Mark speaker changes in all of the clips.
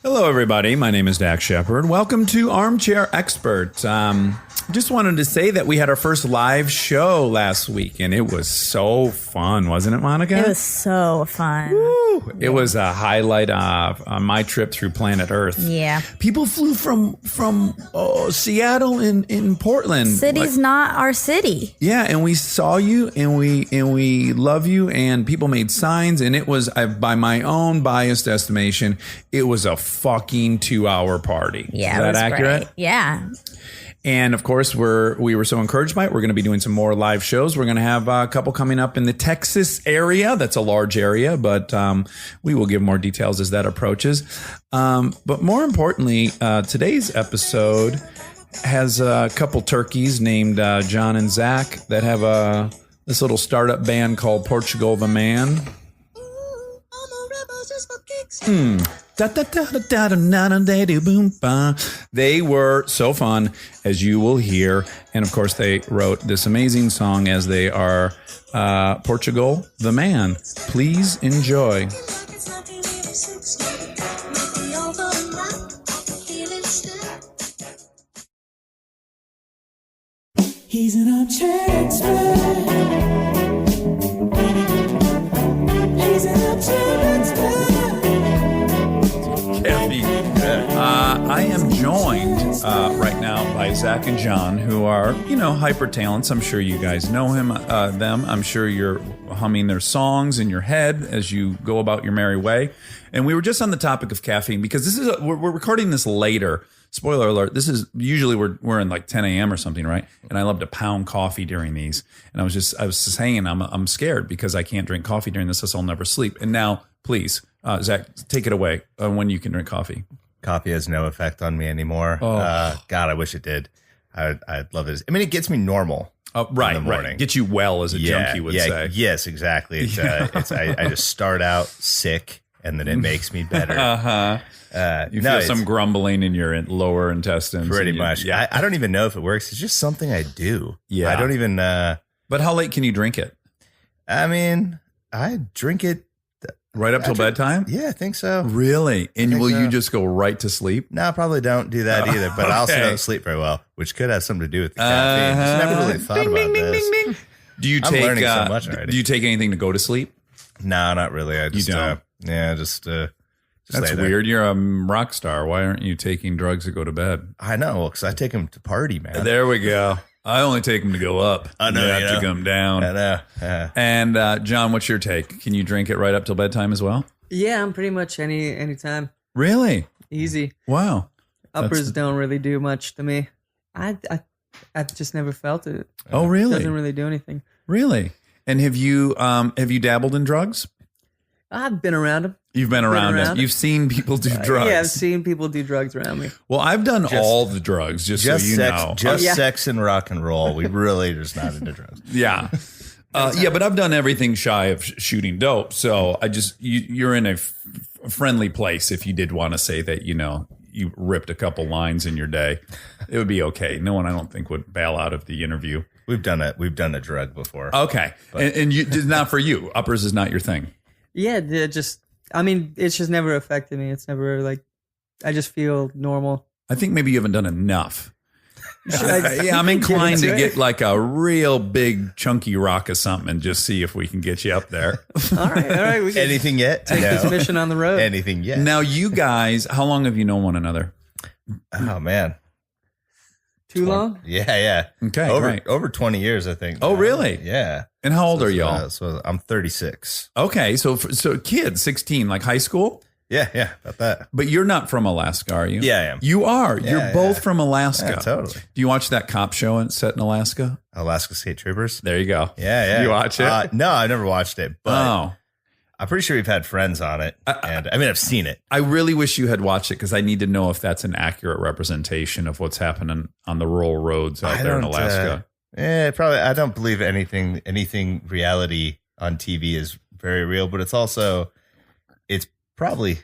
Speaker 1: Hello, everybody. My name is Dax Shepard. Welcome to Armchair Expert. Just wanted to say that we had our first live show last week, and it was so fun, wasn't it, Monica?
Speaker 2: It was so fun.
Speaker 1: Woo! It was a highlight of my trip through planet Earth.
Speaker 2: Yeah.
Speaker 1: People flew from Seattle in Portland.
Speaker 2: City's not our city.
Speaker 1: Yeah, and we saw you, and we love you, and people made signs, and it was, by my own biased estimation, it was a fucking 2-hour party.
Speaker 2: Yeah,
Speaker 1: Is that accurate?
Speaker 2: Great. Yeah.
Speaker 1: And of course, we were so encouraged by it. We're going to be doing some more live shows. We're going to have a couple coming up in the Texas area. That's a large area, but we will give more details as that approaches. But more importantly, today's episode has a couple turkeys named John and Zach that have this little startup band called Portugal the Man. They were so fun, as you will hear. And of course, they wrote this amazing song as they are Portugal the Man. Please enjoy.
Speaker 3: He's an armchair expert. He's an armchair expert.
Speaker 1: I am joined right now by Zach and John, who are, hyper talents. I'm sure you guys know them. I'm sure you're humming their songs in your head as you go about your merry way. And we were just on the topic of caffeine because we're recording this later. Spoiler alert, this is usually we're in like 10 a.m. or something, right? And I love to pound coffee during these. And I was just saying I'm scared because I can't drink coffee during this, so I'll never sleep. And now, please, Zach, take it away when you can drink coffee.
Speaker 4: Coffee has no effect on me anymore.
Speaker 1: Oh.
Speaker 4: God, I wish it did. I'd love this. I mean, it gets me normal.
Speaker 1: Right,
Speaker 4: in the morning.
Speaker 1: Right. Get you well, as a junkie would say.
Speaker 4: Yes, exactly. I just start out sick, and then it makes me better.
Speaker 1: You feel some grumbling in your lower intestines.
Speaker 4: Pretty much. Yeah. I don't even know if it works. It's just something I do.
Speaker 1: Yeah.
Speaker 4: I don't even.
Speaker 1: But how late can you drink it?
Speaker 4: I mean, I drink it.
Speaker 1: Right up till bedtime?
Speaker 4: Yeah, I think so.
Speaker 1: Really? And will you just go right to sleep?
Speaker 4: No, I probably don't do that either. But I also don't sleep very well, which could have something to do with the caffeine. Just never really thought about this.
Speaker 1: Do you
Speaker 4: I'm
Speaker 1: take?
Speaker 4: learning so much already.
Speaker 1: Do you take anything to go to sleep?
Speaker 4: No, not really. I just
Speaker 1: you don't.
Speaker 4: Just
Speaker 1: That's weird. You're a rock star. Why aren't you taking drugs to go to bed?
Speaker 4: I know, because I take them to party, man.
Speaker 1: There we go. I only take them to go up.
Speaker 4: I know,
Speaker 1: you have to come down.
Speaker 4: I know. Yeah.
Speaker 1: And John, what's your take? Can you drink it right up till bedtime as well?
Speaker 5: Yeah, I'm pretty much any time.
Speaker 1: Really?
Speaker 5: Easy.
Speaker 1: Wow.
Speaker 5: Uppers don't really do much to me. I've just never felt it.
Speaker 1: Oh, really?
Speaker 5: It doesn't really do anything.
Speaker 1: Really? And have you dabbled in drugs?
Speaker 5: I've been around them.
Speaker 1: You've been around it. You've seen people do drugs.
Speaker 5: Yeah, I've seen people do drugs around me.
Speaker 1: Well, I've done all the drugs, just so you know.
Speaker 4: Sex and rock and roll. We really just not into drugs.
Speaker 1: Yeah. But I've done everything shy of shooting dope. So you're in a friendly place if you did want to say that, you ripped a couple lines in your day. It would be okay. No one, I don't think, would bail out of the interview.
Speaker 4: We've done a drug before.
Speaker 1: Okay. And it's not for you. Uppers is not your thing. Yeah,
Speaker 5: it's just never affected me. It's never I just feel normal.
Speaker 1: I think maybe you haven't done enough. I'm inclined to get like a real big chunky rock of something and just see if we can get you up there.
Speaker 5: All right. We can
Speaker 4: Anything yet?
Speaker 5: take this mission on the road.
Speaker 4: Anything yet?
Speaker 1: Now, you guys, how long have you known one another?
Speaker 4: Oh, man.
Speaker 5: Too long?
Speaker 4: Yeah.
Speaker 1: Okay,
Speaker 4: over 20 years, I think.
Speaker 1: Oh, really?
Speaker 4: Yeah.
Speaker 1: And how old are y'all?
Speaker 4: So I'm 36.
Speaker 1: Okay, so kids, 16, like high school?
Speaker 4: Yeah, about that.
Speaker 1: But you're not from Alaska, are you?
Speaker 4: Yeah, I am.
Speaker 1: You are. You're both from Alaska.
Speaker 4: Yeah, totally.
Speaker 1: Do you watch that cop show set in Alaska?
Speaker 4: Alaska State Troopers?
Speaker 1: There you go.
Speaker 4: Yeah.
Speaker 1: You watch it?
Speaker 4: No, I never watched it. But I'm pretty sure we've had friends on it. And I've seen it.
Speaker 1: I really wish you had watched it because I need to know if that's an accurate representation of what's happening on the rural roads out there in Alaska.
Speaker 4: Probably. I don't believe anything reality on TV is very real, but it's probably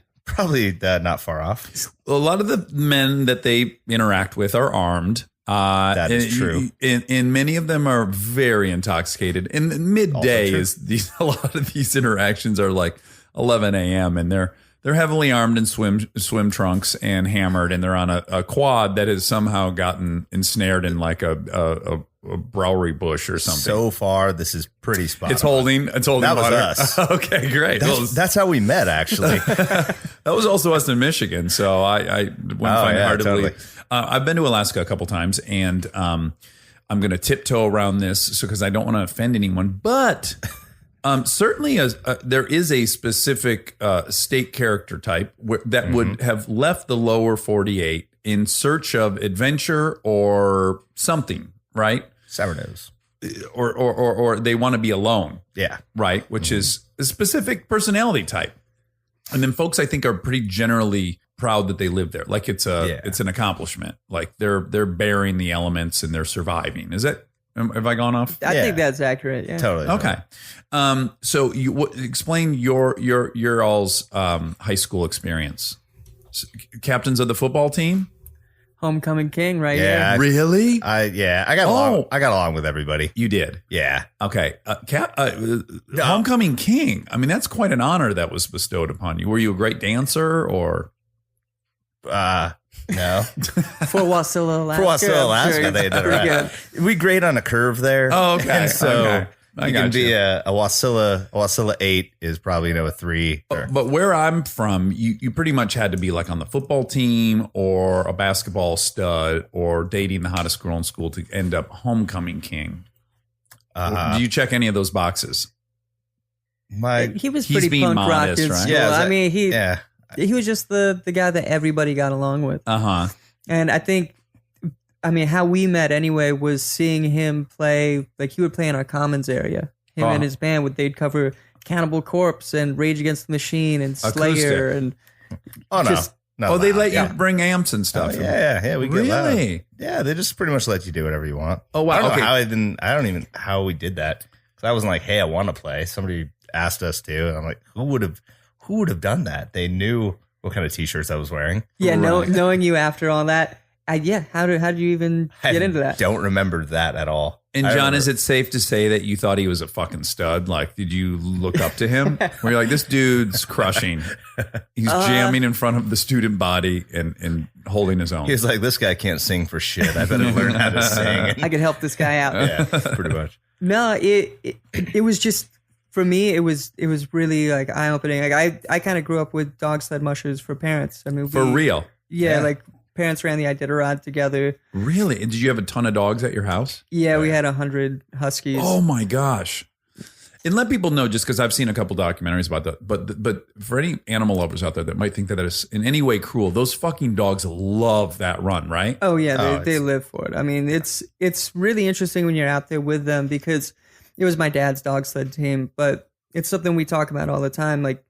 Speaker 4: not far off.
Speaker 1: A lot of the men that they interact with are armed.
Speaker 4: That is true.
Speaker 1: And many of them are very intoxicated. And midday a lot of these interactions are like 11 a.m. and they're They're heavily armed in swim trunks and hammered, and they're on a quad that has somehow gotten ensnared in like a browery bush or something.
Speaker 4: So far, this is pretty spot
Speaker 1: It's holding
Speaker 4: That
Speaker 1: water.
Speaker 4: was us.
Speaker 1: Okay, great.
Speaker 4: That's how we met, actually.
Speaker 1: That was also us in Michigan, so I wouldn't find it hard to
Speaker 4: totally.
Speaker 1: believe. I've been to Alaska a couple times, and I'm going to tiptoe around this because I don't want to offend anyone, but certainly there is a specific state character type that would have left the lower 48 in search of adventure or something, right?
Speaker 4: Sourdoughs.
Speaker 1: Or they want to be alone.
Speaker 4: Yeah.
Speaker 1: Right, which is a specific personality type. And then folks, I think, are pretty generally proud that they live there. Like it's an accomplishment. Like they're bearing the elements and they're surviving. Is it? Have I gone off?
Speaker 5: I think that's accurate. Yeah.
Speaker 4: Totally.
Speaker 1: Okay. So explain your all's high school experience. Captains of the football team?
Speaker 5: Homecoming king, right?
Speaker 4: Yeah.
Speaker 5: Here.
Speaker 1: Really?
Speaker 4: I got along with everybody.
Speaker 1: You did?
Speaker 4: Yeah.
Speaker 1: Okay. Homecoming king. I mean, that's quite an honor that was bestowed upon you. Were you a great dancer or?
Speaker 4: No.
Speaker 5: For Wasilla, Alaska.
Speaker 4: For Wasilla, Alaska,
Speaker 5: Sure,
Speaker 4: they did it
Speaker 5: pretty
Speaker 4: right.
Speaker 5: good.
Speaker 4: We grade on a curve there.
Speaker 1: Oh, okay.
Speaker 4: And so
Speaker 1: Okay. I
Speaker 4: you
Speaker 1: got
Speaker 4: can be
Speaker 1: you.
Speaker 4: a Wasilla 8 is probably, a 3.
Speaker 1: But where I'm from, you pretty much had to be like on the football team or a basketball stud or dating the hottest girl in school to end up homecoming king. Do you check any of those boxes?
Speaker 5: He was
Speaker 1: He's
Speaker 5: pretty
Speaker 1: being
Speaker 5: punk rock
Speaker 1: modest,
Speaker 5: in
Speaker 1: right?
Speaker 5: school.
Speaker 4: Yeah,
Speaker 5: I mean,
Speaker 4: yeah.
Speaker 5: he was just the guy that everybody got along with.
Speaker 1: Uh-huh.
Speaker 5: And I think, how we met anyway was seeing him play, like he would play in our commons area. Him and his band, they'd cover Cannibal Corpse and Rage Against the Machine and Slayer.
Speaker 1: Acoustic.
Speaker 5: And
Speaker 4: Oh, no.
Speaker 5: Just-
Speaker 4: No,
Speaker 1: They let
Speaker 4: yeah.
Speaker 1: you bring amps and stuff.
Speaker 4: Yeah, we get loud.
Speaker 1: Really?
Speaker 4: Yeah, they just pretty much let you do whatever you want.
Speaker 1: Oh, wow.
Speaker 4: I don't
Speaker 1: Okay.
Speaker 4: know how I don't even how we did that. Because I wasn't like, hey, I want to play. Somebody asked us to, and I'm like, who would have done that? They knew what kind of t-shirts I was wearing.
Speaker 5: yeah,
Speaker 1: Right.
Speaker 5: knowing you after all that, how did you even get into that?
Speaker 4: Don't remember that at all.
Speaker 1: And
Speaker 4: I
Speaker 1: John,
Speaker 4: remember-
Speaker 1: is it safe to say that you thought he was a fucking stud? Like, did you look up to him? Were you like, this dude's crushing. He's jamming in front of the student body and holding his own.
Speaker 4: He was like, this guy can't sing for shit. I better learn how to sing.
Speaker 5: I could help this guy out.
Speaker 4: Yeah, pretty much.
Speaker 5: No, it was just for me. It was really like eye opening. Like I kind of grew up with dog sled mushers for parents. I mean,
Speaker 1: For real?
Speaker 5: Yeah, like parents ran the Iditarod together.
Speaker 1: Really? And did you have a ton of dogs at your house?
Speaker 5: Yeah, we had 100 huskies.
Speaker 1: Oh my gosh. And let people know, just because I've seen a couple documentaries about that, but for any animal lovers out there that might think that is in any way cruel, those fucking dogs love that run, right?
Speaker 5: Oh yeah,
Speaker 4: Oh,
Speaker 5: they live for it. I mean, it's really interesting when you're out there with them because it was my dad's dog sled team, but it's something we talk about all the time, like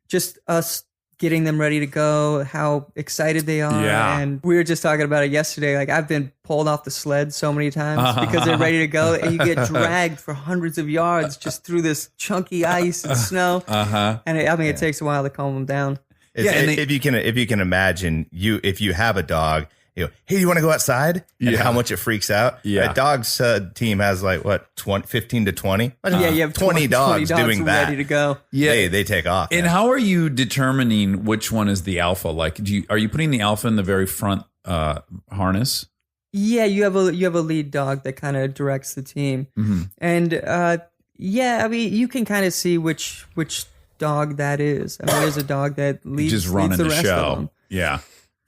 Speaker 5: just us getting them ready to go, how excited they are.
Speaker 1: Yeah.
Speaker 5: And we were just talking about it yesterday. Like I've been pulled off the sled so many times because they're ready to go and you get dragged for hundreds of yards just through this chunky ice and snow. And it takes a while to calm them down.
Speaker 1: Yeah, and
Speaker 4: if you can imagine, if you have a dog, hey, you want to go outside? And how much it freaks out.
Speaker 1: Yeah.
Speaker 4: A dog's team has like what 15 to 20.
Speaker 5: Yeah, you have
Speaker 4: 20 dogs doing that.
Speaker 5: ready to go.
Speaker 1: Yeah.
Speaker 4: They take off.
Speaker 1: And how are you determining which one is the alpha? Like, are you putting the alpha in the very front harness?
Speaker 5: Yeah, you have a lead dog that kind of directs the team, and I mean you can kind of see which dog that is. I mean, there's a dog that leads
Speaker 1: Just running
Speaker 5: the
Speaker 1: the
Speaker 5: rest of
Speaker 1: show.
Speaker 5: them,
Speaker 1: Yeah.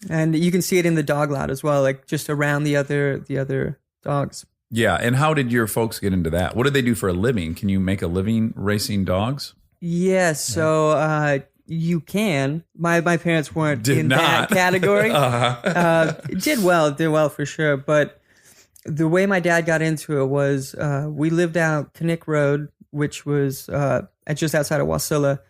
Speaker 5: and you can see it in the dog lot as well, like just around the other dogs.
Speaker 1: Yeah. And how did your folks get into that? What did they do for a living? Can you make a living racing dogs?
Speaker 5: Yeah, so you can. My parents weren't
Speaker 1: Did
Speaker 5: in
Speaker 1: not.
Speaker 5: that category. Did well for sure. But the way my dad got into it was we lived out Kinnick Road, which was just outside of Wasilla.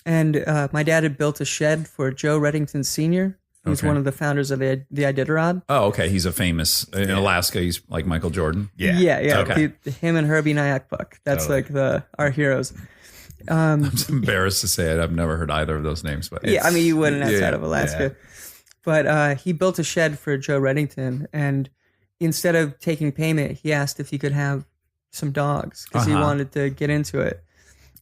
Speaker 5: And my dad had built a shed for Joe Reddington Sr., who's
Speaker 1: Okay.
Speaker 5: one of the founders of the Iditarod.
Speaker 1: Oh, okay. He's a famous in Alaska. He's like Michael Jordan.
Speaker 5: Yeah.
Speaker 1: Okay.
Speaker 5: Him and Herbie Nyack-Buck. That's
Speaker 4: Totally.
Speaker 5: like our heroes.
Speaker 1: I'm embarrassed to say it. I've never heard either of those names, but
Speaker 5: Yeah, I mean, you wouldn't outside
Speaker 1: yeah,
Speaker 5: of Alaska. But he built a shed for Joe Reddington, and instead of taking payment, he asked if he could have some dogs because he wanted to get into it.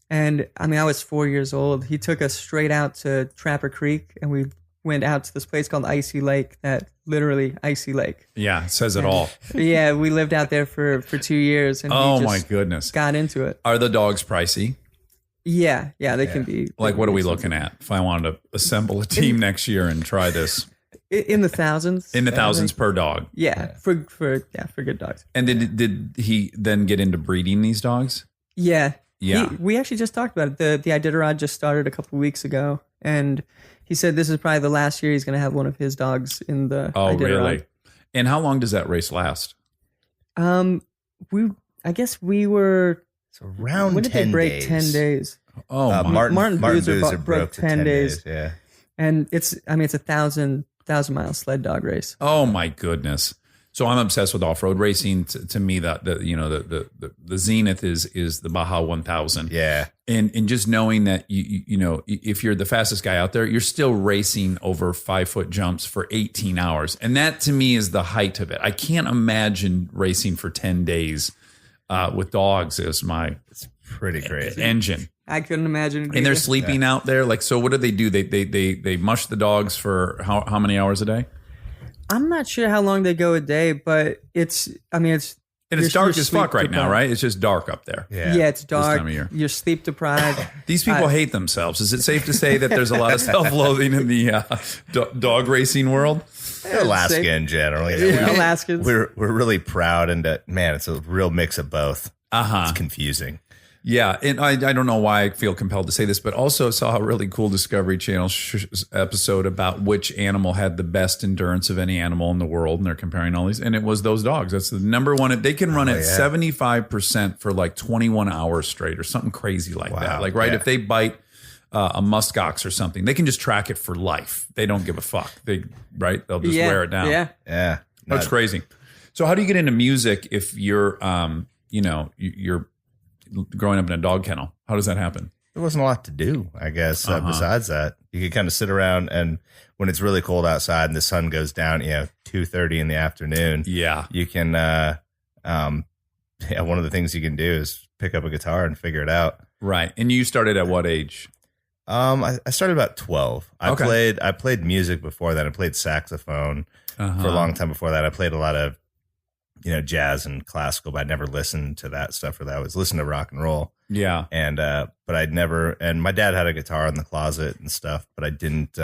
Speaker 5: And I mean, I was 4 years old. He took us straight out to Trapper Creek, and we went out to this place called Icy Lake, that literally Icy Lake.
Speaker 1: Yeah, it says it all.
Speaker 5: Yeah, we lived out there for 2 years. And
Speaker 1: Oh,
Speaker 5: we
Speaker 1: my
Speaker 5: just
Speaker 1: goodness.
Speaker 5: got into it.
Speaker 1: Are the dogs pricey?
Speaker 5: Yeah, they can be.
Speaker 1: Like, what are we looking at if I wanted to assemble a team next year and try this?
Speaker 5: In the thousands.
Speaker 1: In the
Speaker 5: I
Speaker 1: thousands
Speaker 5: think.
Speaker 1: per dog.
Speaker 5: Yeah, for good dogs.
Speaker 1: And did he then get into breeding these dogs?
Speaker 5: Yeah.
Speaker 1: Yeah.
Speaker 5: We actually just talked about it. The Iditarod just started a couple of weeks ago, and he said this is probably the last year he's going to have one of his dogs in the
Speaker 1: Oh,
Speaker 5: Iditarod.
Speaker 1: really? And how long does that race last?
Speaker 5: I guess we were.
Speaker 4: It's around
Speaker 5: When did
Speaker 4: 10
Speaker 5: they break
Speaker 4: days.
Speaker 5: 10 days?
Speaker 1: Oh, my.
Speaker 4: Martin
Speaker 5: Boozer
Speaker 4: Boozer
Speaker 5: broke
Speaker 4: to
Speaker 5: 10 days.
Speaker 4: Yeah.
Speaker 5: And it's a 1,000-mile sled dog race.
Speaker 1: Oh, my goodness. So I'm obsessed with off-road racing. To me, the zenith is the Baja 1000.
Speaker 4: Yeah.
Speaker 1: And just knowing that you know, if you're the fastest guy out there, you're still racing over 5-foot jumps for 18 hours, and that to me is the height of it. I can't imagine racing for 10 days with dogs as my
Speaker 4: Pretty crazy.
Speaker 1: engine.
Speaker 5: I couldn't imagine it.
Speaker 1: And they're
Speaker 5: either.
Speaker 1: sleeping out there. Like, so what do? They mush the dogs for how many hours a day?
Speaker 5: I'm not sure how long they go a day, but it's.
Speaker 1: And it's
Speaker 5: you're-
Speaker 1: dark
Speaker 5: you're
Speaker 1: as fuck
Speaker 5: sleep
Speaker 1: right now,
Speaker 5: deprived.
Speaker 1: right? It's just dark up there.
Speaker 5: Yeah, it's dark.
Speaker 1: time of year.
Speaker 5: You're sleep deprived.
Speaker 1: These people hate themselves. Is it safe to say that there's a lot of self-loathing in the dog racing world?
Speaker 4: Alaska in general. You know,
Speaker 5: Yeah, Alaskans.
Speaker 4: We're really proud, and man, it's a real mix of both. It's confusing.
Speaker 1: Yeah, and I don't know why I feel compelled to say this, but also saw a really cool Discovery Channel episode about which animal had the best endurance of any animal in the world, and they're comparing all these, and it was those dogs. That's the number one. They can run at 75% for like 21 hours straight, or something crazy like that. Like, right,
Speaker 4: yeah.
Speaker 1: if they bite a muskox or something, they can just track it for life. They don't give a fuck. They'll just wear it down.
Speaker 5: Yeah.
Speaker 4: Yeah.
Speaker 1: That's crazy. So, how do you get into music if you're, you're growing up in a dog kennel? How does that happen?
Speaker 4: There wasn't a lot to do, I guess. Besides that, you could kind of sit around, and when it's really cold outside and the sun goes down, 2:30 in the afternoon.
Speaker 1: Yeah.
Speaker 4: You can. One of the things you can do is pick up a guitar and figure it out.
Speaker 1: Right. And you started at what age?
Speaker 4: I started about 12.
Speaker 1: Okay.
Speaker 4: I played music before that. I played saxophone for a long time before that. I played a lot of jazz and classical, but I never listened to that stuff for that. I was listening to rock and roll.
Speaker 1: Yeah.
Speaker 4: And but I'd never, and my dad had a guitar in the closet and stuff, but I didn't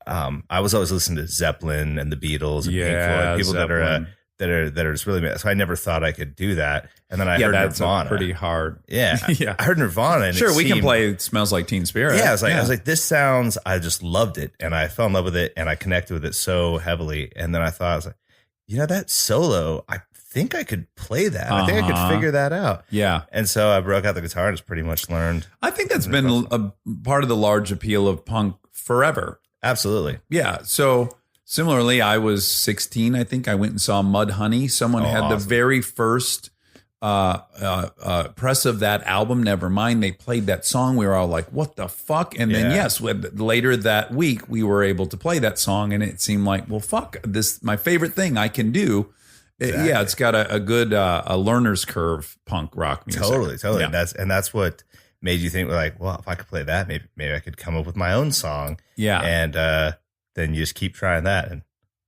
Speaker 4: I was always listening to Zeppelin and the Beatles and Pink Floyd, people
Speaker 1: Zeppelin.
Speaker 4: that are just really, so I never thought I could do that. And then I heard
Speaker 1: that's
Speaker 4: Nirvana.
Speaker 1: pretty hard.
Speaker 4: Yeah.
Speaker 1: Yeah.
Speaker 4: I heard Nirvana. And
Speaker 1: Sure,
Speaker 4: it
Speaker 1: we can
Speaker 4: seemed-
Speaker 1: play It Smells Like Teen Spirit.
Speaker 4: Yeah, I was like, this sounds, I just loved it. And I fell in love with it, and I connected with it so heavily. And then I thought, I was like, that solo, I think I could play that. I think I could figure that out.
Speaker 1: Yeah.
Speaker 4: And so I broke out the guitar and just pretty much learned.
Speaker 1: I think that's been a part of the large appeal of punk forever.
Speaker 4: Absolutely.
Speaker 1: Yeah. So similarly, I was 16. I think I went and saw Mudhoney. Someone had the
Speaker 4: awesome.
Speaker 1: very first press of that album, Nevermind. They played that song. We were all like, what the fuck? And then,
Speaker 4: Yeah.
Speaker 1: later that week, we were able to play that song. And it seemed like, well, fuck, this my favorite thing I can do.
Speaker 4: Exactly.
Speaker 1: Yeah, it's got a good a learner's curve punk rock music.
Speaker 4: Totally.
Speaker 1: Yeah.
Speaker 4: That's what made you think, like, well, if I could play that, maybe I could come up with my own song.
Speaker 1: Yeah.
Speaker 4: And then you just keep trying that, and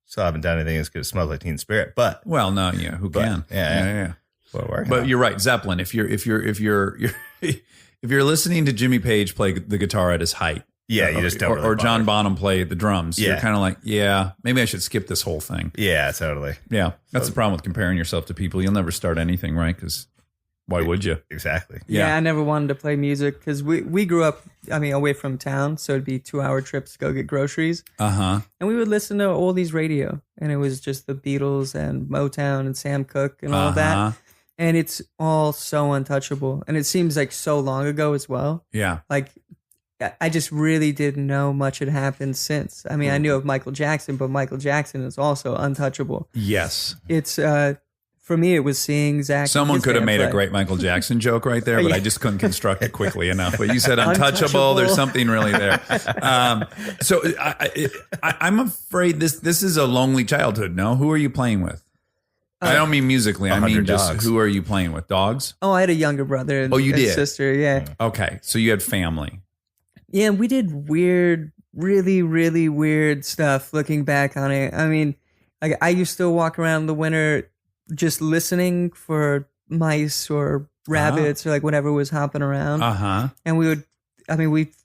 Speaker 4: still haven't done anything as good as Smells Like Teen Spirit. But
Speaker 1: Well, no, yeah, who can?
Speaker 4: yeah. What working
Speaker 1: But
Speaker 4: on.
Speaker 1: you're right, Zeppelin. If you're if you're listening to Jimmy Page play the guitar at his height,
Speaker 4: Yeah, you just don't really
Speaker 1: or John
Speaker 4: bother.
Speaker 1: Bonham play the drums, you're
Speaker 4: Yeah.
Speaker 1: kind of like, yeah, maybe I should skip this whole thing.
Speaker 4: Yeah, totally.
Speaker 1: Yeah, that's the problem with comparing yourself to people. You'll never start anything, right? Because why would you?
Speaker 4: Exactly.
Speaker 5: Yeah, I never wanted to play music because we grew up, away from town. So it'd be 2-hour trips to go get groceries.
Speaker 1: Uh-huh.
Speaker 5: And we would listen to oldies radio. And it was just the Beatles and Motown and Sam Cooke and all of
Speaker 1: Uh-huh.
Speaker 5: that. And it's all so untouchable. And it seems like so long ago as well.
Speaker 1: Yeah.
Speaker 5: Like, I just really didn't know much had happened since. I mean, I knew of Michael Jackson, but Michael Jackson is also untouchable.
Speaker 1: Yes.
Speaker 5: It's, for me, it was seeing Zach.
Speaker 1: Someone
Speaker 5: and his
Speaker 1: could have
Speaker 5: band
Speaker 1: made a
Speaker 5: play.
Speaker 1: great Michael Jackson joke right there, but I just couldn't construct it quickly enough. But you said untouchable.
Speaker 5: Untouchable.
Speaker 1: There's something really there. So I'm afraid this is a lonely childhood. No, who are you playing with? I don't mean musically. I mean
Speaker 4: 100
Speaker 1: just
Speaker 4: dogs.
Speaker 1: who are you playing with? Dogs?
Speaker 5: Oh, I had a younger brother and,
Speaker 1: You
Speaker 5: and
Speaker 1: did?
Speaker 5: sister. Yeah.
Speaker 1: Okay. So you had family.
Speaker 5: Yeah, we did weird, really, really weird stuff looking back on it. I mean, like I used to walk around in the winter just listening for mice or rabbits or like whatever was hopping around.
Speaker 1: Uh-huh.
Speaker 5: And we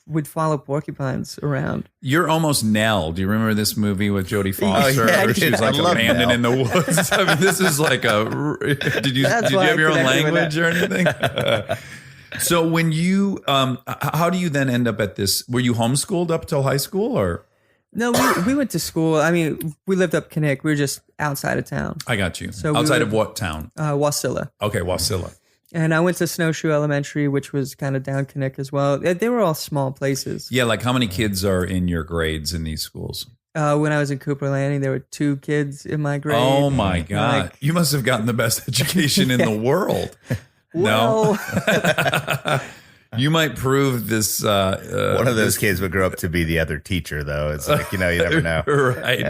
Speaker 5: would follow porcupines around.
Speaker 1: You're almost Nell. Do you remember this movie with Jodie Foster
Speaker 4: yeah,
Speaker 1: where she was
Speaker 4: I
Speaker 1: like
Speaker 4: love
Speaker 1: abandoned
Speaker 4: Nell.
Speaker 1: in the woods? I mean, this is like did you
Speaker 5: That's
Speaker 1: you
Speaker 5: why
Speaker 1: have
Speaker 5: I
Speaker 1: your own
Speaker 5: connected with
Speaker 1: language or anything? So when you how do you then end up at this? Were you homeschooled up till high school or?
Speaker 5: No, we went to school. I mean, we lived up Kinnick. We were just outside of town.
Speaker 1: I got you.
Speaker 5: So we
Speaker 1: outside
Speaker 5: were-
Speaker 1: of what town?
Speaker 5: Wasilla.
Speaker 1: Okay, Wasilla.
Speaker 5: And I went to Snowshoe Elementary, which was kind of down Kinnick as well. They were all small places.
Speaker 1: Yeah, like how many kids are in your grades in these schools?
Speaker 5: When I was in Cooper Landing, there were 2 kids in my grade.
Speaker 1: Oh my God.
Speaker 5: Like-
Speaker 1: You must have gotten the best education in the world.
Speaker 5: Well,
Speaker 1: You might prove this.
Speaker 4: One of those kids would grow up to be the other teacher, though. It's like, you never know.
Speaker 1: Right.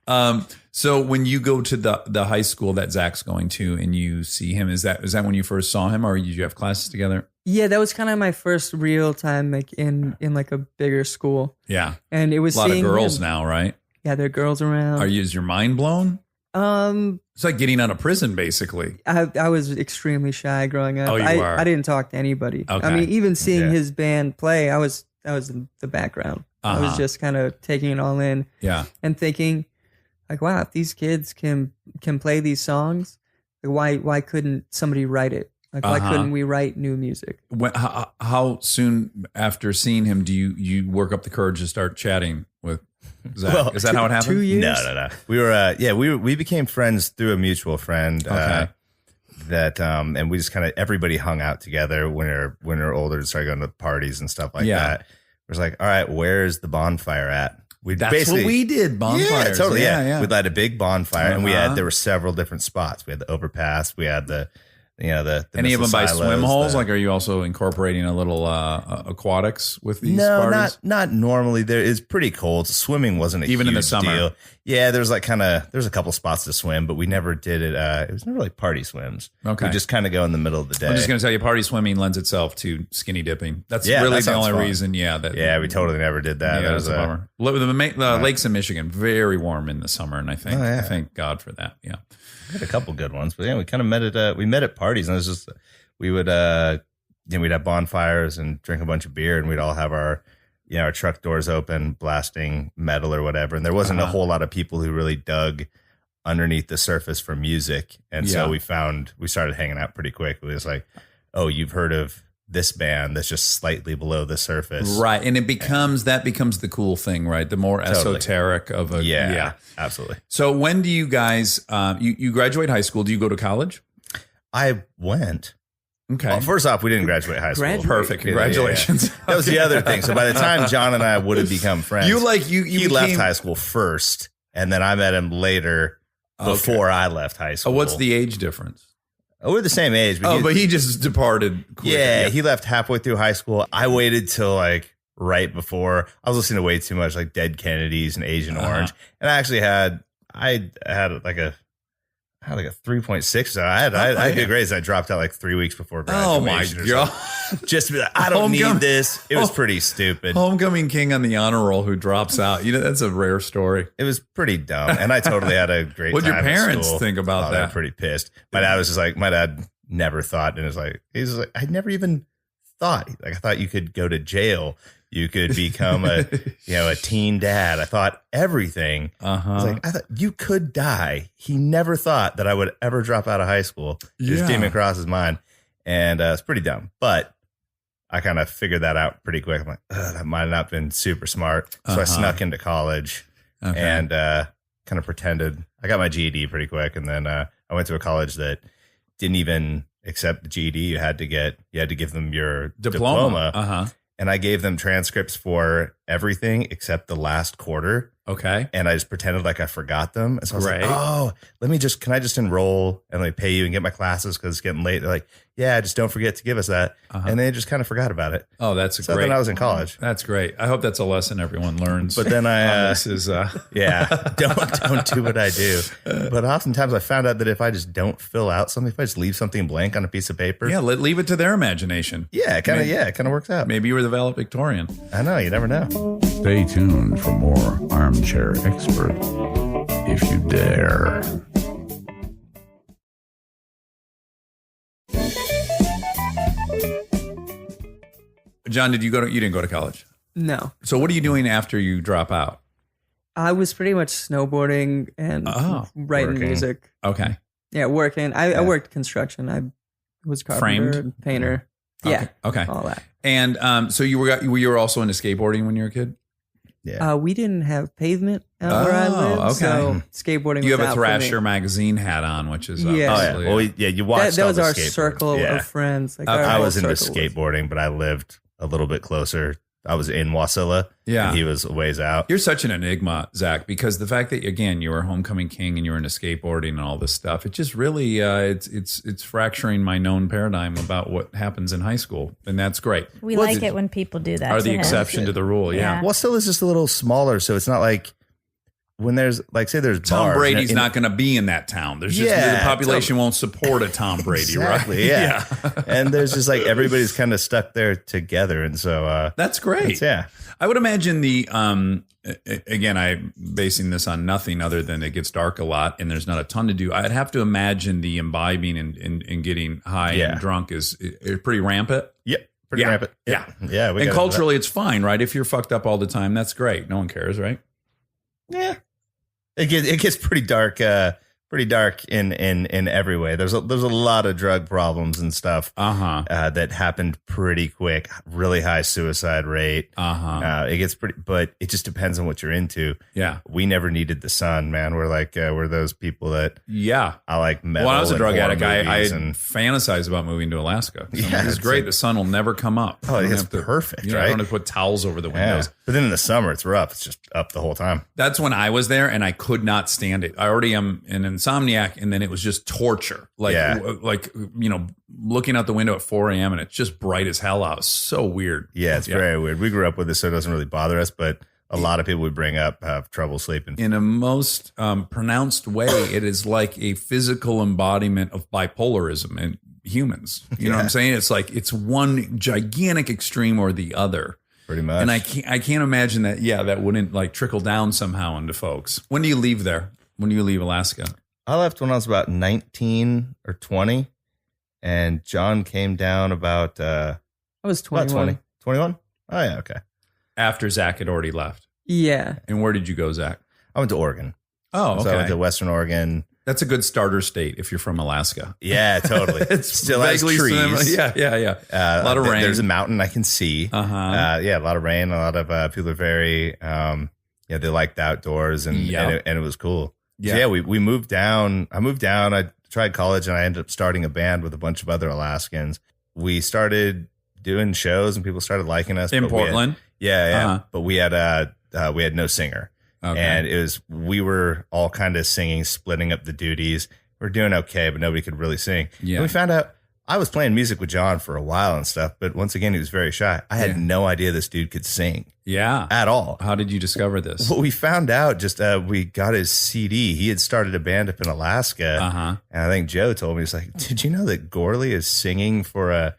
Speaker 4: Yeah.
Speaker 1: So when you go to the high school that Zach's going to and you see him, is that when you first saw him or did you have classes together?
Speaker 5: yeah, that was kind of my first real time like in like a bigger school.
Speaker 1: Yeah.
Speaker 5: And it was
Speaker 1: A lot of
Speaker 5: seeing
Speaker 1: girls
Speaker 5: him.
Speaker 1: now, right?
Speaker 5: Yeah, there are girls around.
Speaker 1: Is your mind blown? It's like getting out of prison, basically.
Speaker 5: I was extremely shy growing up.
Speaker 1: Oh, you were?
Speaker 5: I didn't talk to anybody.
Speaker 1: Okay.
Speaker 5: I mean, even seeing
Speaker 4: Yeah.
Speaker 5: his band play, I was in the background. I was
Speaker 1: Uh-huh.
Speaker 5: just kind of taking it all in
Speaker 1: Yeah.
Speaker 5: and thinking, like, wow, if these kids can play these songs, like, why couldn't somebody write it? Like, why
Speaker 1: Uh-huh.
Speaker 5: couldn't we write new music?
Speaker 1: How soon after seeing him do you work up the courage to start chatting with Zach?
Speaker 4: Well,
Speaker 1: Is that how it happened?
Speaker 5: 2 years?
Speaker 4: No. We were, we became friends through a mutual friend.
Speaker 1: Okay.
Speaker 4: And we just kind of, everybody hung out together when we were older and started going to parties and stuff like
Speaker 1: Yeah.
Speaker 4: that. It was like, all right, where's the bonfire at? We
Speaker 1: That's what we did. Bonfires.
Speaker 4: Yeah, totally. Yeah.
Speaker 1: Yeah.
Speaker 4: We light a big bonfire and
Speaker 1: Uh-huh.
Speaker 4: there were several different spots. We had the overpass. We had the
Speaker 1: Any of them by
Speaker 4: missile
Speaker 1: swim
Speaker 4: silos,
Speaker 1: holes?
Speaker 4: the-
Speaker 1: Like, are you also incorporating a little aquatics with these
Speaker 4: No,
Speaker 1: parties?
Speaker 4: not normally. There is pretty cold. Swimming wasn't a
Speaker 1: Even in the
Speaker 4: huge
Speaker 1: summer?
Speaker 4: deal. Yeah, there's like there's a couple spots to swim, but we never did it. It was never like party swims.
Speaker 1: Okay.
Speaker 4: We just kind of go in the middle of the day.
Speaker 1: I'm just going to tell you, party swimming lends itself to skinny dipping. That's
Speaker 4: Yeah,
Speaker 1: really
Speaker 4: that
Speaker 1: the
Speaker 4: sounds
Speaker 1: only
Speaker 4: fun.
Speaker 1: reason. Yeah.
Speaker 4: Yeah, we totally never did that.
Speaker 1: Yeah,
Speaker 4: That
Speaker 1: that's
Speaker 4: was
Speaker 1: a bummer. The lakes in Michigan, very warm in the summer, and I thank God for that. Yeah.
Speaker 4: We had a couple good ones, but yeah, we kind of met at parties, and it was just we would we'd have bonfires and drink a bunch of beer, and we'd all have our truck doors open, blasting metal or whatever. And there wasn't a whole lot of people who really dug underneath the surface for music, and
Speaker 1: Yeah.
Speaker 4: so we started hanging out pretty quick. It was like, oh, you've heard of this band that's just slightly below the surface,
Speaker 1: Right. And that becomes the cool thing, right? The more
Speaker 4: Totally.
Speaker 1: esoteric of a.
Speaker 4: Yeah, absolutely.
Speaker 1: So when do you guys, you graduate high school? Do you go to college?
Speaker 4: I went.
Speaker 1: Okay.
Speaker 4: Well, first off, we didn't graduate high school.
Speaker 5: Graduate.
Speaker 1: Perfect.
Speaker 4: Yeah,
Speaker 1: Congratulations.
Speaker 4: That was the other thing. So by the time John and I would have become friends,
Speaker 1: You
Speaker 4: he left
Speaker 1: became-
Speaker 4: high school first, and then I met him later before I left high school.
Speaker 1: Oh, what's the age difference?
Speaker 4: Oh, we're the same age.
Speaker 1: But he just departed. quick.
Speaker 4: yeah, he left halfway through high school. I waited till like right before. I was listening to way too much like Dead Kennedys and Agent Orange, and I actually had like a 3.6. So I had good grades. I dropped out like 3 weeks before
Speaker 1: Oh my
Speaker 4: graduation. or
Speaker 1: God.
Speaker 4: something. Just to be like, I don't need
Speaker 1: Homecoming.
Speaker 4: this. It was pretty stupid.
Speaker 1: Homecoming king on the honor roll who drops out. That's a rare story.
Speaker 4: It was pretty dumb, and I totally had a great
Speaker 1: What'd
Speaker 4: time.
Speaker 1: your
Speaker 4: at
Speaker 1: parents
Speaker 4: school.
Speaker 1: think about
Speaker 4: Oh, they were
Speaker 1: that?
Speaker 4: pretty pissed. My dad was just like, my dad never thought, and he's like, I never even thought. Like, I thought you could go to jail, you could become a teen dad. I thought everything. I was like, I thought you could die. He never thought that I would ever drop out of high school. It just
Speaker 1: Yeah.
Speaker 4: came across his mind, and it's pretty dumb, but. I kind of figured that out pretty quick. I'm like, that might have not been super smart. So I snuck into college and kind of pretended. I got my GED pretty quick, and then I went to a college that didn't even accept the GED. You had to give them your diploma.
Speaker 1: Uh-huh.
Speaker 4: And I gave them transcripts for everything except the last quarter.
Speaker 1: Okay.
Speaker 4: And I just pretended like I forgot them. And so I was
Speaker 1: Great.
Speaker 4: like, oh, can I just enroll and like pay you and get my classes because it's getting late? They're like, yeah, just don't forget to give us that. And they just kind of forgot about it.
Speaker 1: Oh, that's
Speaker 4: So
Speaker 1: great.
Speaker 4: then I was in college.
Speaker 1: That's great. I hope that's a lesson everyone learns.
Speaker 4: But then I,
Speaker 1: this is
Speaker 4: yeah, don't do what I do. But oftentimes I found out that if I just don't fill out something, if I just leave something blank on a piece of paper,
Speaker 1: leave it to their imagination.
Speaker 4: it kind of works out.
Speaker 1: Maybe you were the valedictorian.
Speaker 4: I know, you never know.
Speaker 6: Stay tuned for more Armchair Expert, if you dare.
Speaker 1: John, you didn't go to college?
Speaker 5: No.
Speaker 1: So what are you doing after you drop out?
Speaker 5: I was pretty much snowboarding and writing
Speaker 4: working.
Speaker 5: music.
Speaker 1: Okay.
Speaker 5: Yeah, working. I worked construction. I was carpenter,
Speaker 1: Framed?
Speaker 5: painter. Yeah.
Speaker 1: Okay.
Speaker 5: All that.
Speaker 1: And so you were also into skateboarding when you were a kid?
Speaker 4: Yeah.
Speaker 5: We didn't have pavement where I lived,
Speaker 1: okay.
Speaker 5: so skateboarding
Speaker 1: You
Speaker 5: was
Speaker 1: have a
Speaker 5: out for me.
Speaker 1: Thrasher magazine hat on, which is
Speaker 5: Yeah.
Speaker 1: obviously
Speaker 4: Well, you watched
Speaker 5: That
Speaker 4: all
Speaker 5: was
Speaker 4: the
Speaker 5: our
Speaker 4: skateboarding.
Speaker 5: circle
Speaker 4: Yeah.
Speaker 5: of friends. Like
Speaker 1: Okay.
Speaker 5: our
Speaker 4: I
Speaker 5: whole
Speaker 4: was into
Speaker 5: circle
Speaker 4: skateboarding, but I lived a little bit closer. I was in Wasilla.
Speaker 1: Yeah.
Speaker 4: And he was a ways out.
Speaker 1: You're such an enigma, Zach, because the fact that, again, you were a homecoming king and you were into skateboarding and all this stuff, it just really, it's fracturing my known paradigm about what happens in high school. And that's great.
Speaker 2: We
Speaker 4: Well,
Speaker 2: like it when people do that.
Speaker 1: Are
Speaker 2: to
Speaker 1: the
Speaker 2: him.
Speaker 1: exception to the rule. Yeah.
Speaker 2: Yeah.
Speaker 4: Wasilla's just a little smaller, so it's not like when there's like say there's
Speaker 1: Tom
Speaker 4: bars,
Speaker 1: Brady's
Speaker 4: and-
Speaker 1: not going to be in that town. There's just
Speaker 4: Yeah,
Speaker 1: the population won't support a Tom Brady,
Speaker 4: Exactly,
Speaker 1: right?
Speaker 4: yeah. And there's just like everybody's kind of stuck there together, and so
Speaker 1: That's great.
Speaker 4: yeah.
Speaker 1: I would imagine again, I'm basing this on nothing other than it gets dark a lot and there's not a ton to do. I'd have to imagine the imbibing and getting high
Speaker 4: Yeah.
Speaker 1: and drunk is pretty rampant.
Speaker 4: Yep, pretty
Speaker 1: Yeah.
Speaker 4: rampant.
Speaker 1: Yeah.
Speaker 4: yeah. We
Speaker 1: And
Speaker 4: got
Speaker 1: culturally, it's fine, right? If you're fucked up all the time, that's great. No one cares, right?
Speaker 4: yeah. It gets pretty dark. Pretty dark in every way. There's a lot of drug problems and stuff that happened pretty quick. Really high suicide rate. It gets pretty, but it just depends on what you're into.
Speaker 1: Yeah.
Speaker 4: We never needed the sun, man. We're like we're those people that
Speaker 1: Yeah.
Speaker 4: I like metal.
Speaker 1: When I was a
Speaker 4: and
Speaker 1: drug
Speaker 4: horror
Speaker 1: addict, I
Speaker 4: movies and
Speaker 1: fantasized about moving to Alaska. So
Speaker 4: Yeah,
Speaker 1: it's
Speaker 4: it's
Speaker 1: great.
Speaker 4: like-
Speaker 1: The sun will never come up.
Speaker 4: Oh,
Speaker 1: I don't
Speaker 4: it's
Speaker 1: have to-
Speaker 4: perfect,
Speaker 1: I
Speaker 4: right?
Speaker 1: don't have to put towels over the
Speaker 4: yeah.
Speaker 1: windows.
Speaker 4: But then in the summer, it's rough. It's just up the whole time.
Speaker 1: That's when I was there and I could not stand it. I already am an insomniac, and then it was just torture. Like,
Speaker 4: Yeah.
Speaker 1: looking out the window at 4 a.m. and it's just bright as hell out. It's so weird.
Speaker 4: Yeah, it's very weird. We grew up with this, so it doesn't really bother us. But a lot of people we bring up have trouble sleeping.
Speaker 1: In a most pronounced way, it is like a physical embodiment of bipolarism in humans. You know what I'm saying? It's like it's one gigantic extreme or the other.
Speaker 4: Pretty much.
Speaker 1: And I can't imagine that. Yeah, that wouldn't like trickle down somehow into folks. When do you leave there? When do you leave Alaska?
Speaker 4: I left when I was about 19 or 20, and John came down about
Speaker 5: I was
Speaker 4: about
Speaker 5: 21.
Speaker 4: 21. Oh yeah, okay.
Speaker 1: After Zach had already left.
Speaker 5: Yeah.
Speaker 1: And where did you go, Zach?
Speaker 4: I went to Oregon.
Speaker 1: Oh,
Speaker 4: So I went
Speaker 1: okay.
Speaker 4: to Western Oregon.
Speaker 1: That's a good starter state if you're from Alaska.
Speaker 4: Yeah, totally.
Speaker 1: It's
Speaker 4: still has
Speaker 1: vaguely
Speaker 4: trees.
Speaker 1: similar. Yeah. A lot of rain.
Speaker 4: There's a mountain I can see. Yeah, a lot of rain. A lot of people are very they like the outdoors, and it was cool.
Speaker 1: Yeah.
Speaker 4: So yeah, we moved down. I moved down. I tried college, and I ended up starting a band with a bunch of other Alaskans. We started doing shows, and people started liking us
Speaker 1: in
Speaker 4: but we had-
Speaker 1: Portland.
Speaker 4: Yeah. But we had no singer.
Speaker 1: Okay.
Speaker 4: And we were all kind of singing, splitting up the duties. We're doing okay, but nobody could really sing.
Speaker 1: Yeah.
Speaker 4: And we found out I was playing music with John for a while and stuff, but once again, he was very shy. I had no idea this dude could sing
Speaker 1: Yeah.
Speaker 4: at all.
Speaker 1: How did you discover this?
Speaker 4: Well, we found out just we got his CD. He had started a band up in Alaska, and I think Joe told me, he's like, "Did you know that Gourley is singing for a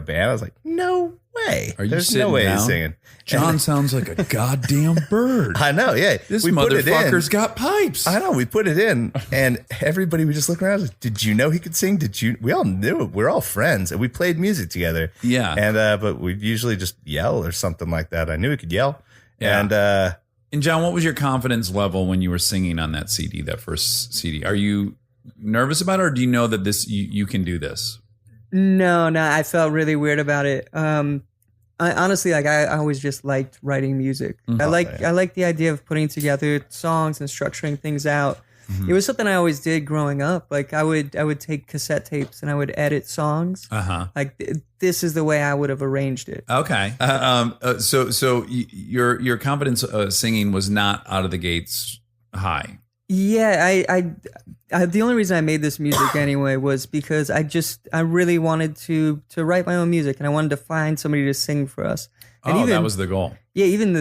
Speaker 4: band?" I was like, "No way!
Speaker 1: Are you
Speaker 4: There's
Speaker 1: sitting
Speaker 4: no way
Speaker 1: down?
Speaker 4: he's singing."
Speaker 1: John sounds like a goddamn bird.
Speaker 4: I know, yeah.
Speaker 1: This
Speaker 4: we put it in.
Speaker 1: motherfucker's got pipes.
Speaker 4: I know. We put it in, and everybody would just look around. Like, did you know he could sing? Did you? We all knew it. We're all friends, and we played music together.
Speaker 1: Yeah.
Speaker 4: And but we usually just yell or something like that. I knew he could yell.
Speaker 1: Yeah.
Speaker 4: And
Speaker 1: And John, what was your confidence level when you were singing on that CD, that first CD? Are you nervous about it, or do you know that this you can do this?
Speaker 5: No, I felt really weird about it. I honestly, I always just liked writing music. I like the idea of putting together songs and structuring things out. it was something I always did growing up. Like I would take cassette tapes and I would edit songs. Like this is the way I would have arranged it.
Speaker 1: Okay. Your confidence singing was not out of the gates high.
Speaker 5: Yeah, I the only reason I made this music anyway was because I really wanted to write my own music, and I wanted to find somebody to sing for us. And
Speaker 1: that was the goal.
Speaker 5: Yeah, even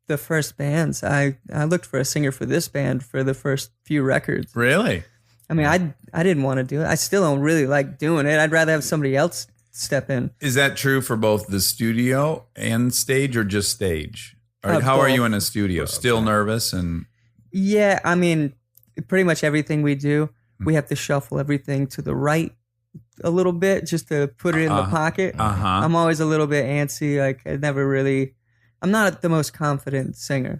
Speaker 5: the first bands, I looked for a singer for this band for the first few records.
Speaker 1: Really?
Speaker 5: I mean, I didn't want to do it. I still don't really like doing it. I'd rather have somebody else step in.
Speaker 1: Is that true for both the studio and stage, or just stage? Or how are
Speaker 5: both.
Speaker 1: you in a studio? Still nervous and...
Speaker 5: Yeah, I mean, pretty much everything we do, we have to shuffle everything to the right a little bit just to put it in the pocket. I'm always a little bit antsy. Like I'm not the most confident singer.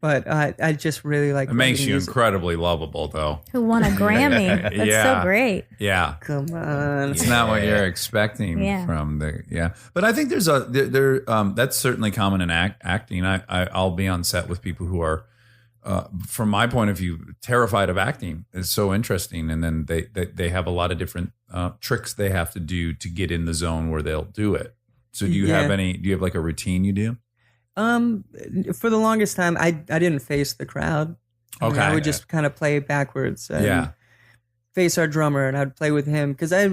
Speaker 5: But I just really like.
Speaker 1: It makes you
Speaker 5: music.
Speaker 1: incredibly lovable, though.
Speaker 2: Who won a Grammy? That's so great.
Speaker 1: Yeah.
Speaker 5: Come on.
Speaker 1: It's not what you're expecting from the But I think there's that's certainly common in acting. I'll be on set with people who are, from my point of view, terrified of acting. It's so interesting, and then they have a lot of different tricks they have to do to get in the zone where they'll do it. So do you have like a routine you do?
Speaker 5: For the longest time, I didn't face the crowd. I would just kind of play backwards. And face our drummer, and I'd play with him because I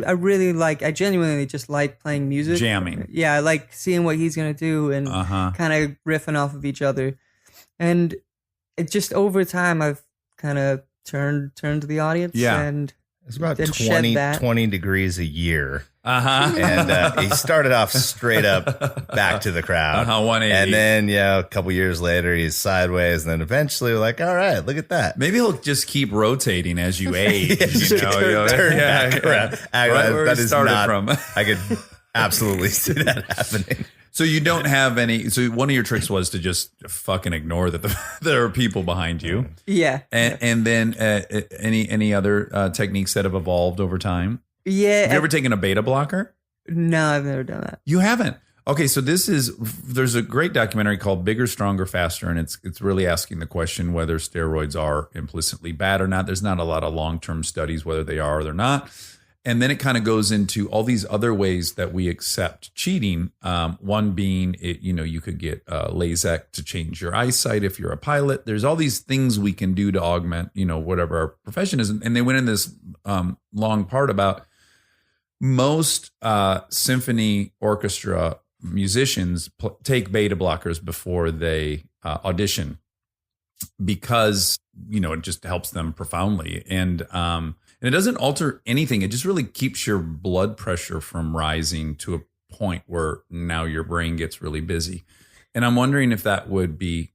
Speaker 5: genuinely just like playing music.
Speaker 1: Jamming.
Speaker 5: Yeah, I like seeing what he's going to do and kind of riffing off of each other. And it just over time, I've kind of turned to the audience.
Speaker 1: Yeah.
Speaker 5: And
Speaker 4: it's about
Speaker 5: then
Speaker 4: 20 degrees a year. And he started off straight up back to the crowd.
Speaker 1: 180.
Speaker 4: And then, a couple years later, he's sideways. And then eventually, we're like, all right, look at that.
Speaker 1: Maybe he'll just keep rotating as you age.
Speaker 4: Turn back around.
Speaker 1: Right where
Speaker 4: that
Speaker 1: he
Speaker 4: is
Speaker 1: started
Speaker 4: not,
Speaker 1: from.
Speaker 4: I could absolutely see that happening.
Speaker 1: So you don't have any. So one of your tricks was to just fucking ignore that there are people behind you.
Speaker 5: Yeah.
Speaker 1: And then any other techniques that have evolved over time?
Speaker 5: Yeah.
Speaker 1: Have you ever taken a beta blocker?
Speaker 5: No, I've never done that.
Speaker 1: You haven't? Okay, so there's a great documentary called Bigger, Stronger, Faster, and it's really asking the question whether steroids are implicitly bad or not. There's not a lot of long-term studies whether they are or they're not. And then it kind of goes into all these other ways that we accept cheating. One being, you could get LASIK to change your eyesight if you're a pilot. There's all these things we can do to augment, whatever our profession is. And they went in this long part about most symphony orchestra musicians take beta blockers before they audition because, it just helps them profoundly. And it doesn't alter anything. It just really keeps your blood pressure from rising to a point where now your brain gets really busy. And I'm wondering if that would be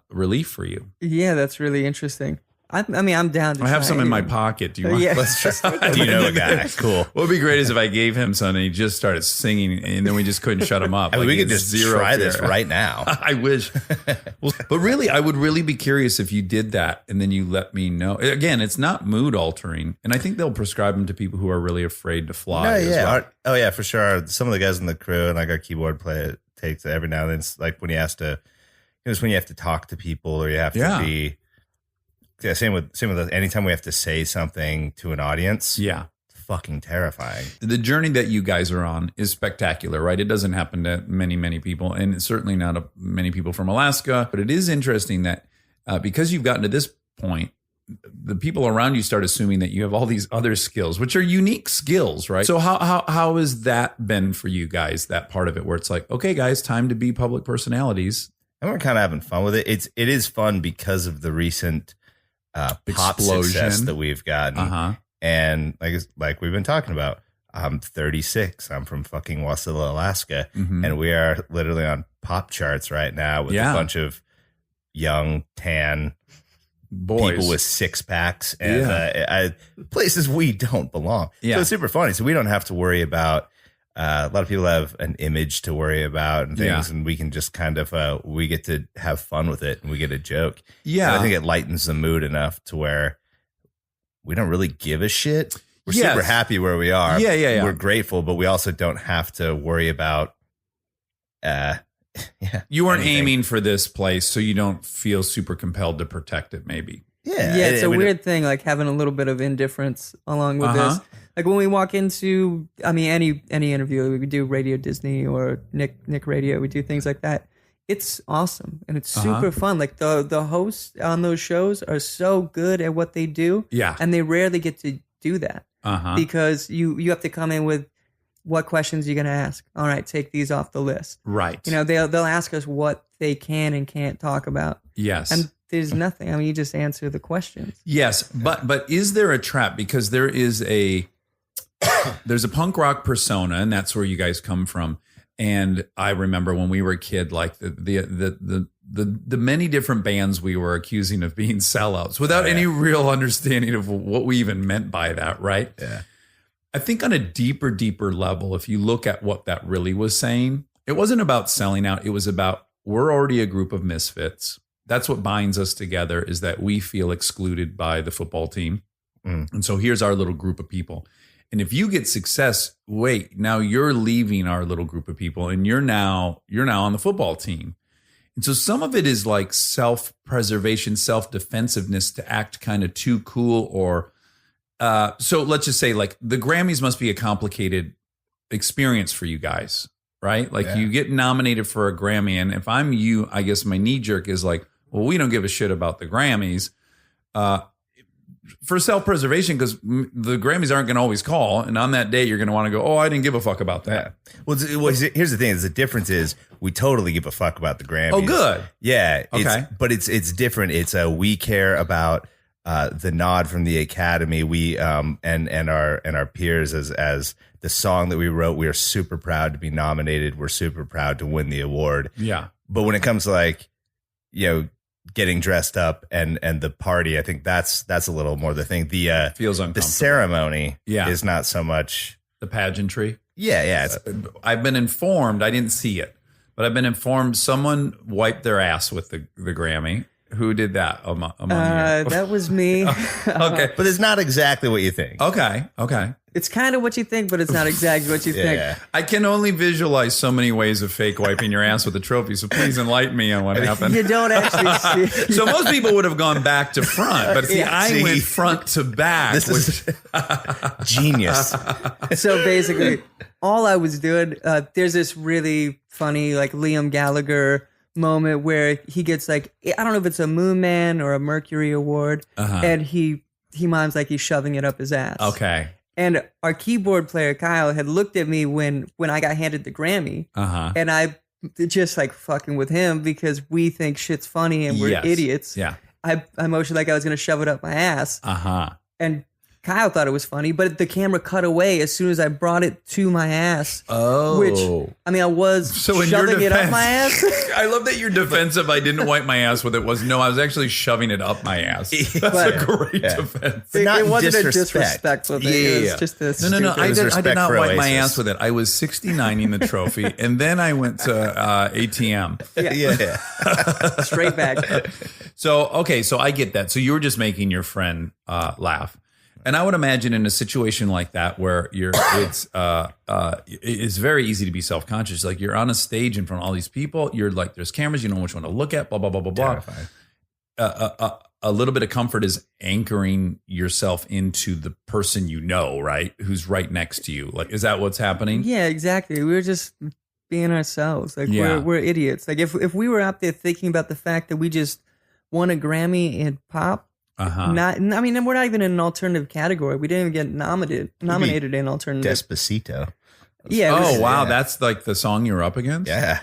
Speaker 1: relief for you.
Speaker 5: Yeah, that's really interesting. I mean, I'm down to
Speaker 1: I have
Speaker 5: try
Speaker 1: some in my
Speaker 5: anything.
Speaker 1: pocket. Do you want?
Speaker 5: Yeah.
Speaker 4: Let's try. Do you know a guy? Cool.
Speaker 1: What would be great is if I gave him some and he just started singing and then we just couldn't shut him up.
Speaker 4: I mean, we
Speaker 1: Like,
Speaker 4: could
Speaker 1: it's
Speaker 4: just try this
Speaker 1: fear.
Speaker 4: right now.
Speaker 1: I wish. But really, I would really be curious if you did that and then you let me know. Again, it's not mood altering. And I think they'll prescribe them to people who are really afraid to fly.
Speaker 4: No,
Speaker 1: as well.
Speaker 4: Oh, yeah, for sure. Some of the guys in the crew and like our keyboard player takes it every now and then. It's like when you have to, it's when you have to talk to people or you have to be. Yeah, same with anytime we have to say something to an audience.
Speaker 1: Yeah.
Speaker 4: Fucking terrifying.
Speaker 1: The journey that you guys are on is spectacular, right? It doesn't happen to many, many people, and it's certainly not many people from Alaska. But it is interesting that because you've gotten to this point, the people around you start assuming that you have all these other skills, which are unique skills, right? So how has that been for you guys, that part of it where it's like, okay, guys, time to be public personalities?
Speaker 4: And we're kind of having fun with it. It is fun because of the recent pop
Speaker 1: Explosion.
Speaker 4: success that we've gotten. And like we've been talking about, I'm 36. I'm from fucking Wasilla, Alaska. And we are literally on pop charts right now with a bunch of young, tan
Speaker 1: Boys.
Speaker 4: people with six packs and places we don't belong.
Speaker 1: Yeah.
Speaker 4: So it's super funny. So we don't have to worry about a lot of people have an image to worry about and things, and we can just kind of we get to have fun with it and we get a joke. Yeah, and I think it lightens the mood enough to where we don't really give a shit. We're super happy where we are. Yeah. We're grateful, but we also don't have to worry about.
Speaker 1: You weren't aiming for this place, so you don't feel super compelled to protect it. Maybe.
Speaker 4: Yeah.
Speaker 5: Yeah, it's
Speaker 4: I
Speaker 5: a
Speaker 4: mean,
Speaker 5: weird thing, like having a little bit of indifference along with this. Like when we walk into, I mean, any interview, we do Radio Disney or Nick Radio, we do things like that. It's awesome and it's super fun. Like the hosts on those shows are so good at what they do.
Speaker 1: Yeah.
Speaker 5: And they rarely get to do that because you have to come in with what questions you're going to ask. All right, take these off the list.
Speaker 1: Right.
Speaker 5: You know, they'll ask us what they can and can't talk about.
Speaker 1: Yes.
Speaker 5: And there's nothing. I mean, you just answer the questions.
Speaker 1: Yes, but is there a trap? Because there's a punk rock persona, and that's where you guys come from. And I remember when we were a kid, like the many different bands we were accusing of being sellouts without any real understanding of what we even meant by that, right?
Speaker 4: Yeah.
Speaker 1: I think on a deeper level, if you look at what that really was saying, it wasn't about selling out. It was about, we're already a group of misfits. That's what binds us together, is that we feel excluded by the football team. And so here's our little group of people. And if you get success, wait, now you're leaving our little group of people and you're now on the football team. And so some of it is like self-preservation, self-defensiveness to act kind of too cool, or so let's just say like the Grammys must be a complicated experience for you guys, right? Like you get nominated for a Grammy, and if I'm you, I guess my knee jerk is like, well, we don't give a shit about the Grammys. For self-preservation, because the Grammys aren't going to always call, and on that day you're going to want to go, oh, I didn't give a fuck about that.
Speaker 4: Well, here's the thing: is the difference is we totally give a fuck about the Grammys.
Speaker 1: Oh, good.
Speaker 4: Yeah.
Speaker 1: Okay.
Speaker 4: But it's different. It's we care about the nod from the Academy. We and our peers as the song that we wrote. We are super proud to be nominated. We're super proud to win the award.
Speaker 1: Yeah.
Speaker 4: But when it comes to like, you know, getting dressed up and the party, I think that's a little more the thing. The
Speaker 1: Feels uncomfortable.
Speaker 4: the ceremony
Speaker 1: Yeah.
Speaker 4: is not so much
Speaker 1: The pageantry.
Speaker 4: yeah. It's,
Speaker 1: I've been informed, I didn't see it, but I've been informed someone wiped their ass with the Grammy. Who did that among you?
Speaker 5: That was me.
Speaker 1: Okay.
Speaker 4: but it's not exactly what you think.
Speaker 1: Okay.
Speaker 5: It's kind of what you think, but it's not exactly what you think.
Speaker 4: Yeah.
Speaker 1: I can only visualize so many ways of fake wiping your ass with a trophy, so please enlighten me on what happened.
Speaker 5: You don't actually see.
Speaker 1: So most people would have gone back to front, but see, I went front to back.
Speaker 4: This is genius.
Speaker 5: So basically, all I was doing, there's this really funny, like Liam Gallagher moment where he gets like, I don't know if it's a Moon Man or a Mercury Award, and he mimes like he's shoving it up his ass.
Speaker 1: Okay.
Speaker 5: And our keyboard player Kyle had looked at me when I got handed the Grammy, and I just like fucking with him because we think shit's funny and we're
Speaker 1: Yes.
Speaker 5: idiots.
Speaker 1: Yeah.
Speaker 5: I motioned like I was gonna shove it up my ass, and Kyle thought it was funny, but the camera cut away as soon as I brought it to my ass.
Speaker 1: Oh.
Speaker 5: Which, I mean, I was
Speaker 1: So in your
Speaker 5: shoving it up
Speaker 1: defense-
Speaker 5: my ass.
Speaker 1: I love that your defense of I didn't wipe my ass with it was no, I was actually shoving it up my ass. That's
Speaker 5: But-
Speaker 1: a great defense.
Speaker 4: Not
Speaker 5: It wasn't a
Speaker 4: disrespect.
Speaker 5: disrespect with it.
Speaker 1: Yeah,
Speaker 5: It
Speaker 1: yeah.
Speaker 5: was just a
Speaker 1: No.
Speaker 5: stupid-
Speaker 1: I did
Speaker 4: respect
Speaker 1: not
Speaker 4: for
Speaker 1: wipe my
Speaker 4: Oasis.
Speaker 1: ass with it. I was 69ing the trophy, and then I went to ATM.
Speaker 4: Yeah.
Speaker 5: straight back.
Speaker 1: So, okay, so I get that. So you were just making your friend laugh. And I would imagine in a situation like that where it's very easy to be self-conscious. Like you're on a stage in front of all these people. You're like, there's cameras. You know which one to look at. Blah blah blah blah blah.
Speaker 4: Terrifying.
Speaker 1: A little bit of comfort is anchoring yourself into the person you know, right? Who's right next to you. Like, is that what's happening?
Speaker 5: Yeah, exactly. We were just being ourselves. Like
Speaker 1: Yeah.
Speaker 5: we're idiots. Like if we were out there thinking about the fact that we just won a Grammy in pop. Not, I mean, we're not even in an alternative category. We didn't even get nominated in alternative.
Speaker 4: Despacito.
Speaker 5: Yeah. it was-
Speaker 1: Oh wow,
Speaker 4: Yeah.
Speaker 1: that's like the song you're up against.
Speaker 4: Yeah.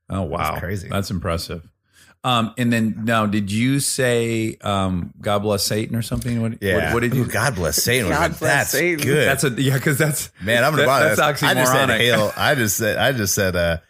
Speaker 1: Oh wow,
Speaker 4: That's crazy.
Speaker 1: That's impressive. And then now, did you say "God bless Satan" or something? What did you?
Speaker 4: Ooh, God bless Satan.
Speaker 5: God bless
Speaker 4: That's
Speaker 5: Satan.
Speaker 4: good.
Speaker 1: That's because that's
Speaker 4: Man, I'm gonna buy
Speaker 1: that's
Speaker 4: this. I just said
Speaker 1: oxymoronic.
Speaker 4: hail. I just said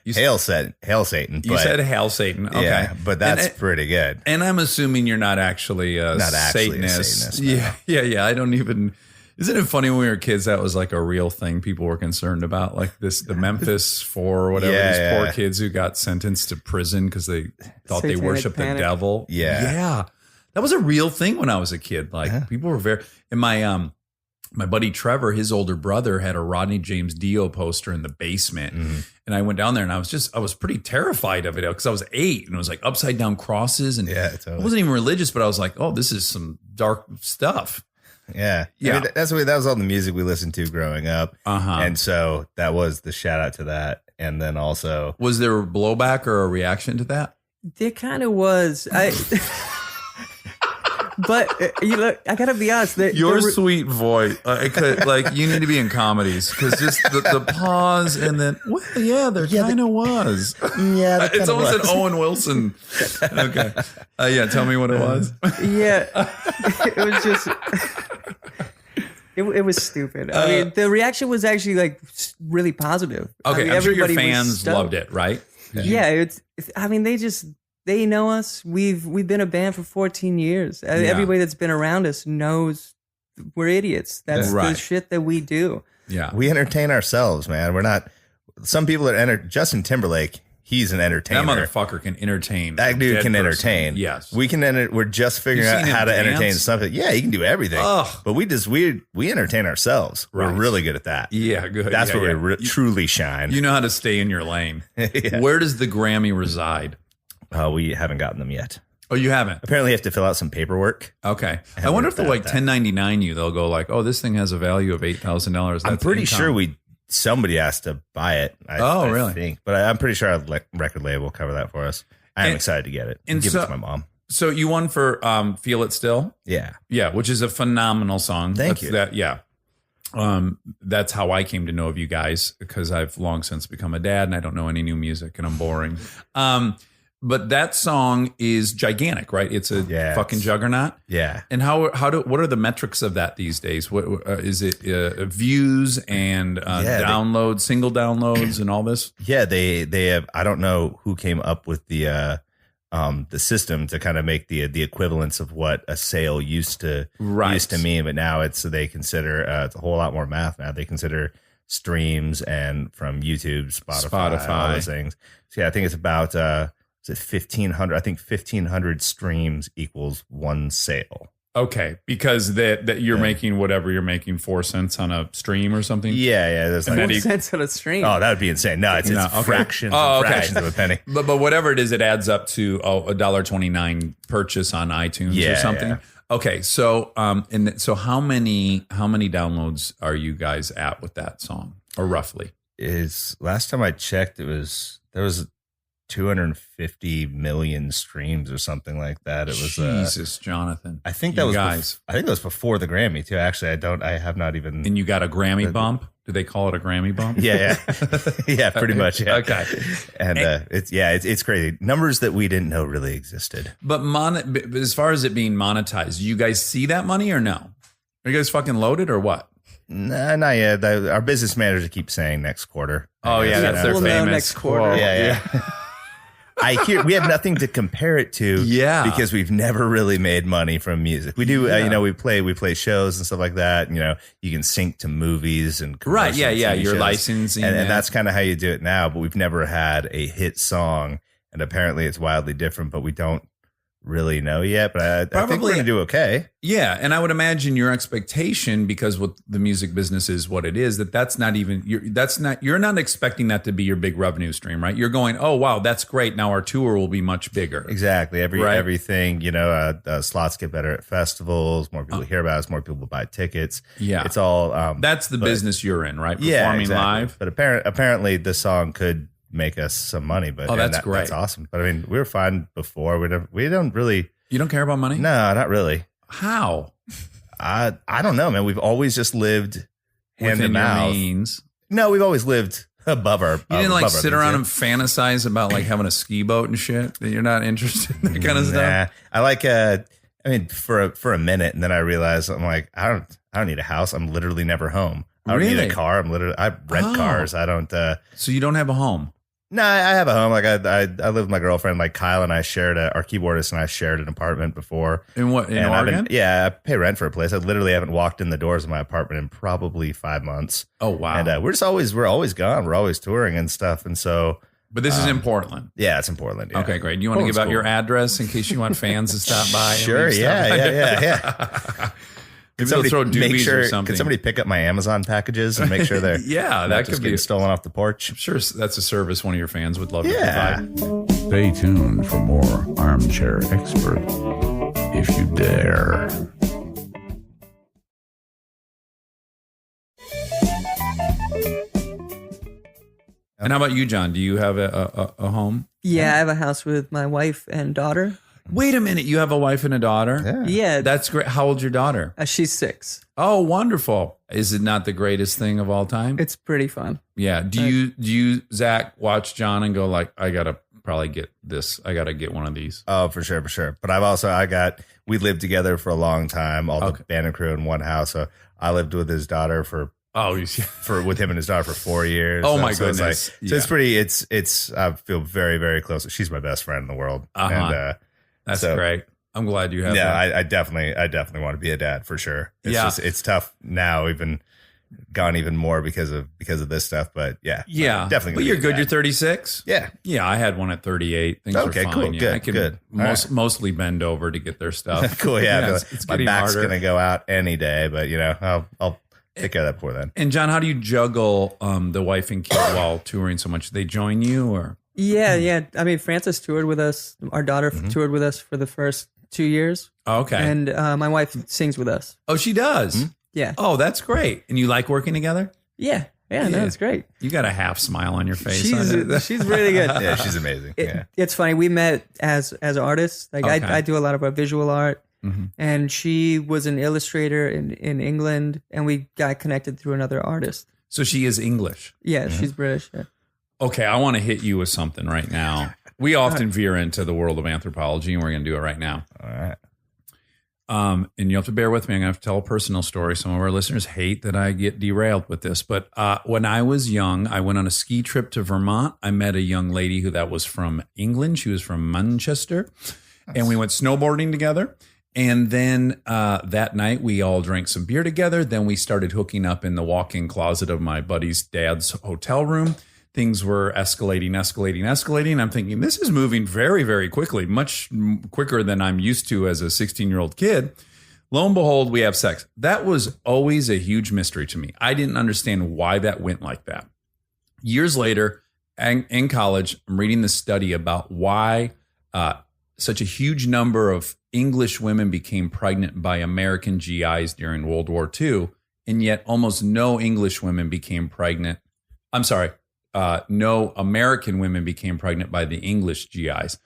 Speaker 4: hail Satan.
Speaker 1: You
Speaker 4: but-
Speaker 1: said "Hail Satan." Okay,
Speaker 4: yeah, but that's
Speaker 1: And-
Speaker 4: pretty good.
Speaker 1: And I'm assuming you're not actually a
Speaker 4: Not actually a
Speaker 1: Satanist.
Speaker 4: Satanist, no.
Speaker 1: Yeah. I don't even. Isn't it funny when we were kids that was like a real thing people were concerned about, like the Memphis 4 or whatever.
Speaker 4: Yeah,
Speaker 1: these
Speaker 4: yeah.
Speaker 1: poor kids who got sentenced to prison because they thought they
Speaker 5: Satanic
Speaker 1: worshiped
Speaker 5: panic.
Speaker 1: the devil.
Speaker 4: Yeah.
Speaker 1: That was a real thing when I was a kid. Like people were very. And my buddy Trevor, his older brother, had a Rodney James Dio poster in the basement. And I went down there and I was pretty terrified of it because I was 8 and it was like upside down crosses. And
Speaker 4: Yeah, totally.
Speaker 1: I wasn't even religious, but I was like, oh, this is some dark stuff.
Speaker 4: Yeah.
Speaker 1: Yeah.
Speaker 4: I mean, that was all the music we listened to growing up. And so that was the shout out to that. And then also,
Speaker 1: Was there a blowback or a reaction to that?
Speaker 5: There kind of was. But you look, I gotta be honest.
Speaker 1: Your sweet voice, you need to be in comedies because just the pause and then, well, yeah, there kind of was.
Speaker 4: yeah,
Speaker 1: It's almost an Owen Wilson. Okay, yeah, tell me what it was.
Speaker 5: Yeah, it was just. It was stupid. I mean, the reaction was actually like really positive.
Speaker 1: Okay,
Speaker 5: I mean,
Speaker 1: I'm sure your
Speaker 5: everybody was
Speaker 1: fans
Speaker 5: stoked.
Speaker 1: loved it, right?
Speaker 5: Yeah, I mean, they know us. We've been a band for 14 years. Everybody that's been around us knows we're idiots. That's
Speaker 1: Right.
Speaker 5: the shit that we do.
Speaker 1: Yeah.
Speaker 4: we entertain ourselves, man. We're not, some people are Justin Timberlake, he's an entertainer.
Speaker 1: That motherfucker can entertain.
Speaker 4: That dude
Speaker 1: Dead
Speaker 4: can
Speaker 1: person.
Speaker 4: entertain.
Speaker 1: Yes.
Speaker 4: We can we're just figuring
Speaker 1: You've
Speaker 4: out
Speaker 1: seen
Speaker 4: how
Speaker 1: him
Speaker 4: to entertain
Speaker 1: dance?
Speaker 4: something. Yeah, he can do everything.
Speaker 1: Ugh.
Speaker 4: But we entertain ourselves.
Speaker 1: Right.
Speaker 4: We're really good at that.
Speaker 1: Yeah, good.
Speaker 4: That's
Speaker 1: Yeah,
Speaker 4: where
Speaker 1: yeah.
Speaker 4: we truly shine.
Speaker 1: You know how to stay in your lane.
Speaker 4: Yeah.
Speaker 1: Where does the Grammy reside?
Speaker 4: We haven't gotten them yet.
Speaker 1: Oh, you haven't?
Speaker 4: Apparently, you have to fill out some paperwork.
Speaker 1: Okay. I wonder if they'll like 1099 you. They'll go like, oh, this thing has a value of $8,000.
Speaker 4: I'm pretty sure somebody asked to buy it. I
Speaker 1: Really?
Speaker 4: think, but I'm pretty sure our record label will cover that for us. I am excited to get it and give it to my mom.
Speaker 1: So you won for Feel It Still?
Speaker 4: Yeah.
Speaker 1: Yeah, which is a phenomenal song.
Speaker 4: Thank you.
Speaker 1: Yeah. That's how I came to know of you guys because I've long since become a dad and I don't know any new music and I'm boring. But that song is gigantic, right? It's a fucking juggernaut.
Speaker 4: Yeah.
Speaker 1: And what are the metrics of that these days? What is it? Views and downloads, single downloads, and all this.
Speaker 4: Yeah, they have. I don't know who came up with the system to kind of make the equivalence of what a sale used to mean, but now they consider it's a whole lot more math now. They consider streams and from YouTube, Spotify. All those things. So yeah, I think it's about is it 1,500? I think 1,500 streams equals one sale.
Speaker 1: Okay, because that you're making whatever you're making 4 cents on a stream or something.
Speaker 4: Yeah. There's like
Speaker 5: 4 cents on a stream.
Speaker 4: Oh, that would be insane. No, it's fractions.
Speaker 1: Oh, okay.
Speaker 4: Fractions of a penny.
Speaker 1: But whatever it is, it adds up to $1.29 purchase on iTunes or something.
Speaker 4: Yeah.
Speaker 1: Okay, so so how many downloads are you guys at with that song, or roughly?
Speaker 4: Last time I checked, there was 250 million streams or something like that. It was
Speaker 1: Jesus, Jonathan.
Speaker 4: I think that was I think that was before the Grammy too. Actually, I have not even.
Speaker 1: And you got a Grammy bump? Do they call it a Grammy bump?
Speaker 4: Yeah, yeah, pretty much. Yeah.
Speaker 1: Okay,
Speaker 4: and it's crazy numbers that we didn't know really existed.
Speaker 1: But as far as it being monetized, do you guys see that money or no? Are you guys fucking loaded or what?
Speaker 4: Nah, not yet. Our business manager keeps saying next quarter.
Speaker 1: Oh yeah, that's their
Speaker 5: we'll
Speaker 1: famous
Speaker 5: know next quarter.
Speaker 1: quote.
Speaker 4: Yeah. I hear we have nothing to compare it to, because we've never really made money from music. We do, we play shows and stuff like that. You can sync to movies and
Speaker 1: right, yeah,
Speaker 4: TV
Speaker 1: you're
Speaker 4: shows.
Speaker 1: licensing,
Speaker 4: and that's kind of how you do it now. But we've never had a hit song, and apparently it's wildly different. But we don't really know yet. But I think we're gonna do okay.
Speaker 1: Yeah, and I would imagine your expectation, because what the music business is, what it is, that's not even you're not expecting that to be your big revenue stream, right? You're going, oh wow, that's great. Now our tour will be much bigger.
Speaker 4: Exactly. Everything. Slots get better at festivals. More people hear about us. More people buy tickets.
Speaker 1: Yeah,
Speaker 4: it's all.
Speaker 1: That's the business you're in, right? Performing live.
Speaker 4: But apparently, the song could make us some money. But
Speaker 1: that's great.
Speaker 4: That's awesome. But I mean, we were fine before. We don't really.
Speaker 1: You don't care about money?
Speaker 4: No, not really.
Speaker 1: How?
Speaker 4: I don't know, man. We've always just lived hand to
Speaker 1: Within your
Speaker 4: mouth.
Speaker 1: means.
Speaker 4: No, we've always lived above our.
Speaker 1: You didn't sit around and fantasize about like having a ski boat and shit. That you're not interested in that kind of stuff.
Speaker 4: I like. I mean, for a minute, and then I realized I'm like, I don't need a house. I'm literally never home. I don't need a car. I rent cars. I don't.
Speaker 1: So you don't have a home?
Speaker 4: No, I have a home. Like I live with my girlfriend. Like Kyle and I shared our keyboardist and I shared an apartment before.
Speaker 1: In Oregon?
Speaker 4: I pay rent for a place. I literally haven't walked in the doors of my apartment in probably 5 months.
Speaker 1: Oh wow!
Speaker 4: And we're always gone. We're always touring and stuff. And so,
Speaker 1: but this is in Portland.
Speaker 4: Yeah, it's in Portland. Yeah.
Speaker 1: Okay, great. Do you want to give out your address in case you want fans to stop by?
Speaker 4: Sure. Yeah.
Speaker 1: Maybe they'll throw
Speaker 4: make
Speaker 1: doobies
Speaker 4: sure,
Speaker 1: or something.
Speaker 4: Could somebody pick up my Amazon packages and make sure they're
Speaker 1: Yeah,
Speaker 4: not
Speaker 1: that
Speaker 4: just
Speaker 1: could be
Speaker 4: getting stolen off the porch?
Speaker 1: I'm sure that's a service one of your fans would love to
Speaker 4: Yeah.
Speaker 1: provide.
Speaker 6: Stay tuned for more Armchair Expert, if you dare.
Speaker 1: And how about you, John? Do you have a home?
Speaker 5: Yeah, I have a house with my wife and daughter.
Speaker 1: Wait a minute. You have a wife and a daughter?
Speaker 5: Yeah,
Speaker 1: That's great. How old's your daughter?
Speaker 5: she's 6.
Speaker 1: Oh, wonderful. Is it not the greatest thing of all time?
Speaker 5: It's pretty fun.
Speaker 1: Yeah. Do you, Zach, watch John and go like, I got to probably get this. I got to get one of these.
Speaker 4: Oh, for sure, for sure. But we lived together for a long time, all the band and crew in one house. So I lived with his daughter with him and his daughter for 4 years.
Speaker 1: Oh my
Speaker 4: so
Speaker 1: goodness.
Speaker 4: It's it's pretty, it's, I feel very, very close. She's my best friend in the world. And,
Speaker 1: That's
Speaker 4: so-
Speaker 1: great. I'm glad you have
Speaker 4: yeah,
Speaker 1: that.
Speaker 4: I definitely want to be a dad for sure. It's
Speaker 1: Yeah.
Speaker 4: just, it's tough now, even gone even more because of this stuff. But yeah,
Speaker 1: Yeah.
Speaker 4: definitely.
Speaker 1: But you're good. You're 36?
Speaker 4: Yeah.
Speaker 1: Yeah, I had one at 38. Things
Speaker 4: Okay,
Speaker 1: are fine.
Speaker 4: cool.
Speaker 1: Yeah,
Speaker 4: Good,
Speaker 1: I can
Speaker 4: good. All right.
Speaker 1: mostly bend over to get their stuff.
Speaker 4: Cool. Yeah.
Speaker 1: it's
Speaker 4: my
Speaker 1: getting
Speaker 4: back's
Speaker 1: harder.
Speaker 4: going to go out any day, but I'll take care of that before then.
Speaker 1: And John, how do you juggle the wife and kid while touring so much? Do they join you or?
Speaker 5: Yeah. I mean, Frances toured with us. Our daughter toured with us for the first 2 years.
Speaker 1: Oh, okay.
Speaker 5: And my wife sings with us.
Speaker 1: Oh, she does?
Speaker 5: Yeah.
Speaker 1: Oh, that's great. And you like working together?
Speaker 5: Yeah. No,
Speaker 1: Yeah.
Speaker 5: it's great.
Speaker 1: You got a half smile on your face.
Speaker 5: She's really good.
Speaker 4: Yeah, she's amazing. Yeah.
Speaker 5: It's funny. We met as artists. Like
Speaker 1: Okay.
Speaker 5: I do a lot of our visual art,
Speaker 1: Mhm.
Speaker 5: and she was an illustrator in England, and we got connected through another artist.
Speaker 1: So she is English.
Speaker 5: Yeah, she's British. Yeah.
Speaker 1: Okay, I want to hit you with something right now. We often veer into the world of anthropology, and we're going to do it right now.
Speaker 4: All right.
Speaker 1: And you have to bear with me. I'm going to have to tell a personal story. Some of our listeners hate that I get derailed with this. But when I was young, I went on a ski trip to Vermont. I met a young lady that was from England. She was from Manchester. And we went snowboarding together. And then that night, we all drank some beer together. Then we started hooking up in the walk-in closet of my buddy's dad's hotel room. Things were escalating. I'm thinking, this is moving very, very quickly, much quicker than I'm used to as a 16-year-old kid. Lo and behold, we have sex. That was always a huge mystery to me. I didn't understand why that went like that. Years later, in college, I'm reading this study about why such a huge number of English women became pregnant by American GIs during World War II, and yet almost no English women became pregnant. No American women became pregnant by the English GIs.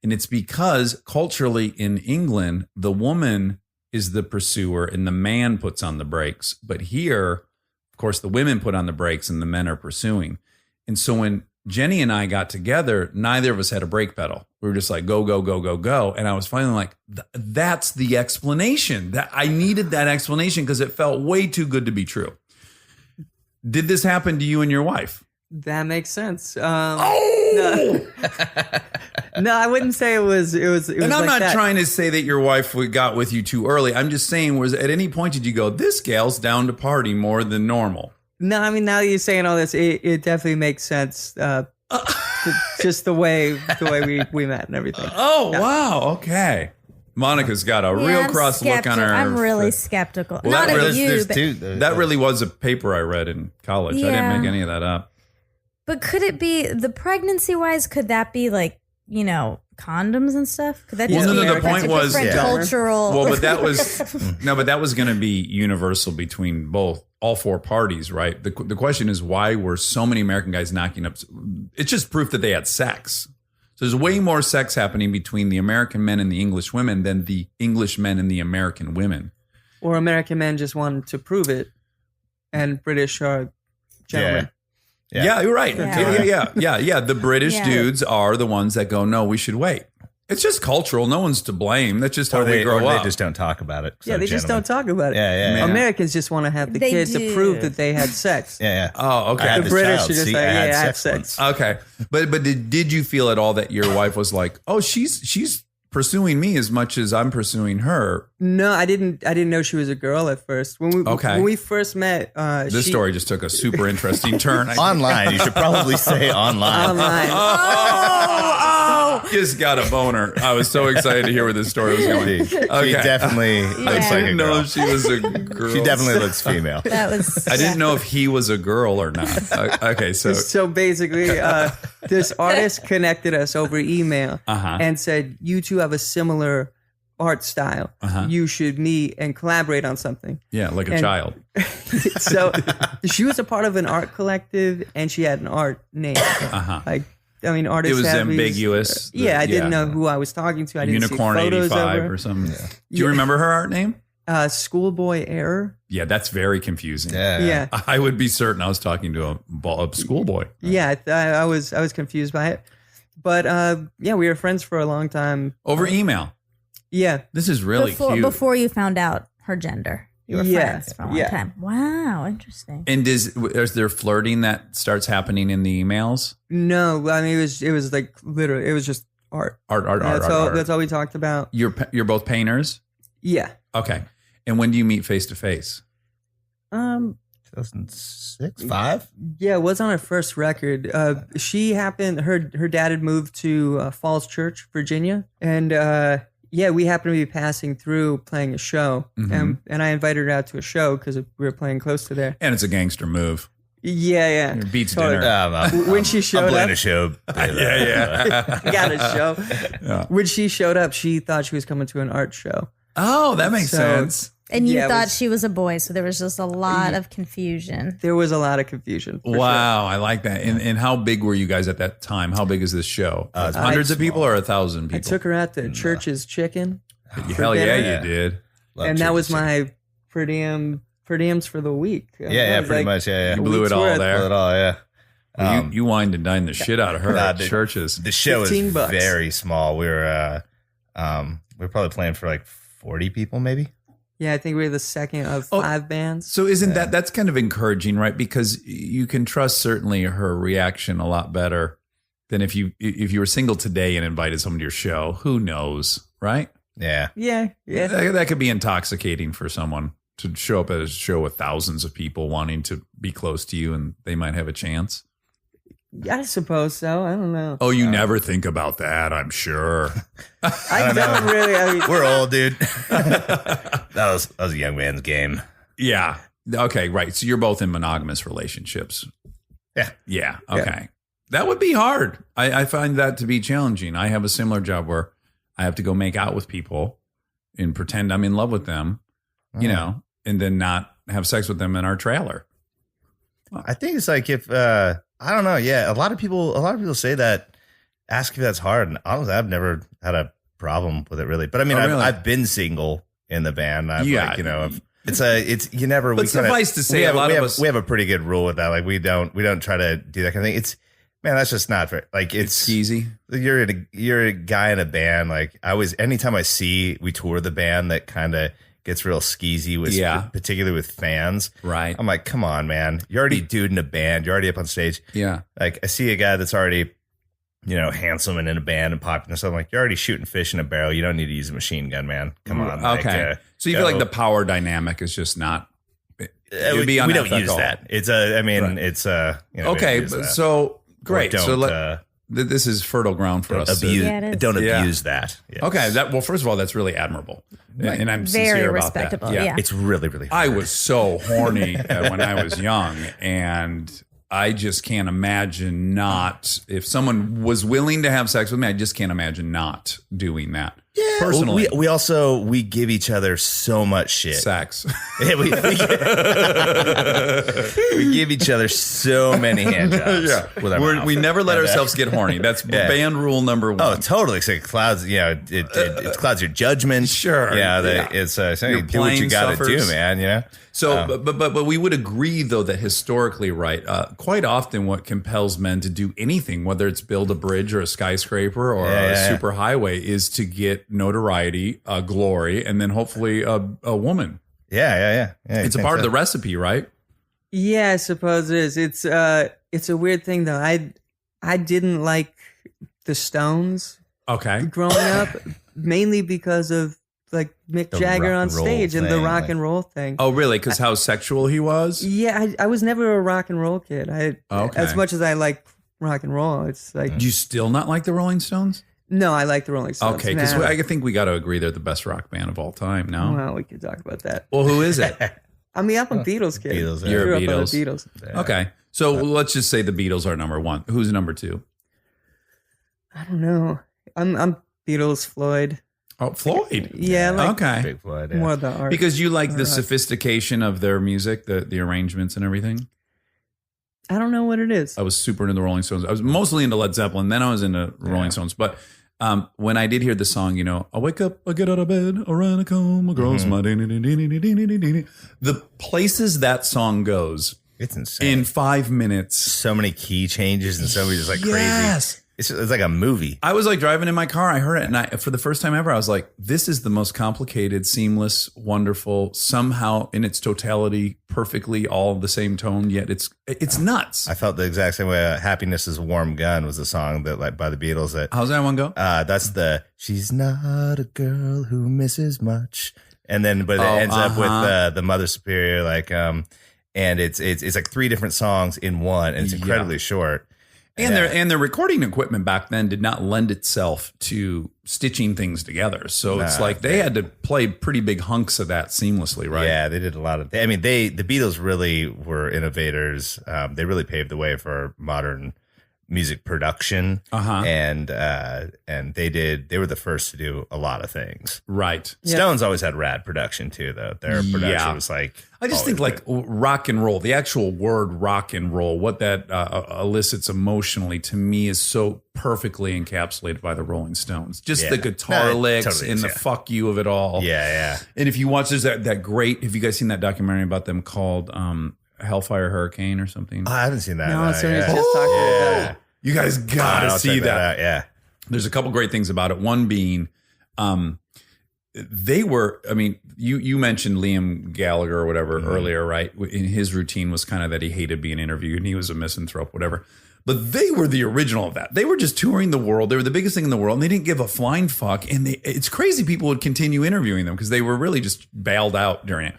Speaker 1: And it's because culturally in England, the woman is the pursuer and the man puts on the brakes. But here, of course, the women put on the brakes and the men are pursuing. And so when Jenny and I got together, neither of us had a brake pedal. We were just like, go, go, go, go, go. And I was finally like, that's the explanation. That I needed that explanation because it felt way too good to be true. Did this happen to you and your wife?
Speaker 5: That makes sense. No, I wouldn't say it was. And
Speaker 1: I'm
Speaker 5: like
Speaker 1: not
Speaker 5: that.
Speaker 1: trying to say that your wife got with you too early. I'm just saying, was at any point did you go, this gal's down to party more than normal?
Speaker 5: No, I mean, now that you're saying all this, it definitely makes sense. Just the way we met and everything.
Speaker 1: Oh, wow. Okay. Monica's got a real
Speaker 2: I'm
Speaker 1: cross look on her.
Speaker 2: I'm really skeptical.
Speaker 1: Well,
Speaker 2: Not
Speaker 1: that
Speaker 2: of
Speaker 1: really-
Speaker 2: you, but
Speaker 1: That really was a paper I read in college. I didn't
Speaker 2: Yeah.
Speaker 1: make any of that up.
Speaker 2: but could it be the pregnancy wise? Could that be like condoms and stuff? Could that
Speaker 1: Well,
Speaker 2: just
Speaker 1: no,
Speaker 2: be
Speaker 1: the
Speaker 2: like
Speaker 1: point
Speaker 2: a
Speaker 1: was-
Speaker 2: different
Speaker 5: Yeah.
Speaker 2: cultural?
Speaker 1: Well, but that was but that was going to be universal between all four parties, right? The question is, why were so many American guys knocking up? It's just proof that they had sex. So there's way more sex happening between the American men and the English women than the English men and the American women.
Speaker 5: Or American men just wanted to prove it, and British are gentlemen.
Speaker 1: Yeah, you're right.
Speaker 2: Yeah.
Speaker 1: Yeah. The British
Speaker 2: Yeah.
Speaker 1: dudes are the ones that go, no, we should wait. It's just cultural. No one's to blame. That's just how we grow
Speaker 4: or
Speaker 1: up.
Speaker 4: They just don't talk about it.
Speaker 5: Yeah, they just don't talk about it.
Speaker 4: Yeah.
Speaker 5: Americans just want to have the
Speaker 2: They
Speaker 5: kids to
Speaker 2: do.
Speaker 5: prove that they had sex.
Speaker 4: Yeah.
Speaker 1: Oh, okay.
Speaker 4: I had
Speaker 5: The
Speaker 4: this
Speaker 5: British
Speaker 4: child.
Speaker 5: are just
Speaker 4: See,
Speaker 5: like,
Speaker 4: I had
Speaker 5: yeah, I had
Speaker 4: sex
Speaker 5: sex.
Speaker 4: once.
Speaker 1: Okay, but did you feel at all that your wife was like, oh, she's pursuing me as much as I'm pursuing her?
Speaker 5: No, I didn't know she was a girl at first. When we first met,
Speaker 1: This story just took a super interesting turn.
Speaker 4: Online. You should probably say online.
Speaker 5: online.
Speaker 1: Just got a boner. I was so excited to hear where this story was going.
Speaker 4: She definitely looks like
Speaker 1: I
Speaker 4: a
Speaker 1: didn't know
Speaker 4: girl.
Speaker 1: if she was a girl.
Speaker 4: She definitely looks female.
Speaker 2: That was.
Speaker 1: I didn't know if he was a girl or not. Okay, so
Speaker 5: So basically, this artist connected us over email and said, "You two have a similar art style. You should meet and collaborate on something."
Speaker 1: yeah, like a
Speaker 5: And-
Speaker 1: child.
Speaker 5: So she was a part of an art collective, and she had an art name. Like, I mean, artists.
Speaker 1: It was
Speaker 5: have these-
Speaker 1: ambiguous.
Speaker 5: Yeah, I didn't
Speaker 1: Yeah.
Speaker 5: know who I was talking to. I didn't
Speaker 1: Unicorn
Speaker 5: see photos
Speaker 1: 85
Speaker 5: of her.
Speaker 1: or something. Do you remember her art name?
Speaker 5: Schoolboy Error.
Speaker 1: Yeah, that's very confusing.
Speaker 5: Yeah.
Speaker 1: I would be certain I was talking to a schoolboy.
Speaker 5: Yeah, I was confused by it, but yeah, we were friends for a long time.
Speaker 1: Over email.
Speaker 5: Yeah,
Speaker 1: This is really cute.
Speaker 2: Before you found out her gender. You were
Speaker 5: Yeah,
Speaker 2: friends for a long
Speaker 5: yeah.
Speaker 2: time. Wow, interesting.
Speaker 1: And is there flirting that starts happening in the emails?
Speaker 5: no, I mean it was like literally, it was just art.
Speaker 1: Art.
Speaker 5: That's all we talked about.
Speaker 1: You're both painters?
Speaker 5: Yeah.
Speaker 1: Okay. And when do you meet face to face?
Speaker 4: 2006, 5?
Speaker 5: Yeah, it was on her first record. She happened. Her dad had moved to Falls Church, Virginia, and yeah, we happened to be passing through playing a show, and I invited her out to a show because we were playing close to there.
Speaker 1: And it's a gangster move.
Speaker 5: Yeah.
Speaker 1: It beats
Speaker 5: Totally.
Speaker 1: dinner.
Speaker 5: When she showed
Speaker 4: I'm playing
Speaker 5: up,
Speaker 4: a show.
Speaker 1: Yeah.
Speaker 5: got a show. When she showed up, she thought she was coming to an art show.
Speaker 1: Oh, that makes
Speaker 5: So-
Speaker 1: sense.
Speaker 2: And you
Speaker 5: Yeah, it
Speaker 2: thought
Speaker 5: was-
Speaker 2: she was a boy, so there was just a lot of confusion.
Speaker 5: There was a lot of confusion. for
Speaker 1: Wow, I like that. And how big were you guys at that time? How big is this show? Hundreds of people or 1,000
Speaker 5: sure.
Speaker 1: people?
Speaker 5: I took her out to Church's Chicken,
Speaker 1: Hell yeah,
Speaker 5: dinner.
Speaker 1: you did.
Speaker 4: Love
Speaker 5: and that
Speaker 4: chicken
Speaker 5: was
Speaker 4: soup.
Speaker 5: my per diems for the week.
Speaker 4: Yeah, pretty much. Yeah.
Speaker 1: You blew it all
Speaker 5: worth.
Speaker 1: there.
Speaker 4: Blew it all, yeah.
Speaker 1: Well, you wined and dined the shit out of her
Speaker 4: Nah,
Speaker 1: at
Speaker 4: dude.
Speaker 1: churches.
Speaker 4: The show is
Speaker 5: $15.
Speaker 4: very small. We were probably playing for like 40 people, maybe.
Speaker 5: Yeah, I think we were the second of 5 bands.
Speaker 1: So isn't that's kind of encouraging, right? Because you can trust certainly her reaction a lot better than if you were single today and invited someone to your show. Who knows, right?
Speaker 4: Yeah.
Speaker 5: Yeah.
Speaker 1: That could be intoxicating for someone to show up at a show with thousands of people wanting to be close to you and they might have a chance.
Speaker 5: I suppose so. I don't know.
Speaker 1: Oh, you never think about that, I'm sure.
Speaker 5: I don't really. I mean,
Speaker 4: We're old, dude. that was a young man's game.
Speaker 1: Yeah. Okay, right. So you're both in monogamous relationships.
Speaker 4: Yeah.
Speaker 1: Yeah. Okay. That would be hard. I find that to be challenging. I have a similar job where I have to go make out with people and pretend I'm in love with them, you know, and then not have sex with them in our trailer.
Speaker 4: I think it's like if I don't know. Yeah, a lot of people say that. Ask if that's hard. And honestly, I've never had a problem with it really. But I mean,
Speaker 1: Oh, really?
Speaker 4: I've been single in the band. I've
Speaker 1: Yeah.
Speaker 4: like, you know, it's you never.
Speaker 1: But
Speaker 4: we kinda-
Speaker 1: suffice to say,
Speaker 4: we have,
Speaker 1: a lot
Speaker 4: we
Speaker 1: of
Speaker 4: have,
Speaker 1: us-
Speaker 4: we have a pretty good rule with that. Like we don't try to do that kind of thing. It's man, that's just not fair. Like
Speaker 1: It's
Speaker 4: it's
Speaker 1: skeezy.
Speaker 4: you're a guy in a band. Like anytime I see we tour the band that kind of gets real skeezy with particularly with fans.
Speaker 1: Right.
Speaker 4: I'm like, come on, man. You're already a dude in a band. You're already up on stage.
Speaker 1: Yeah.
Speaker 4: Like I see a guy that's already, you know, handsome and in a band and popular and stuff. I'm like, you're already shooting fish in a barrel. You don't need to use a machine gun, man. Come on. like,
Speaker 1: Okay. So you feel like the power dynamic is just not. It would be
Speaker 4: we don't
Speaker 1: unethical.
Speaker 4: use that. It's a. I mean,
Speaker 1: Right.
Speaker 4: it's a. You know, we
Speaker 1: Okay.
Speaker 4: don't use
Speaker 1: But
Speaker 4: that.
Speaker 1: so great.
Speaker 4: Or
Speaker 1: So
Speaker 4: don't
Speaker 1: this is fertile ground for us. to-
Speaker 4: abuse.
Speaker 2: Yeah, it is.
Speaker 4: Don't
Speaker 1: Yeah.
Speaker 4: abuse that. Yes.
Speaker 1: Okay. Well, first of all, that's really admirable, and I'm
Speaker 2: Very
Speaker 1: sincere
Speaker 2: respectable,
Speaker 1: about that.
Speaker 2: yeah.
Speaker 4: It's really, really.
Speaker 1: I
Speaker 4: hard.
Speaker 1: was so horny when I was young, and I just can't imagine not. If someone was willing to have sex with me, I just can't imagine not doing that.
Speaker 4: Yeah.
Speaker 1: Personally,
Speaker 4: We also give each other so much shit.
Speaker 1: sex.
Speaker 4: Yeah, we give each other so many hand jobs. With our mouth.
Speaker 1: We never let
Speaker 4: And,
Speaker 1: ourselves get horny. That's
Speaker 4: Yeah.
Speaker 1: band rule number one.
Speaker 4: Oh, totally. So it clouds, you know, it clouds your judgment.
Speaker 1: Sure.
Speaker 4: Yeah.
Speaker 1: Yeah.
Speaker 4: It's so
Speaker 1: Your
Speaker 4: you do what
Speaker 1: plane
Speaker 4: you got to do,
Speaker 1: suffers.
Speaker 4: man. You know.
Speaker 1: So, but we would agree, though, that historically, right, quite often what compels men to do anything, whether it's build a bridge or a skyscraper or a super highway, is to get notoriety, glory, and then hopefully a woman.
Speaker 4: Yeah.
Speaker 1: It's a part of the recipe, right?
Speaker 5: Yeah, I suppose it is. It's a weird thing though. I didn't like the Stones
Speaker 1: Okay.
Speaker 5: growing up, mainly because of like Mick
Speaker 4: The
Speaker 5: Jagger
Speaker 4: rock
Speaker 5: on
Speaker 4: and roll
Speaker 5: stage and the
Speaker 4: thing,
Speaker 5: rock
Speaker 4: like-
Speaker 5: and roll thing.
Speaker 1: Oh, really? Because how sexual he was?
Speaker 5: Yeah, I was never a rock and roll kid.
Speaker 1: Okay.
Speaker 5: As much as I like rock and roll, it's like
Speaker 1: Do you still not like the Rolling Stones?
Speaker 5: No, I like the Rolling Stones.
Speaker 1: Okay, because
Speaker 5: Nah.
Speaker 1: I think we got to agree they're the best rock band of all time. No,
Speaker 5: Well, we could talk about that.
Speaker 1: well, who is it?
Speaker 5: I mean, I'm a Beatles kid.
Speaker 4: Beatles, yeah.
Speaker 1: You're a
Speaker 5: Grew up on the
Speaker 1: Beatles.
Speaker 5: Beatles.
Speaker 1: Okay, so let's just say the Beatles are number one. Who's number two?
Speaker 5: I don't know. I'm Beatles, Floyd.
Speaker 1: Oh, Floyd.
Speaker 5: Yeah, like
Speaker 1: Okay,
Speaker 4: Big Floyd. Yeah.
Speaker 5: more of the art.
Speaker 1: because you like the
Speaker 5: rock.
Speaker 1: sophistication of their music, the arrangements and everything.
Speaker 5: I don't know what it is.
Speaker 1: I was super into the Rolling Stones. I was mostly into Led Zeppelin. Then I was into Rolling Stones. But when I did hear the song, I wake up, I get out of bed, I run a comb, a girl's my the places that song goes
Speaker 4: It's insane.
Speaker 1: in 5 minutes.
Speaker 4: So many key changes and so many just like
Speaker 1: Yes.
Speaker 4: crazy. It's like a movie.
Speaker 1: I was like driving in my car. I heard it, and for the first time ever, I was like, "This is the most complicated, seamless, wonderful, somehow in its totality, perfectly all the same tone. Yet it's nuts."
Speaker 4: I felt the exact same way. Happiness is a Warm Gun was a song that like by the Beatles that
Speaker 1: How's that one go?
Speaker 4: that's the she's not a girl who misses much. And then but it ends up with the Mother Superior and it's like 3 different songs in one and it's incredibly short.
Speaker 1: And their recording equipment back then did not lend itself to stitching things together. So it's like they had to play pretty big hunks of that seamlessly, right?
Speaker 4: Yeah, they did a lot of. I mean, the Beatles really were innovators. They really paved the way for modern music production, and they were the first to do a lot of things.
Speaker 1: Right.
Speaker 4: Stones always had rad production too, though. Their production was like.
Speaker 1: I just think like rock and roll, the actual word rock and roll, what that elicits emotionally to me is so perfectly encapsulated by the Rolling Stones. Just the guitar licks
Speaker 4: totally
Speaker 1: and
Speaker 4: is,
Speaker 1: the fuck you of it all.
Speaker 4: Yeah.
Speaker 1: And if you watch, there's that great, have you guys seen that documentary about them called Hellfire Hurricane or something?
Speaker 4: Oh, I haven't seen that.
Speaker 5: No, somebody's just talking about it.
Speaker 1: You guys gotta
Speaker 4: I'll
Speaker 1: see
Speaker 4: check
Speaker 1: that.
Speaker 4: out. Yeah.
Speaker 1: There's a couple great things about it. One being, they were, I mean, you mentioned Liam Gallagher or whatever earlier, right? In his routine was kind of that he hated being interviewed and he was a misanthrope, whatever. But they were the original of that. They were just touring the world. They were the biggest thing in the world and they didn't give a flying fuck. And it's crazy people would continue interviewing them because they were really just bailed out during it.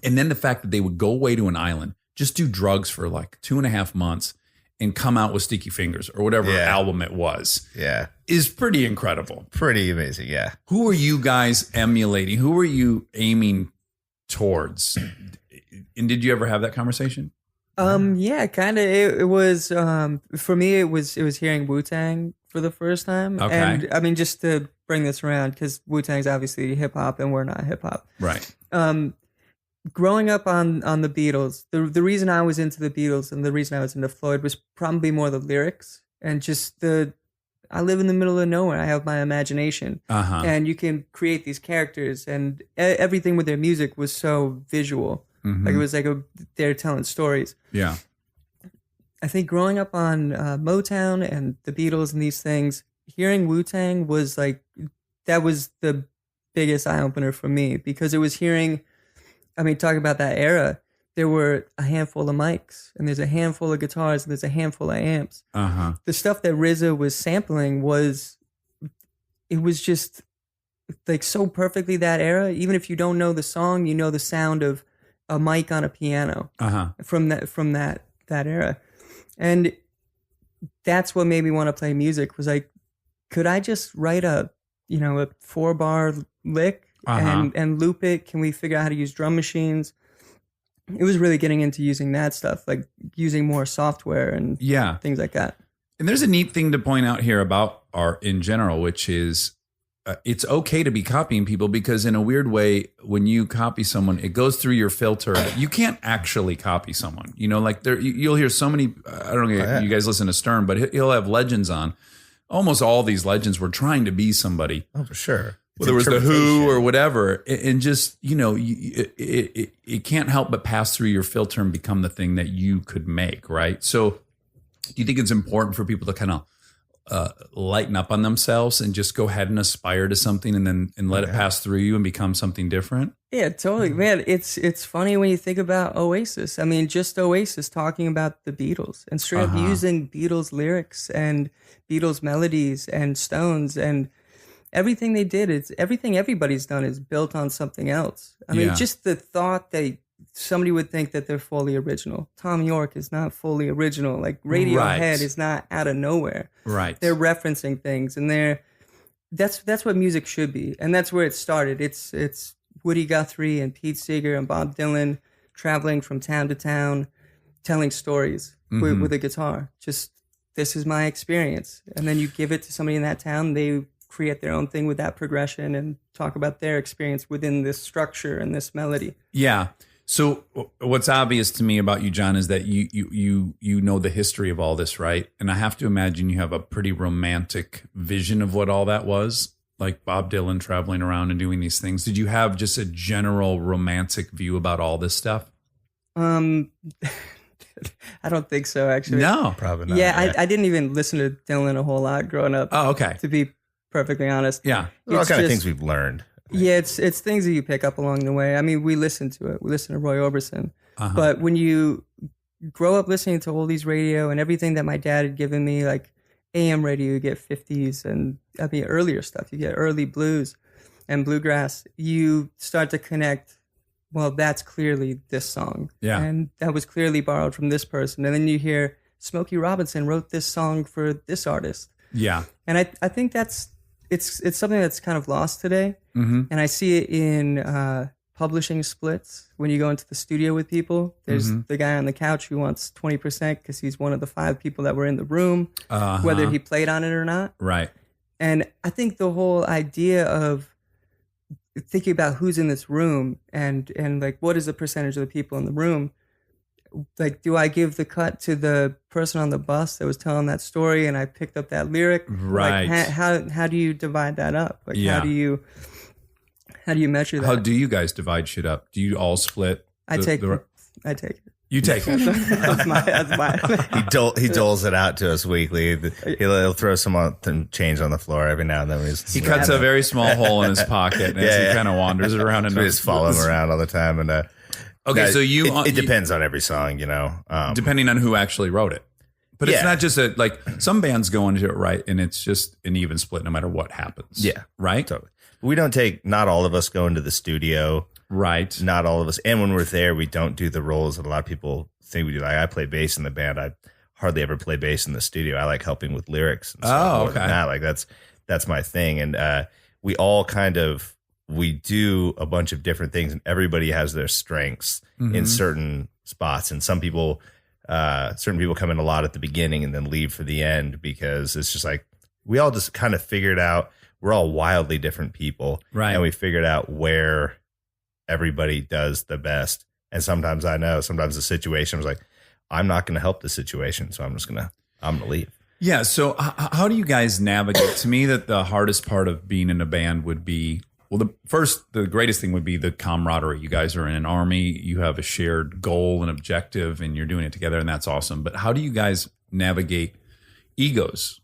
Speaker 1: And then the fact that they would go away to an island, just do drugs for like 2.5 months and come out with Sticky Fingers or whatever album it was.
Speaker 4: Yeah.
Speaker 1: Is pretty incredible.
Speaker 4: Pretty amazing. Yeah.
Speaker 1: Who are you guys emulating? Who are you aiming towards? And did you ever have that conversation?
Speaker 5: Yeah, kind of. It was for me. It was hearing Wu-Tang for the first time.
Speaker 1: Okay.
Speaker 5: And I mean, just to bring this around, because Wu-Tang's obviously hip hop, and we're not hip hop.
Speaker 1: Right.
Speaker 5: Growing up on the Beatles, the reason I was into the Beatles and the reason I was into Floyd was probably more the lyrics and just I live in the middle of nowhere. I have my imagination, and you can create these characters, and everything with their music was so visual. Like it was like they're telling stories.
Speaker 1: Yeah.
Speaker 5: I think growing up on Motown and the Beatles and these things, hearing Wu-Tang was like, that was the biggest eye opener for me because it was hearing, I mean, talking about that era, there were a handful of mics and there's a handful of guitars and there's a handful of amps. The stuff that RZA was sampling it was just like so perfectly that era. Even if you don't know the song, you know the sound of a mic on a piano from that era. And that's what made me want to play music was like, could I just write a 4-bar lick and loop it? Can we figure out how to use drum machines? It was really getting into using that stuff, like using more software and things like that.
Speaker 1: And there's a neat thing to point out here about art in general, which is it's okay to be copying people because in a weird way, when you copy someone, it goes through your filter. You can't actually copy someone. Like you'll hear so many, I don't know if you guys listen to Stern, but he'll have legends on. Almost all these legends were trying to be somebody.
Speaker 4: Oh, for sure.
Speaker 1: Whether it was the Who or whatever. And just, it can't help but pass through your filter and become the thing that you could make, right? So do you think it's important for people to kind of lighten up on themselves and just go ahead and aspire to something and let it pass through you and become something different?
Speaker 5: Yeah, totally. Man, it's funny when you think about Oasis. I mean, just Oasis talking about the Beatles and straight up using Beatles lyrics and Beatles melodies and Stones and everything they did. It's everything everybody's done is built on something else. I mean, just the thought that somebody would think that they're fully original. Tom York is not fully original. Like Radiohead
Speaker 1: Right.
Speaker 5: is not out of nowhere.
Speaker 1: Right.
Speaker 5: They're referencing things, and that's what music should be, and that's where it started. It's Woody Guthrie and Pete Seeger and Bob Dylan traveling from town to town, telling stories with a guitar. Just, this is my experience, and then you give it to somebody in that town. They create their own thing with that progression and talk about their experience within this structure and this melody.
Speaker 1: Yeah. So what's obvious to me about you, John, is that you know the history of all this, right? And I have to imagine you have a pretty romantic vision of what all that was, like Bob Dylan traveling around and doing these things. Did you have just a general romantic view about all this stuff?
Speaker 5: I don't think so, actually.
Speaker 1: No.
Speaker 4: Probably not.
Speaker 5: Yeah, I didn't even listen to Dylan a whole lot growing up.
Speaker 1: Oh, okay.
Speaker 5: To be perfectly honest.
Speaker 1: Yeah.
Speaker 4: They're all
Speaker 5: It's
Speaker 4: kind of
Speaker 5: just-
Speaker 4: things we've learned.
Speaker 5: Yeah, it's things that you pick up along the way. I mean, we listen to it. We listen to Roy Orbison.
Speaker 1: Uh-huh.
Speaker 5: But when you grow up listening to all these radio and everything that my dad had given me, like AM radio, you get 50s and earlier stuff. You get early blues and bluegrass. You start to connect, well, that's clearly this song.
Speaker 1: Yeah.
Speaker 5: And that was clearly borrowed from this person. And then you hear Smokey Robinson wrote this song for this artist.
Speaker 1: Yeah.
Speaker 5: And I think it's something that's kind of lost today.
Speaker 1: Mm-hmm.
Speaker 5: And I see it in publishing splits. When you go into the studio with people, there's the guy on the couch who wants 20% because he's one of the 5 people that were in the room, whether he played on it or not.
Speaker 1: Right.
Speaker 5: And I think the whole idea of thinking about who's in this room and like what is the percentage of the people in the room, like, do I give the cut to the person on the bus that was telling that story and I picked up that lyric?
Speaker 1: Right.
Speaker 5: Like, how do you divide that up? Like,
Speaker 1: Yeah.
Speaker 5: how do you measure that?
Speaker 1: How do you guys divide shit up? Do you all split?
Speaker 5: I take it.
Speaker 1: You take it.
Speaker 5: That's my.
Speaker 4: He doles it out to us weekly. He'll throw some change on the floor every now and then.
Speaker 1: He cuts a very small hole in his pocket as he kind of wanders around. And
Speaker 4: we just follow him around all the time. And
Speaker 1: okay,
Speaker 4: no,
Speaker 1: so
Speaker 4: it depends on every song, you know.
Speaker 1: Depending on who actually wrote it. But it's
Speaker 4: Yeah.
Speaker 1: not just like some bands go into it right, and it's just an even split no matter what happens.
Speaker 4: Yeah.
Speaker 1: Right?
Speaker 4: Totally. We don't not all of us go into the studio.
Speaker 1: Right.
Speaker 4: Not all of us. And when we're there, we don't do the roles that a lot of people think we do. Like, I play bass in the band. I hardly ever play bass in the studio. I like helping with lyrics and stuff. More than
Speaker 1: okay.
Speaker 4: that. Like, that's my thing. And we all we do a bunch of different things, and everybody has their strengths in certain spots. And some people, certain people come in a lot at the beginning and then leave for the end because it's just like, we all just kind of figured out, we're all wildly different people.
Speaker 1: Right.
Speaker 4: And we figured out where everybody does the best. And sometimes sometimes the situation was like, I'm not going to help the situation. So I'm going to leave.
Speaker 1: Yeah. So how do you guys navigate? To me, that the hardest part of being in a band would be, well, the greatest thing would be the camaraderie. You guys are in an army. You have a shared goal and objective, and you're doing it together, and that's awesome. But how do you guys navigate egos?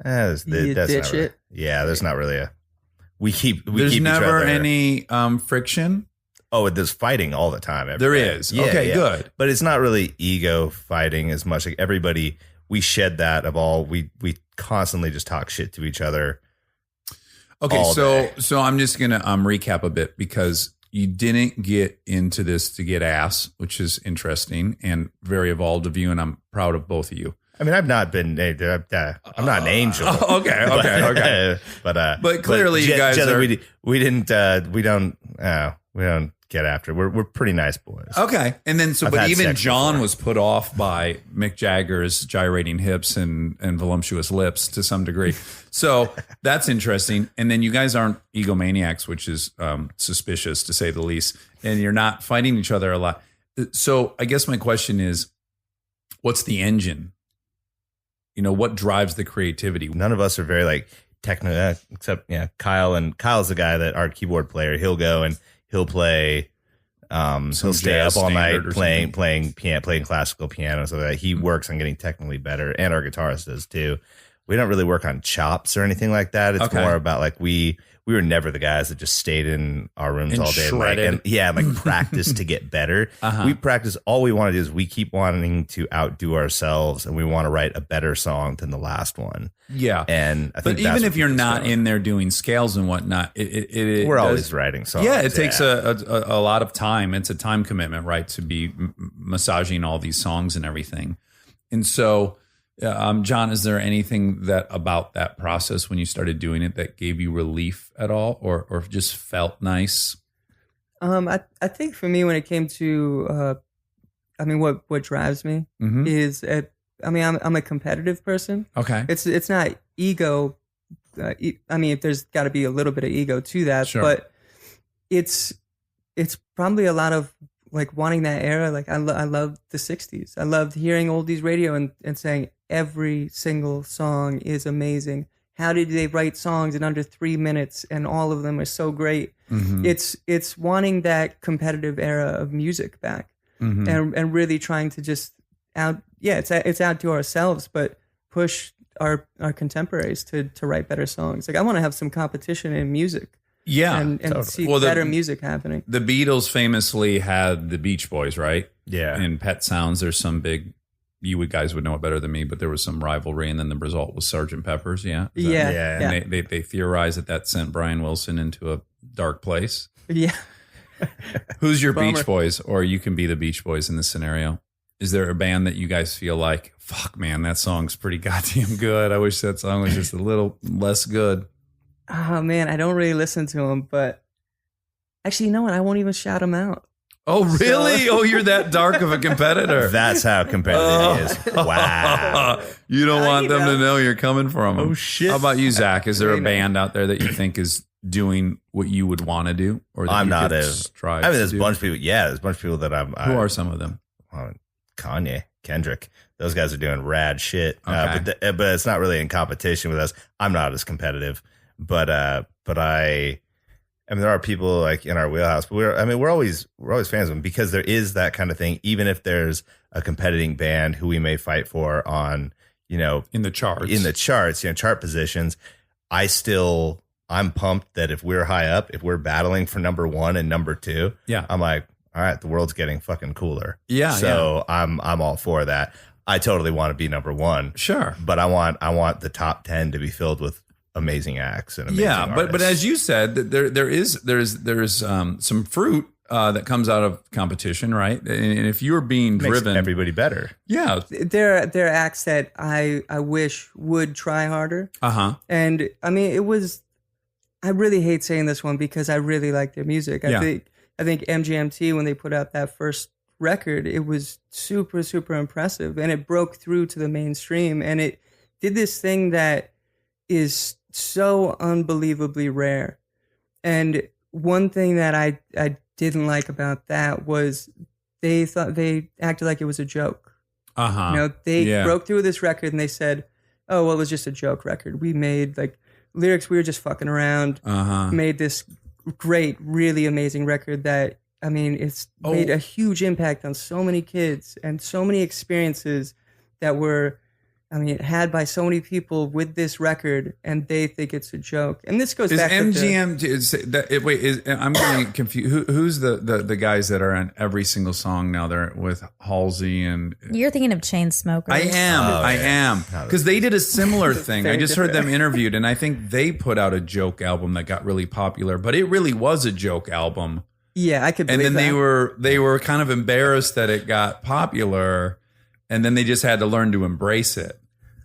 Speaker 4: That's
Speaker 5: You
Speaker 4: not
Speaker 5: ditch
Speaker 4: really,
Speaker 5: it.
Speaker 4: yeah, there's not really we keep
Speaker 1: There's
Speaker 4: each
Speaker 1: never
Speaker 4: other.
Speaker 1: any friction.
Speaker 4: Oh, there's fighting all the time. every
Speaker 1: There
Speaker 4: day.
Speaker 1: is.
Speaker 4: Yeah,
Speaker 1: Okay,
Speaker 4: yeah.
Speaker 1: good.
Speaker 4: But it's not really ego fighting as much. Like, everybody, we shed that of all. We constantly just talk shit to each other.
Speaker 1: Okay,
Speaker 4: all day.
Speaker 1: so I'm just gonna recap a bit because you didn't get into this to get ass, which is interesting and very evolved of you, and I'm proud of both of you.
Speaker 4: I mean, I've not been. I'm not an angel.
Speaker 1: Okay. But clearly you guys are-
Speaker 4: We don't get after. We're pretty nice boys.
Speaker 1: Okay, and then
Speaker 4: I've
Speaker 1: but
Speaker 4: had
Speaker 1: even
Speaker 4: sex
Speaker 1: John
Speaker 4: before.
Speaker 1: was put off by Mick Jagger's gyrating hips and voluptuous lips to some degree. So that's interesting. And then you guys aren't egomaniacs, which is suspicious to say the least. And you're not fighting each other a lot. So I guess my question is, what's the engine? You know, what drives the creativity?
Speaker 4: None of us are very like techno, except Kyle. And Kyle's the guy that our keyboard player. He'll go and he'll play. He'll stay up
Speaker 1: jazz
Speaker 4: all night
Speaker 1: standard or
Speaker 4: playing classical piano. So that he works on getting technically better, and our guitarist does too. We don't really work on chops or anything like that. It's
Speaker 1: Okay.
Speaker 4: more about like we we were never the guys that just stayed in our rooms
Speaker 1: And
Speaker 4: all day.
Speaker 1: shredded.
Speaker 4: And practice to get better. We practice. All we want to do is we keep wanting to outdo ourselves, and we want to write a better song than the last one.
Speaker 1: Yeah.
Speaker 4: And I think
Speaker 1: But even if you're not in there doing scales and whatnot,
Speaker 4: we're always writing songs.
Speaker 1: Yeah, it takes a lot of time. It's a time commitment, right, to be massaging all these songs and everything. And so, John, is there anything that about that process when you started doing it that gave you relief at all, or just felt nice?
Speaker 5: I think for me, when it came to, what drives me is, I'm a competitive person.
Speaker 1: Okay.
Speaker 5: It's not ego. There's got to be a little bit of ego to that,
Speaker 1: Sure.
Speaker 5: but it's probably a lot of like wanting that era. Like I love the 60s. I loved hearing oldies radio and saying every single song is amazing. How did they write songs in under 3 minutes and all of them are so great? It's wanting that competitive era of music back and really trying to just it's outdo ourselves, but push our contemporaries to write better songs. Like I want to have some competition in music.
Speaker 1: Yeah.
Speaker 5: And
Speaker 1: totally.
Speaker 5: see
Speaker 1: Well,
Speaker 5: better music happening.
Speaker 1: The Beatles famously had the Beach Boys, right?
Speaker 4: Yeah.
Speaker 1: In Pet Sounds, there's some big, guys would know it better than me, but there was some rivalry, and then the result was Sgt. Pepper's. Yeah. Is that-
Speaker 5: Yeah.
Speaker 1: And they theorized that sent Brian Wilson into a dark place.
Speaker 5: Yeah.
Speaker 1: Who's your
Speaker 5: Bummer.
Speaker 1: Beach Boys? Or you can be the Beach Boys in this scenario. Is there a band that you guys feel like, fuck, man, that song's pretty goddamn good. I wish that song was just a little less good.
Speaker 5: Oh man, I don't really listen to them, but actually, you know what? I won't even shout them out.
Speaker 1: Oh, really? Oh, you're that dark of a competitor.
Speaker 4: That's how competitive he is. Wow.
Speaker 1: You don't want them to know you're coming from them.
Speaker 4: Oh, shit.
Speaker 1: How about you, Zach? Is there a band out there that you think is doing what you would want to do? Or that
Speaker 4: I'm
Speaker 1: you
Speaker 4: not
Speaker 1: could
Speaker 4: as.
Speaker 1: strive
Speaker 4: There's
Speaker 1: to
Speaker 4: a
Speaker 1: do?
Speaker 4: bunch of people. Yeah, there's a bunch of people that
Speaker 1: Who are some of them?
Speaker 4: Kanye, Kendrick. Those guys are doing rad shit.
Speaker 1: Okay.
Speaker 4: But it's not really in competition with us. I'm not as competitive, but there are people like in our wheelhouse, but we're always fans of them because there is that kind of thing. Even if there's a competing band who we may fight for on,
Speaker 1: In the charts.
Speaker 4: chart positions, I'm pumped that if we're high up, if we're battling for number 1 and number 2,
Speaker 1: Yeah.
Speaker 4: I'm like, all right, the world's getting fucking cooler.
Speaker 1: Yeah,
Speaker 4: So I'm all for that. I totally want to be number 1.
Speaker 1: Sure.
Speaker 4: But I want the top 10 to be filled with amazing acts and amazing
Speaker 1: Yeah, but
Speaker 4: artists.
Speaker 1: as you said, there's some fruit that comes out of competition, right? And if you're being
Speaker 4: Makes
Speaker 1: driven,
Speaker 4: everybody better.
Speaker 1: yeah,
Speaker 5: There are acts that I wish would try harder. And I really hate saying this one because I really like their music.
Speaker 1: Yeah.
Speaker 5: I think MGMT, when they put out that first record, it was super, super impressive, and it broke through to the mainstream, and it did this thing that is so unbelievably rare. And one thing that I didn't like about that was they acted like it was a joke. They broke through this record and they said, oh, well, it was just a joke record. We made like lyrics, we were just fucking around, made this great, really amazing record that, it's made a huge impact on so many kids and so many experiences that were, had by so many people with this record, and they think it's a joke. And this goes back to
Speaker 1: I'm getting confused. Who's the guys that are on every single song now? They're with Halsey and
Speaker 2: You're thinking of Chainsmokers.
Speaker 1: I am. Because they did a similar thing. I just heard them interviewed, and I think they put out a joke album that got really popular, but it really was a joke album.
Speaker 5: Yeah, I could believe
Speaker 1: And then
Speaker 5: that.
Speaker 1: they were kind of embarrassed that it got popular, and then they just had to learn to embrace it.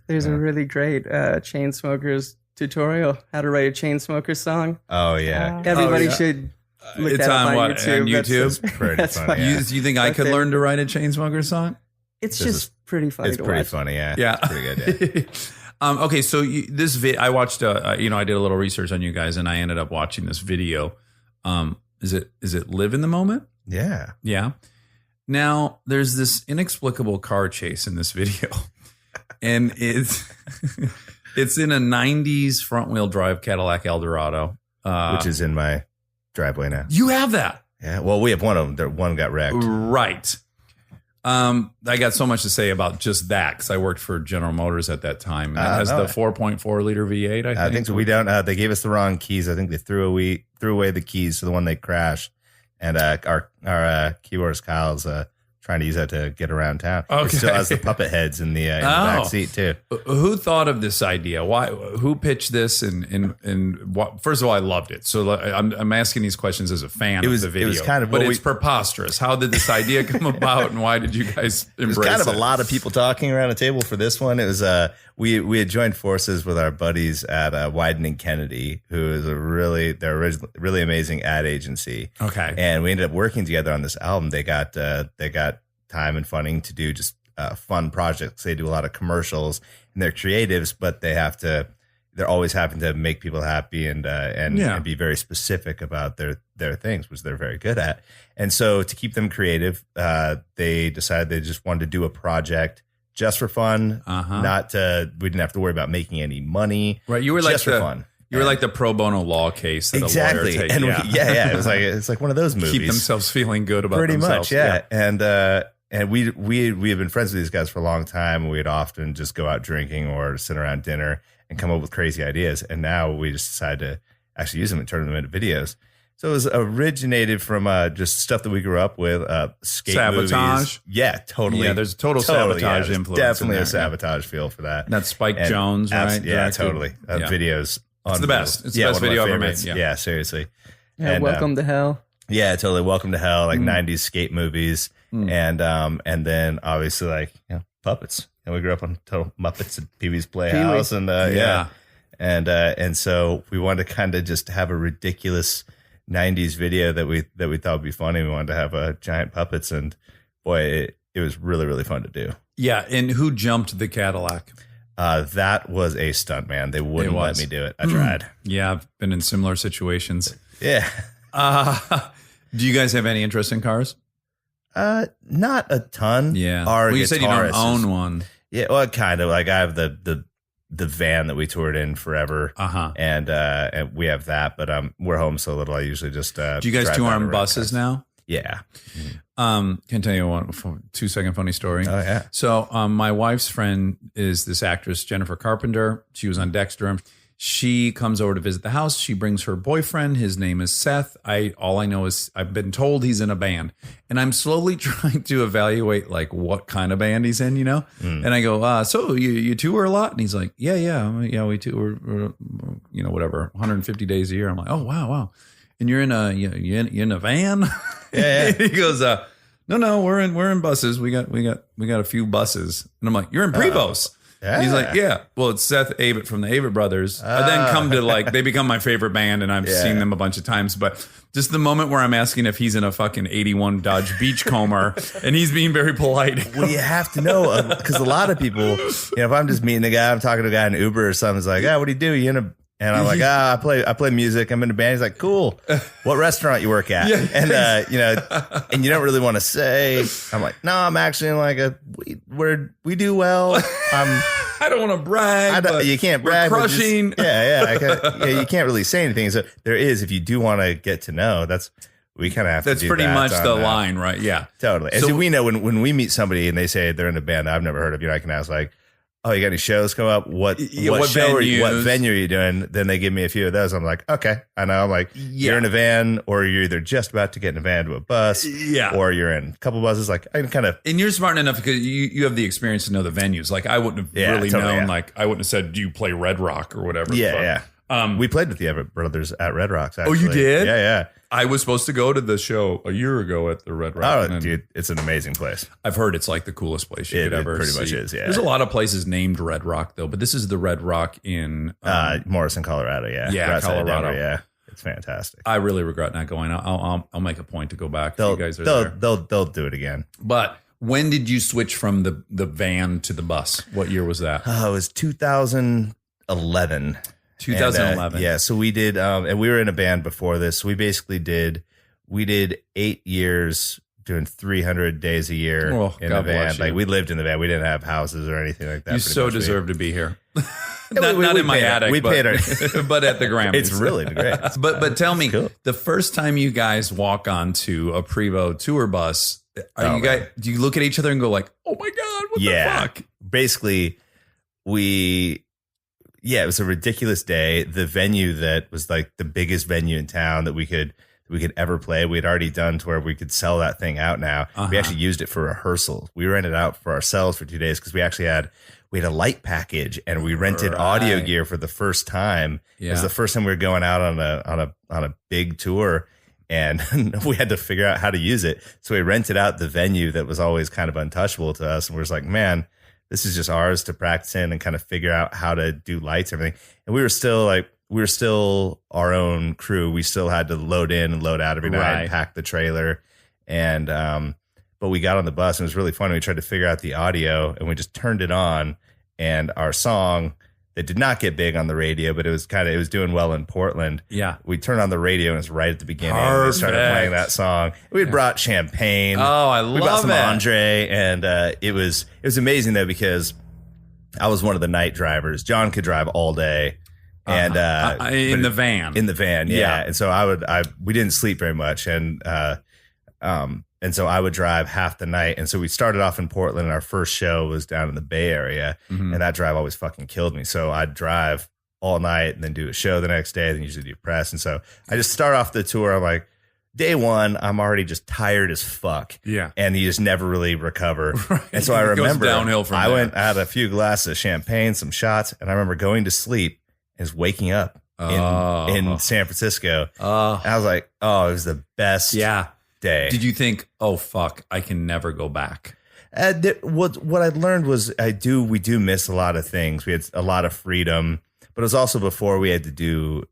Speaker 5: There's a really great Chainsmokers tutorial, how to write a Chainsmokers song.
Speaker 4: Oh yeah.
Speaker 5: Everybody should look
Speaker 1: It's
Speaker 5: that up
Speaker 1: on
Speaker 5: on
Speaker 1: what,
Speaker 5: YouTube.
Speaker 1: on YouTube?
Speaker 4: That's pretty
Speaker 5: That's
Speaker 4: funny.
Speaker 5: fine.
Speaker 4: Yeah.
Speaker 1: You think I could
Speaker 5: Okay.
Speaker 1: learn to write a Chainsmokers song?
Speaker 5: It's
Speaker 4: This
Speaker 5: just pretty funny
Speaker 4: It's
Speaker 5: to
Speaker 4: pretty
Speaker 5: watch.
Speaker 4: funny. Yeah.
Speaker 1: Yeah.
Speaker 4: It's pretty good. Yeah.
Speaker 1: Okay, so I watched. I did a little research on you guys, and I ended up watching this video. Is it Live in the Moment?
Speaker 4: Yeah.
Speaker 1: Yeah. Now there's this inexplicable car chase in this video, and it's in a '90s front wheel drive Cadillac Eldorado,
Speaker 4: Which is in my driveway now.
Speaker 1: you have that,
Speaker 4: Yeah. Well, we have one of them. One got wrecked.
Speaker 1: right? I got so much to say about just that because I worked for General Motors at that time. It has the 4.4 liter V8.
Speaker 4: I think so. We don't. They gave us the wrong keys. I think they threw away the keys to the one they crashed, and our keyboardist Kyle's trying to use that to get around town.
Speaker 1: Okay.
Speaker 4: It still has the puppet heads in the back seat too.
Speaker 1: Who thought of this idea? Why? Who pitched this? And what? First of all, I loved it. So I'm asking these questions as a fan of the video.
Speaker 4: It was kind of,
Speaker 1: but it's preposterous. How did this idea come about, and why did you guys embrace it?
Speaker 4: It was kind of a lot of people talking around a table for this one. It was we had joined forces with our buddies at Widening Kennedy, who is really amazing ad agency.
Speaker 1: Okay,
Speaker 4: and we ended up working together on this album. They got time and funding to do just fun projects. They do a lot of commercials and they're creatives, but they're always having to make people happy and be very specific about their things, which they're very good at. And so to keep them creative, they decided they just wanted to do a project just for fun. We didn't have to worry about making any money.
Speaker 1: Right. You were
Speaker 4: just
Speaker 1: like
Speaker 4: for fun.
Speaker 1: You were like the pro bono law case that
Speaker 4: exactly.
Speaker 1: a lawyer takes.
Speaker 4: And it was it's like one of those movies.
Speaker 1: Keep themselves feeling good about
Speaker 4: pretty
Speaker 1: themselves.
Speaker 4: much. Yeah. And we had been friends with these guys for a long time. We'd often just go out drinking or sit around dinner and come up with crazy ideas. And now we just decided to actually use them and turn them into videos. So it was originated from just stuff that we grew up with, skate
Speaker 1: Sabotage.
Speaker 4: movies. Yeah, totally.
Speaker 1: Yeah, there's a total sabotage influence.
Speaker 4: Definitely
Speaker 1: in
Speaker 4: a
Speaker 1: there,
Speaker 4: sabotage feel for that.
Speaker 1: That's Spike Jones, right?
Speaker 4: Yeah,
Speaker 1: Directed?
Speaker 4: totally. Videos.
Speaker 1: It's the best. It's the best video ever made.
Speaker 4: Yeah, seriously.
Speaker 5: Yeah,
Speaker 4: And,
Speaker 5: Welcome to Hell.
Speaker 4: Yeah, totally. Welcome to Hell, like 90s skate movies. And then obviously like, puppets. And we grew up on total Muppets at Pee-wee's Playhouse. And and so we wanted to kind of just have a ridiculous 90s video that we thought would be funny. We wanted to have giant puppets, and boy, it was really, really fun to do.
Speaker 1: Yeah. And who jumped the Cadillac?
Speaker 4: That was a stunt, man. They wouldn't let me do it. I tried.
Speaker 1: Yeah, I've been in similar situations.
Speaker 4: Yeah.
Speaker 1: Do you guys have any interest in cars?
Speaker 4: Not a ton.
Speaker 1: Yeah.
Speaker 4: Our
Speaker 1: you said you don't
Speaker 4: guitarist
Speaker 1: own one.
Speaker 4: Yeah, well, kind of. Like I have the van that we toured in forever, and we have that. But we're home so little. I usually just
Speaker 1: do you guys
Speaker 4: drive
Speaker 1: tour
Speaker 4: down
Speaker 1: on
Speaker 4: to
Speaker 1: buses now?
Speaker 4: Yeah.
Speaker 1: Can tell you one 2-second funny story.
Speaker 4: Oh yeah.
Speaker 1: So my wife's friend is this actress Jennifer Carpenter. She was on Dexter. She comes over to visit the house. She brings her boyfriend. His name is Seth. All I know is I've been told he's in a band, and I'm slowly trying to evaluate like what kind of band he's in, And I go, so you tour a lot? And he's like, yeah, we tour, whatever, 150 days a year. I'm like, oh wow. And you're in a van?
Speaker 4: Yeah.
Speaker 1: He goes, no, we're in buses. We got a few buses, and I'm like, you're in Prevost. And he's like, yeah. Well, it's Seth Avett from the Avett Brothers. I then come to they become my favorite band, and I've seen them a bunch of times. But just the moment where I'm asking if he's in a fucking 81 Dodge Beachcomber, and he's being very polite.
Speaker 4: Well, you have to know, because a lot of people, if I'm just meeting a guy, I'm talking to a guy in Uber or something, it's like, what do you do? You in a... And I'm like, I play music. I'm in a band. He's like, cool. What restaurant you work at? And and you don't really want to say. I'm like, no, I'm actually in like we do well.
Speaker 1: I don't want to brag.
Speaker 4: You can't brag.
Speaker 1: We're crushing.
Speaker 4: You can't really say anything. So there is, if you do want to get to know, we kind of have to.
Speaker 1: That's
Speaker 4: do
Speaker 1: pretty
Speaker 4: that
Speaker 1: much the
Speaker 4: on,
Speaker 1: line, right? Yeah,
Speaker 4: totally. And so we know when we meet somebody and they say they're in a band I've never heard of, I can ask like, oh, you got any shows come up? What venue are you doing? Then they give me a few of those. I'm like, okay. I know. I'm like, you're in a van, or you're either just about to get in a van to a bus, or you're in a couple buses. Like, I can kind of.
Speaker 1: And you're smart enough because you have the experience to know the venues. Like, I wouldn't have really known. Yeah. Like, I wouldn't have said, do you play Red Rock or whatever?
Speaker 4: Yeah. We played with the Everett Brothers at Red Rocks. Actually.
Speaker 1: Oh, you did?
Speaker 4: Yeah.
Speaker 1: I was supposed to go to the show a year ago at the Red Rock.
Speaker 4: Oh, dude, it's an amazing place.
Speaker 1: I've heard it's like the coolest place you could ever see.
Speaker 4: It pretty much is, yeah.
Speaker 1: There's a lot of places named Red Rock, though, but this is the Red Rock in...
Speaker 4: Morrison, Colorado, yeah.
Speaker 1: Yeah, Colorado.
Speaker 4: Denver, yeah. It's fantastic.
Speaker 1: I really regret not going. I'll make a point to go back if you guys are there.
Speaker 4: They'll do it again.
Speaker 1: But when did you switch from the van to the bus? What year was that?
Speaker 4: It was 2011.
Speaker 1: 2011.
Speaker 4: Yeah, so we did, and we were in a band before this. So we basically did 8 years doing 300 days a year in the van. Like we lived in the van. We didn't have houses or anything like that.
Speaker 1: You so deserve to be here.
Speaker 4: not
Speaker 1: in my attic.
Speaker 4: We paid our,
Speaker 1: but at the Grammys.
Speaker 4: It's really great.
Speaker 1: But tell me, the first time you guys walk onto a Prevost tour bus, Are you guys? Do you look at each other and go like, "Oh my god, what the fuck?"
Speaker 4: Basically, it was a ridiculous day. The venue that was like the biggest venue in town that we could ever play, we had already done to where we could sell that thing out now. We actually used it for rehearsal. We rented it out for ourselves for 2 days because we actually had a light package and we rented audio gear for the first time. It was the first time we were going out on a big tour, and we had to figure out how to use it. So we rented out the venue that was always kind of untouchable to us, and we were just like, man, this is just ours to practice in and kind of figure out how to do lights and everything. And we were still our own crew. We still had to load in and load out every night and pack the trailer. And, but we got on the bus and it was really fun. We tried to figure out the audio and we just turned it on, and our song that did not get big on the radio, but it was doing well in Portland. Yeah. We turned on the radio and it was right at the beginning. We started playing that song. We had brought champagne.
Speaker 1: Oh, I love it.
Speaker 4: We brought some Andre, and it was amazing though, because I was one of the night drivers. John could drive all day. And
Speaker 1: in the van,
Speaker 4: yeah. And so we didn't sleep very much, and so I would drive half the night. And so we started off in Portland, and our first show was down in the Bay Area, and that drive always fucking killed me. So I'd drive all night and then do a show the next day, then usually do press. And so I just start off the tour. I'm like, day one, I'm already just tired as fuck. Yeah. And you just never really recover. Right. And so I remember I had a few glasses of champagne, some shots, and I remember going to sleep. Is waking up in San Francisco. And I was like, it was the best day.
Speaker 1: Did you think, oh, fuck, I can never go back?
Speaker 4: What I learned was we do miss a lot of things. We had a lot of freedom, but it was also before we had to do,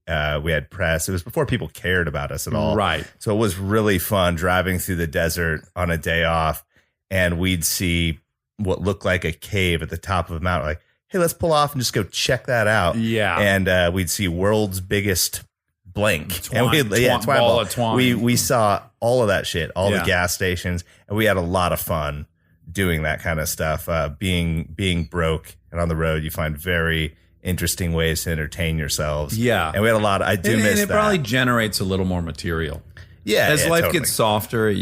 Speaker 4: we had press. It was before people cared about us at all. Right. So it was really fun driving through the desert on a day off, and we'd see what looked like a cave at the top of a mountain. Like, hey, let's pull off and just go check that out. Yeah. And we'd see world's biggest blank. Ball of twine. We saw all of that shit, all the gas stations, and we had a lot of fun doing that kind of stuff. Being broke and on the road, you find very interesting ways to entertain yourselves. Yeah. And we had a lot. I miss that. And it
Speaker 1: probably generates a little more material. Yeah. As life gets softer,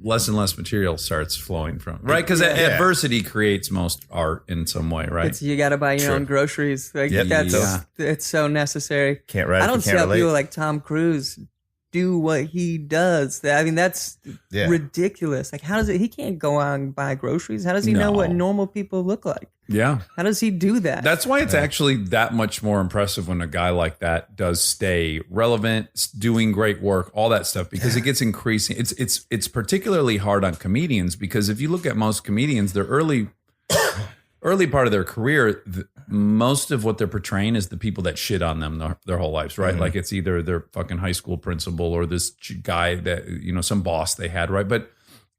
Speaker 1: less and less material starts flowing from, right? Because adversity creates most art in some way, right?
Speaker 5: You got to buy your own groceries. Like it's so necessary.
Speaker 4: Can't write.
Speaker 5: I don't see how people like Tom Cruise do what he does. I mean, that's ridiculous. Like, how does he can't go out and buy groceries? How does he know what normal people look like? Yeah. How does he do that?
Speaker 1: That's why it's actually that much more impressive when a guy like that does stay relevant, doing great work, all that stuff, because it gets increasing. It's particularly hard on comedians, because if you look at most comedians, their early part of their career, most of what they're portraying is the people that shit on them their whole lives, right? Mm-hmm. Like it's either their fucking high school principal or this guy that, some boss they had, right? But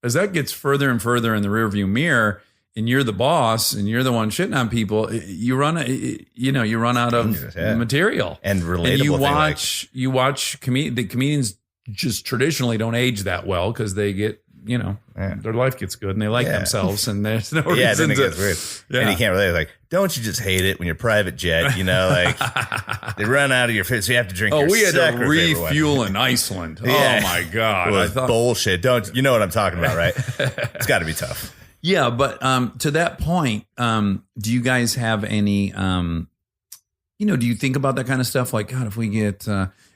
Speaker 1: as that gets further and further in the rearview mirror, and you're the boss and you're the one shitting on people, you run out of material
Speaker 4: and relatable.
Speaker 1: And you watch the comedians just traditionally don't age that well because they get, their life gets good and they like themselves, and there's no reason
Speaker 4: to. Gets weird. Yeah. And you can't relate. Like, don't you just hate it when you're private jet? Like they run out of your food, so you have to drink. Oh,
Speaker 1: we had to refuel in Iceland. Oh my god,
Speaker 4: I thought bullshit. You know what I'm talking about, right? It's got to be tough.
Speaker 1: Yeah, but to that point, do you guys have any? Do you think about that kind of stuff? Like, God, if we get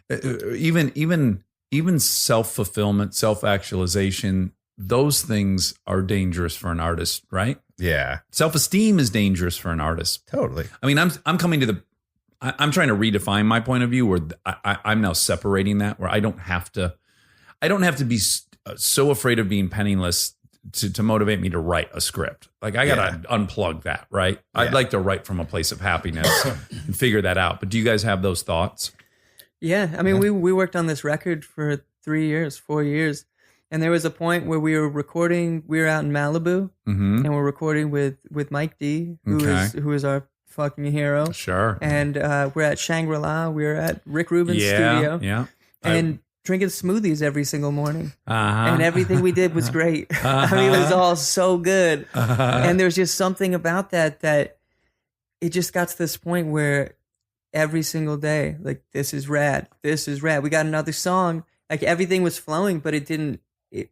Speaker 1: even self-fulfillment, self-actualization, those things are dangerous for an artist, right? Yeah. Self-esteem is dangerous for an artist.
Speaker 4: Totally.
Speaker 1: I mean, I'm coming to I'm trying to redefine my point of view, where I'm now separating that, where I don't have to be so afraid of being penniless to motivate me to write a script. Like, I got to unplug that, right? Yeah. I'd like to write from a place of happiness and figure that out. But do you guys have those thoughts?
Speaker 5: Yeah. I mean, we worked on this record for 4 years. And there was a point where we were recording, we were out in Malibu, and we're recording with Mike D, who is our fucking hero. Sure. And we're at Shangri-La. We're at Rick Rubin's studio. Yeah. And drinking smoothies every single morning. And everything we did was great. I mean, it was all so good. And there's just something about that it just got to this point where every single day, like, this is rad. We got another song. Like, everything was flowing, but it didn't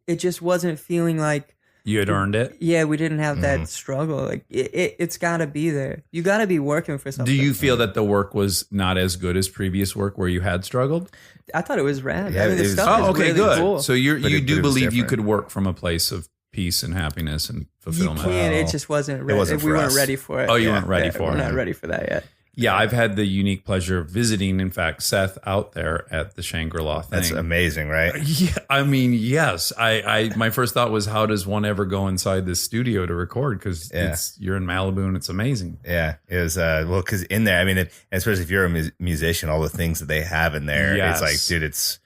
Speaker 5: it just wasn't feeling like
Speaker 1: You had earned it.
Speaker 5: yeah, we didn't have that struggle. Like it's got to be there. You got to be working for something.
Speaker 1: Do you feel that the work was not as good as previous work where you had struggled?
Speaker 5: I thought it was rad.
Speaker 4: Yeah,
Speaker 5: I mean, the
Speaker 4: it was-
Speaker 5: stuff is really
Speaker 1: good.
Speaker 5: cool.
Speaker 1: So
Speaker 4: But
Speaker 1: you
Speaker 4: it
Speaker 1: do
Speaker 4: was
Speaker 1: believe you
Speaker 4: different.
Speaker 1: could work from a place of peace and happiness and
Speaker 5: you
Speaker 1: fulfillment.
Speaker 5: can. It just wasn't ready.
Speaker 4: wasn't
Speaker 5: we
Speaker 4: for
Speaker 5: weren't
Speaker 4: us.
Speaker 5: ready for it.
Speaker 1: Oh, you weren't ready for
Speaker 5: We're
Speaker 1: it.
Speaker 5: not ready for that yet.
Speaker 1: Yeah, I've had the unique pleasure of visiting, in fact, Seth out there at the Shangri-La thing.
Speaker 4: That's amazing, right?
Speaker 1: Yeah, I mean, yes. I my first thought was, how does one ever go inside this studio to record? Because you're in Malibu and it's amazing.
Speaker 4: Yeah, it was well because in there, I mean, especially if you're a musician, all the things that they have in there,
Speaker 1: Yes.
Speaker 4: it's like, dude, it's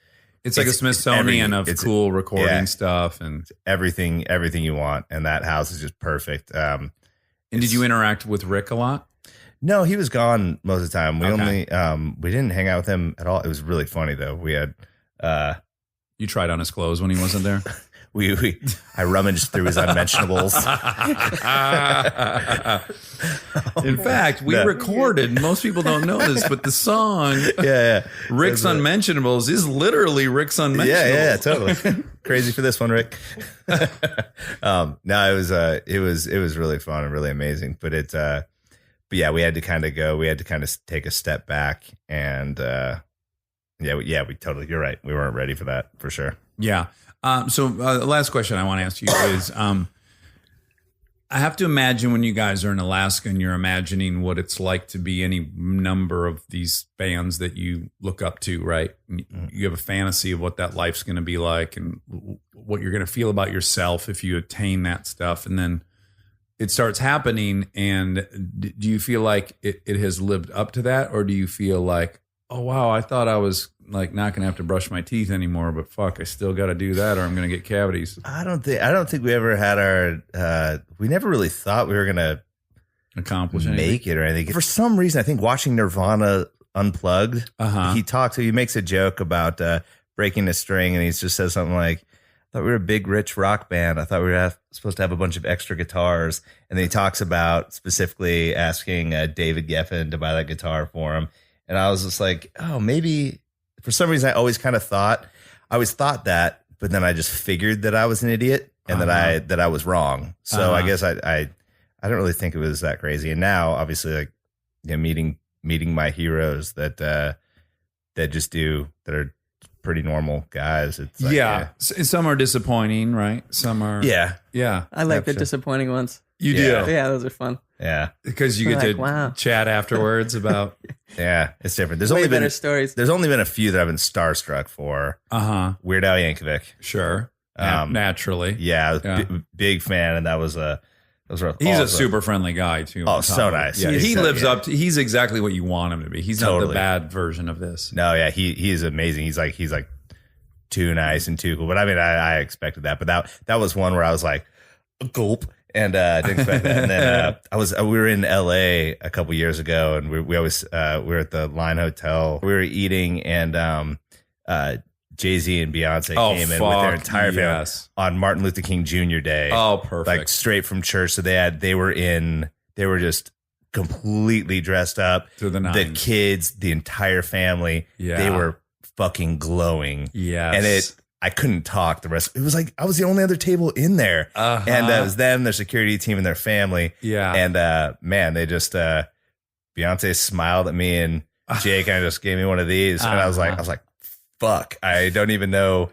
Speaker 1: It's like a Smithsonian of
Speaker 4: it's-
Speaker 1: cool recording
Speaker 4: yeah.
Speaker 1: stuff. And
Speaker 4: everything you want, and that house is just perfect.
Speaker 1: did you interact with Rick a lot?
Speaker 4: No, he was gone most of the time. We
Speaker 1: Okay.
Speaker 4: only we didn't hang out with him at all. It was really funny though. We had
Speaker 1: You tried on his clothes when he wasn't there?
Speaker 4: I rummaged through his unmentionables.
Speaker 1: In fact, we recorded, most people don't know this, but the song
Speaker 4: Yeah.
Speaker 1: Rick's
Speaker 4: That's it.
Speaker 1: Unmentionables is literally Rick's Unmentionables.
Speaker 4: Yeah, totally. Crazy for this one, Rick. No, it was really fun and really amazing. But but yeah, we had to kind of take a step back and we totally, you're right. We weren't ready for that for sure.
Speaker 1: Yeah. So the last question I want to ask you is, I have to imagine when you guys are in Alaska and you're imagining what it's like to be any number of these bands that you look up to, right? You have a fantasy of what that life's going to be like and what you're going to feel about yourself if you attain that stuff. And then it starts happening. And do you feel like it has lived up to that? Or do you feel like, oh, wow, I thought I was like not going to have to brush my teeth anymore, but fuck, I still got to do that or I'm going to get cavities.
Speaker 4: I don't think we ever had we never really thought we were going to
Speaker 1: Accomplish anything.
Speaker 4: make it or anything. For some reason, I think watching Nirvana Unplugged, he makes a joke about breaking a string, and he just says something like, I thought we were a big, rich rock band. I thought we were supposed to have a bunch of extra guitars. And then he talks about specifically asking David Geffen to buy that guitar for him. And I was just like, oh, maybe for some reason I always thought that, but then I just figured that I was an idiot and that I was wrong. So I guess I don't really think it was that crazy. And now obviously, like, you know, meeting my heroes that are pretty normal guys. It's like,
Speaker 1: Some are disappointing, right? Some are. Yeah.
Speaker 5: I like the
Speaker 4: Absolutely.
Speaker 5: disappointing ones.
Speaker 1: You
Speaker 4: Yeah.
Speaker 1: do.
Speaker 5: Yeah, those are fun.
Speaker 4: Yeah.
Speaker 1: Because you get
Speaker 5: Like,
Speaker 1: to
Speaker 5: wow.
Speaker 1: chat afterwards about.
Speaker 4: Yeah. It's different.
Speaker 5: Way better stories.
Speaker 4: There's only been a few that I've been starstruck for. Weird Al Yankovic.
Speaker 1: Sure. Naturally.
Speaker 4: Yeah.
Speaker 1: Yeah.
Speaker 4: Big fan. And that was
Speaker 1: He's a
Speaker 4: awesome.
Speaker 1: super friendly guy too.
Speaker 4: Oh,
Speaker 1: on top
Speaker 4: so
Speaker 1: of it.
Speaker 4: nice.
Speaker 1: Yeah,
Speaker 4: He's
Speaker 1: he
Speaker 4: so-
Speaker 1: lives
Speaker 4: yeah.
Speaker 1: up to. He's exactly what you want him to be. He's not the
Speaker 4: Totally.
Speaker 1: bad version of this.
Speaker 4: No, yeah, he is amazing. He's like too nice and too cool. But I mean, I expected that. But that was one where I was like, gulp, and didn't expect that. And then we were in LA a couple years ago, and we always we were at the Line Hotel. We were eating, and Jay-Z and Beyonce came in with their entire family
Speaker 1: yes.
Speaker 4: on Martin Luther King Jr. Day.
Speaker 1: Oh, perfect.
Speaker 4: Like straight from church. So they were just completely dressed up.
Speaker 1: To the
Speaker 4: The
Speaker 1: nines.
Speaker 4: kids, the entire family,
Speaker 1: Yeah.
Speaker 4: they were fucking glowing.
Speaker 1: Yes.
Speaker 4: And I couldn't talk the rest. It was like I was the only other table in there. And it was them, their security team, and their family.
Speaker 1: Yeah.
Speaker 4: And man, they just Beyonce smiled at me, and Jake kind of just gave me one of these. And I was like, fuck, I don't even know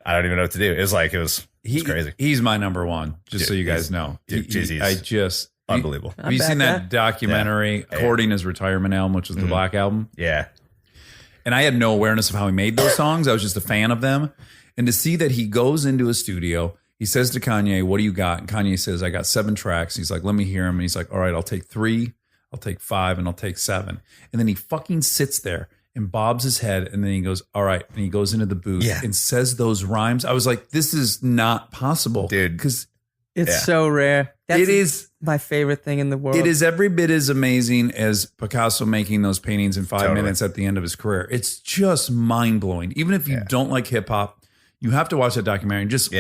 Speaker 4: what to do. It was crazy.
Speaker 1: He's my number one, just so you guys know.
Speaker 4: Jay-Z's unbelievable.
Speaker 1: Have you seen that documentary, Courting His Retirement Album, which was the Black Album?
Speaker 4: Yeah.
Speaker 1: And I had no awareness of how he made those songs. I was just a fan of them. And to see that he goes into a studio, he says to Kanye, what do you got? And Kanye says, I got 7 tracks. He's like, let me hear them. And he's like, all right, I'll take 3, I'll take 5, and I'll take 7. And then he fucking sits there and bobs his head. And then he goes, all right. And he goes into the booth and says those rhymes. I was like, this is not possible.
Speaker 4: Dude.
Speaker 1: Because
Speaker 5: It's so rare. That's
Speaker 1: it is
Speaker 5: my favorite thing in the world.
Speaker 1: It is every bit as amazing as Picasso making those paintings in 5
Speaker 4: Totally.
Speaker 1: minutes at the end of his career. It's just mind blowing. Even if you don't like hip hop, you have to watch that documentary and just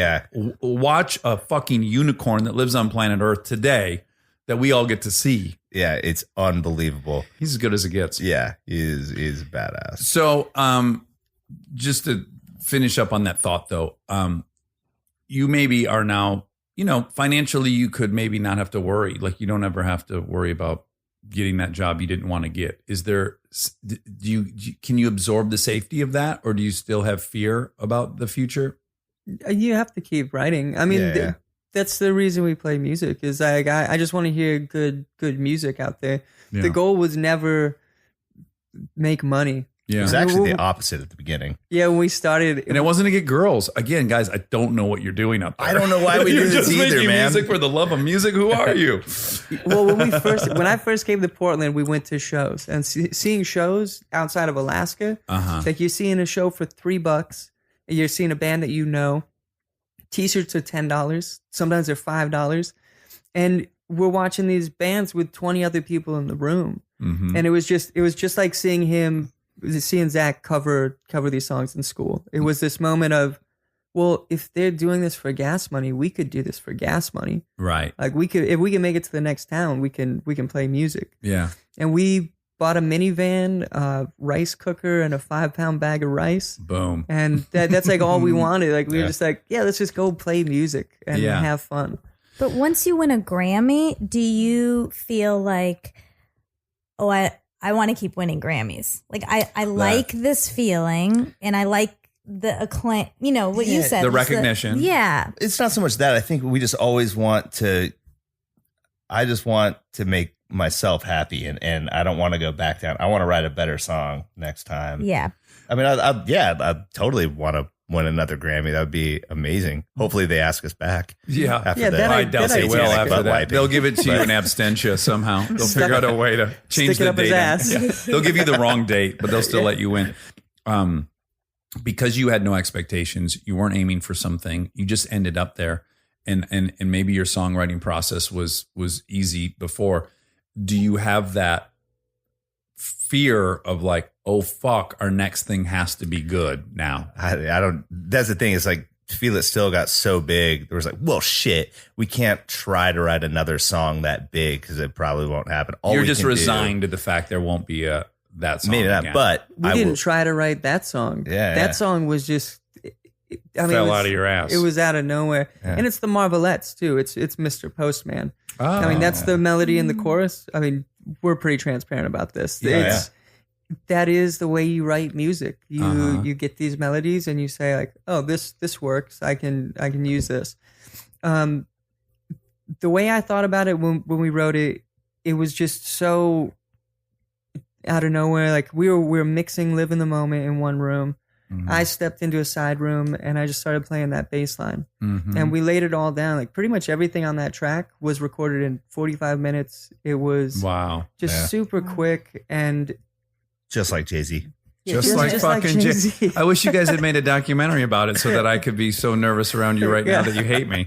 Speaker 1: watch a fucking unicorn that lives on planet Earth today that we all get to see.
Speaker 4: Yeah, it's unbelievable.
Speaker 1: He's as good as it gets.
Speaker 4: Yeah, he's badass.
Speaker 1: So, just to finish up on that thought, though, you maybe are now, financially you could maybe not have to worry. Like you don't ever have to worry about getting that job you didn't want to get. Is there, can you absorb the safety of that, or do you still have fear about the future?
Speaker 5: You have to keep writing. I mean, that's the reason we play music, is like, I just want to hear good music out there.
Speaker 1: Yeah.
Speaker 5: The goal was never make money.
Speaker 1: Yeah.
Speaker 4: It was actually the opposite at the beginning.
Speaker 5: Yeah, when we started,
Speaker 1: And it wasn't to get girls. Again, guys, I don't know what you're doing up there.
Speaker 4: I don't know why we do
Speaker 1: You're
Speaker 4: this
Speaker 1: just
Speaker 4: either,
Speaker 1: making
Speaker 4: man.
Speaker 1: music for the love of music. Who are you?
Speaker 5: well, when I first came to Portland, we went to shows, and seeing shows outside of Alaska, like you're seeing a show for $3, and you're seeing a band that you know. T-shirts are $10. Sometimes they're $5, and we're watching these bands with 20 other people in the room, and it was just like seeing Zach cover these songs in school. It was this moment of, well, if they're doing this for gas money, we could do this for gas money.
Speaker 1: Right.
Speaker 5: Like if we can make it to the next town, we can play music.
Speaker 1: Yeah.
Speaker 5: And we bought a minivan, rice cooker, and a 5-pound bag of rice.
Speaker 1: Boom.
Speaker 5: And that's like all we wanted. Like we were just like, let's just go play music and have fun.
Speaker 2: But once you win a Grammy, do you feel like, I want to keep winning Grammys? Like I like this feeling, and I like the acclaim, what you said.
Speaker 1: The recognition.
Speaker 4: It's not so much that. I think we just always I just want to make myself happy, and I don't want to go back down. I want to write a better song next time.
Speaker 2: Yeah.
Speaker 4: I mean, I totally want to win another Grammy. That would be amazing. Hopefully they ask us back.
Speaker 1: Yeah.
Speaker 4: After that.
Speaker 1: I doubt they will after that.
Speaker 4: Wiping.
Speaker 1: They'll give it to you in absentia somehow. They'll figure out a way to change
Speaker 5: Stick it
Speaker 1: the
Speaker 5: up his
Speaker 1: date.
Speaker 5: ass.
Speaker 1: Yeah. They'll give you the wrong date, but they'll still let you win. Because you had no expectations, you weren't aiming for something. You just ended up there, and maybe your songwriting process was easy before. Do you have that fear of like, oh fuck, our next thing has to be good now?
Speaker 4: I don't. That's the thing. It's like Feel It still got so big. There was like, well, shit, we can't try to write another song that big because it probably won't happen.
Speaker 1: You're just resigned to the fact there won't be that song.
Speaker 4: Maybe not,
Speaker 1: again.
Speaker 4: but
Speaker 5: We didn't try to write that song. That song was just,
Speaker 1: Fell out of your ass.
Speaker 5: It was out of nowhere.
Speaker 4: Yeah.
Speaker 5: And it's the Marvelettes too. It's Mr. Postman.
Speaker 1: Oh.
Speaker 5: I mean, that's the melody in the chorus. I mean, we're pretty transparent about this. That is the way you write music. You get these melodies and you say like, oh, this works. I can use this. The way I thought about it when we wrote it, it was just so out of nowhere. Like we were mixing Live in the Moment in one room. I stepped into a side room and I just started playing that bass line. And we laid it all down. Like pretty much everything on that track was recorded in 45 minutes. It was super quick and
Speaker 4: just like Jay-Z.
Speaker 1: Just like fucking
Speaker 5: Jay-Z.
Speaker 1: I wish you guys had made a documentary about it so that I could be so nervous around you right now that you hate me.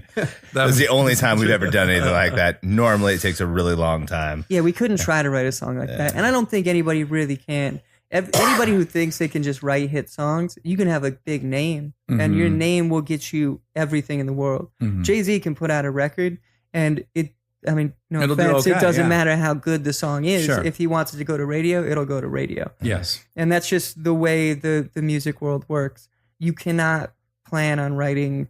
Speaker 4: That was the only time we've ever done anything like that. Normally it takes a really long time.
Speaker 5: Yeah, we couldn't try to write a song like that. And I don't think anybody really can. Anybody who thinks they can just write hit songs, you can have a big name and your name will get you everything in the world. Jay-Z can put out a record and no offense, it doesn't matter how good the song is.
Speaker 1: Sure.
Speaker 5: If he wants it to go to radio, it'll go to radio.
Speaker 1: Yes.
Speaker 5: And that's just the way the music world works. You cannot plan on writing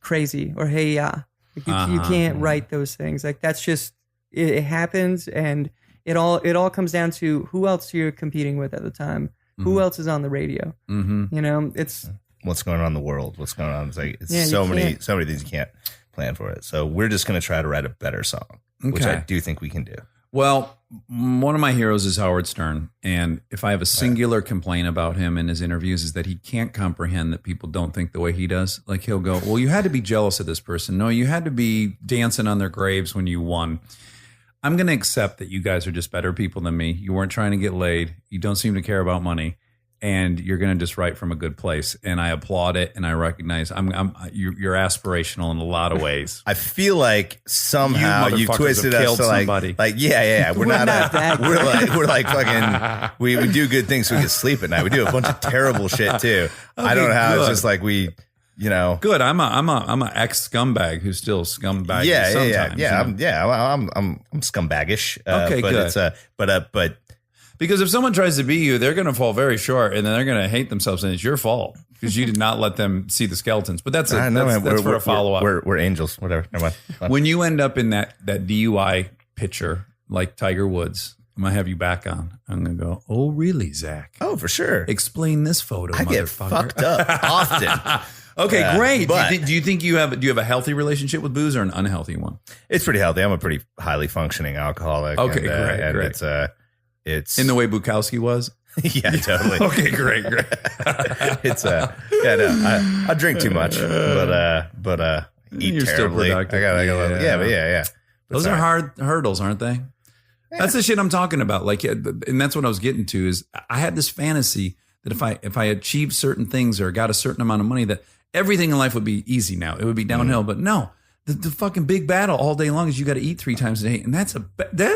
Speaker 5: Crazy or Hey Ya. Like you can't write those things. Like that's just, it happens and it all comes down to who else you're competing with at the time. Who else is on the radio? You know, it's
Speaker 4: what's going on in the world. What's going on? It's like so many things you can't plan for it. So we're just going to try to write a better song, which I do think we can do.
Speaker 1: Well, one of my heroes is Howard Stern. And if I have a singular complaint about him in his interviews is that he can't comprehend that people don't think the way he does. Like he'll go, well, you had to be jealous of this person. No, you had to be dancing on their graves when you won. I'm going to accept that you guys are just better people than me. You weren't trying to get laid. You don't seem to care about money. And you're going to just write from a good place. And I applaud it. And I recognize you're aspirational in a lot of ways.
Speaker 4: I feel like somehow you've twisted us to we're not we're like fucking, we do good things so we can sleep at night. We do a bunch of terrible shit too. Okay, I don't know how it's just like we, you know. Good.
Speaker 1: I'm a ex scumbag who's still scumbag.
Speaker 4: I'm scumbaggish.
Speaker 1: Okay,
Speaker 4: but
Speaker 1: good.
Speaker 4: But
Speaker 1: because if someone tries to be you, they're going to fall very short, and then they're going to hate themselves, and it's your fault. because you did not let them see the skeletons. But that's
Speaker 4: I know,
Speaker 1: that's for a follow up.
Speaker 4: We're angels, whatever. Never mind.
Speaker 1: When you end up in that DUI picture, like Tiger Woods, I'm gonna have you back on. I'm gonna go, oh really, Zach?
Speaker 4: Oh, for sure.
Speaker 1: Explain this photo,
Speaker 4: I get
Speaker 1: motherfucker.
Speaker 4: fucked up often.
Speaker 1: Okay,
Speaker 4: Yeah,
Speaker 1: great.
Speaker 4: but-
Speaker 1: Do you think you have a healthy relationship with booze or an unhealthy one?
Speaker 4: It's pretty healthy. I'm a pretty highly functioning alcoholic.
Speaker 1: Okay,
Speaker 4: and,
Speaker 1: great,
Speaker 4: and
Speaker 1: great.
Speaker 4: it's
Speaker 1: In the way Bukowski was?
Speaker 4: yeah, totally.
Speaker 1: Okay, great.
Speaker 4: It's I drink too much, but eat
Speaker 1: You're still
Speaker 4: terribly.
Speaker 1: productive.
Speaker 4: Yeah. But
Speaker 1: Those
Speaker 4: sorry.
Speaker 1: are hard hurdles, aren't they? That's the shit I'm talking about. Like, and that's what I was getting to is I had this fantasy that if I achieved certain things or got a certain amount of money, that everything in life would be easy now. It would be downhill. But no, the fucking big battle all day long is you got to eat 3 times a day. And that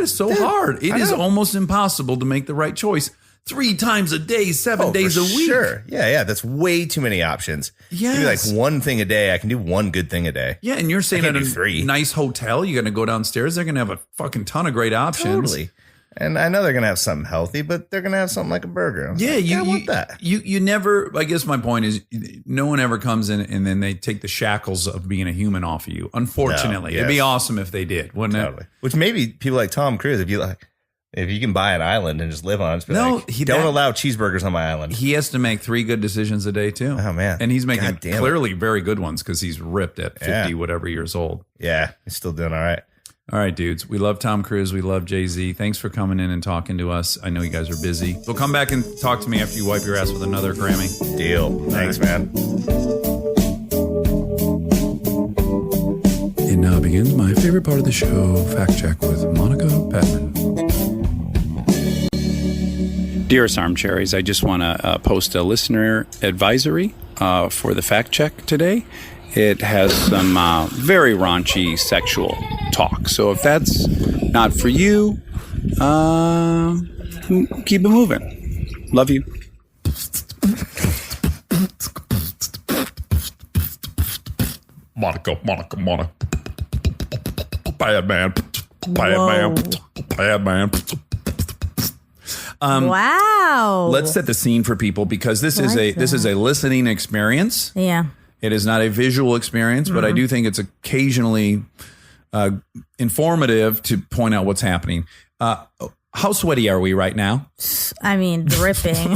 Speaker 1: is so hard. It is almost impossible to make the right choice 3 times a day, 7 days a week.
Speaker 4: Sure. Yeah. That's way too many options.
Speaker 1: Yes.
Speaker 4: Maybe like one thing a day. I can do one good thing a day.
Speaker 1: Yeah, and you're saying
Speaker 4: I
Speaker 1: at
Speaker 4: can't
Speaker 1: a
Speaker 4: do 3.
Speaker 1: nice hotel, you're going to go downstairs, they're going to have a fucking ton of great options.
Speaker 4: Totally. And I know they're going to have something healthy, but they're going to have something like a burger. I was
Speaker 1: Yeah,
Speaker 4: like, I want that.
Speaker 1: You never. I guess my point is, no one ever comes in and then they take the shackles of being a human off of you. Unfortunately,
Speaker 4: No,
Speaker 1: it'd be
Speaker 4: yes.
Speaker 1: awesome if they did, wouldn't
Speaker 4: Totally. Which maybe people like Tom Cruise, if you can buy an island and just live on it, just be
Speaker 1: No,
Speaker 4: like, don't allow cheeseburgers on my island.
Speaker 1: it? He has to make 3 good decisions a day too.
Speaker 4: Oh, man.
Speaker 1: and he's making
Speaker 4: God damn it.
Speaker 1: clearly very good ones because he's ripped at 50
Speaker 4: Yeah.
Speaker 1: whatever years old.
Speaker 4: Yeah, he's still doing all right.
Speaker 1: All right, dudes. We love Tom Cruise. We love Jay-Z. Thanks for coming in and talking to us. I know you guys are busy. So come back and talk to me after you wipe your ass with another Grammy.
Speaker 4: Deal. Thanks, man.
Speaker 1: And now begins my favorite part of the show, Fact Check with Monica Patman. Dearest Armcharies, I just want to post a listener advisory for the Fact Check today. It has some very raunchy sexual talk. So if that's not for you, keep it moving. Love you. Monica. Bad man. Bad man.
Speaker 2: Wow.
Speaker 1: Let's set the scene for people because this is a listening experience.
Speaker 2: Yeah.
Speaker 1: It is not a visual experience, but I do think it's occasionally informative to point out what's happening. How sweaty are we right now?
Speaker 2: I mean, dripping.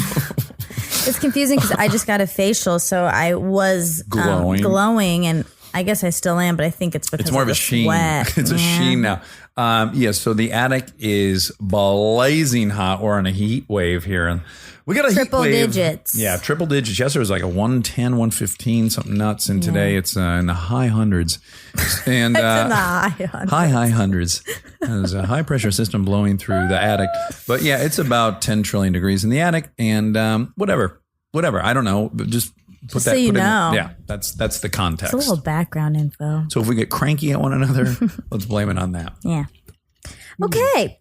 Speaker 2: It's confusing because I just got a facial, so I was glowing, and I guess I still am, but I think it's because
Speaker 1: It's more of
Speaker 2: the
Speaker 1: a sheen.
Speaker 2: sweat.
Speaker 1: It's a
Speaker 2: Yeah.
Speaker 1: sheen now. So the attic is blazing hot. We're on a heat wave here. And we got a
Speaker 2: Triple
Speaker 1: heat wave.
Speaker 2: digits.
Speaker 1: Yeah, triple digits. Yesterday was like a 110, 115, something nuts. And today it's in the high hundreds. And
Speaker 2: It's in the high hundreds.
Speaker 1: high hundreds. There's a high pressure system blowing through the attic. But yeah, it's about 10 trillion degrees in the attic. And whatever. I don't know. But just put
Speaker 2: Just
Speaker 1: that.
Speaker 2: so you
Speaker 1: put in-
Speaker 2: know.
Speaker 1: yeah, that's the context.
Speaker 2: It's a little background info.
Speaker 1: So if we get cranky at one another, let's blame it on that.
Speaker 2: Yeah. Okay.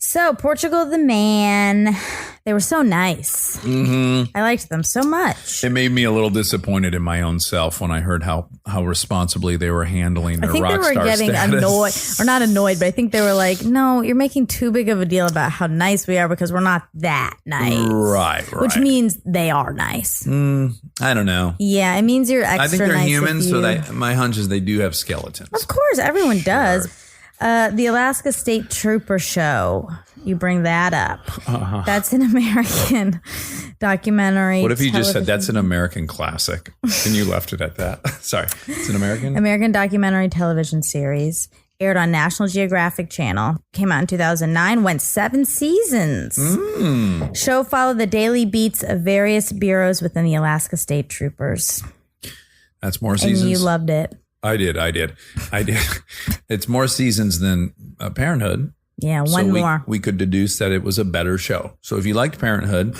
Speaker 2: So Portugal the Man, they were so nice. Mm-hmm. I liked them so much.
Speaker 1: It made me a little disappointed in my own self when I heard how responsibly they were handling
Speaker 2: I
Speaker 1: their
Speaker 2: think they
Speaker 1: rock
Speaker 2: were
Speaker 1: star
Speaker 2: getting
Speaker 1: status.
Speaker 2: annoyed, or not annoyed, but I think they were like, no, you're making too big of a deal about how nice we are because we're not that nice.
Speaker 1: Right.
Speaker 2: Which means they are nice.
Speaker 1: I don't know.
Speaker 2: Yeah, it means you're extra
Speaker 1: I think they're
Speaker 2: nice
Speaker 1: humans,
Speaker 2: if
Speaker 1: so
Speaker 2: you-
Speaker 1: my hunch is they do have skeletons.
Speaker 2: Of course, everyone does. The Alaska State Trooper Show. You bring that up. That's an American documentary.
Speaker 1: What if you just said
Speaker 2: television-
Speaker 1: that's an American classic and you left it at that? Sorry, it's an American.
Speaker 2: American documentary television series. Aired on National Geographic Channel. Came out in 2009. Went 7 seasons. Show followed the daily beats of various bureaus within the Alaska State Troopers.
Speaker 1: That's more seasons.
Speaker 2: And you loved it.
Speaker 1: I did. It's more seasons than Parenthood.
Speaker 2: Yeah,
Speaker 1: So
Speaker 2: one more.
Speaker 1: We could deduce that it was a better show. So if you liked Parenthood,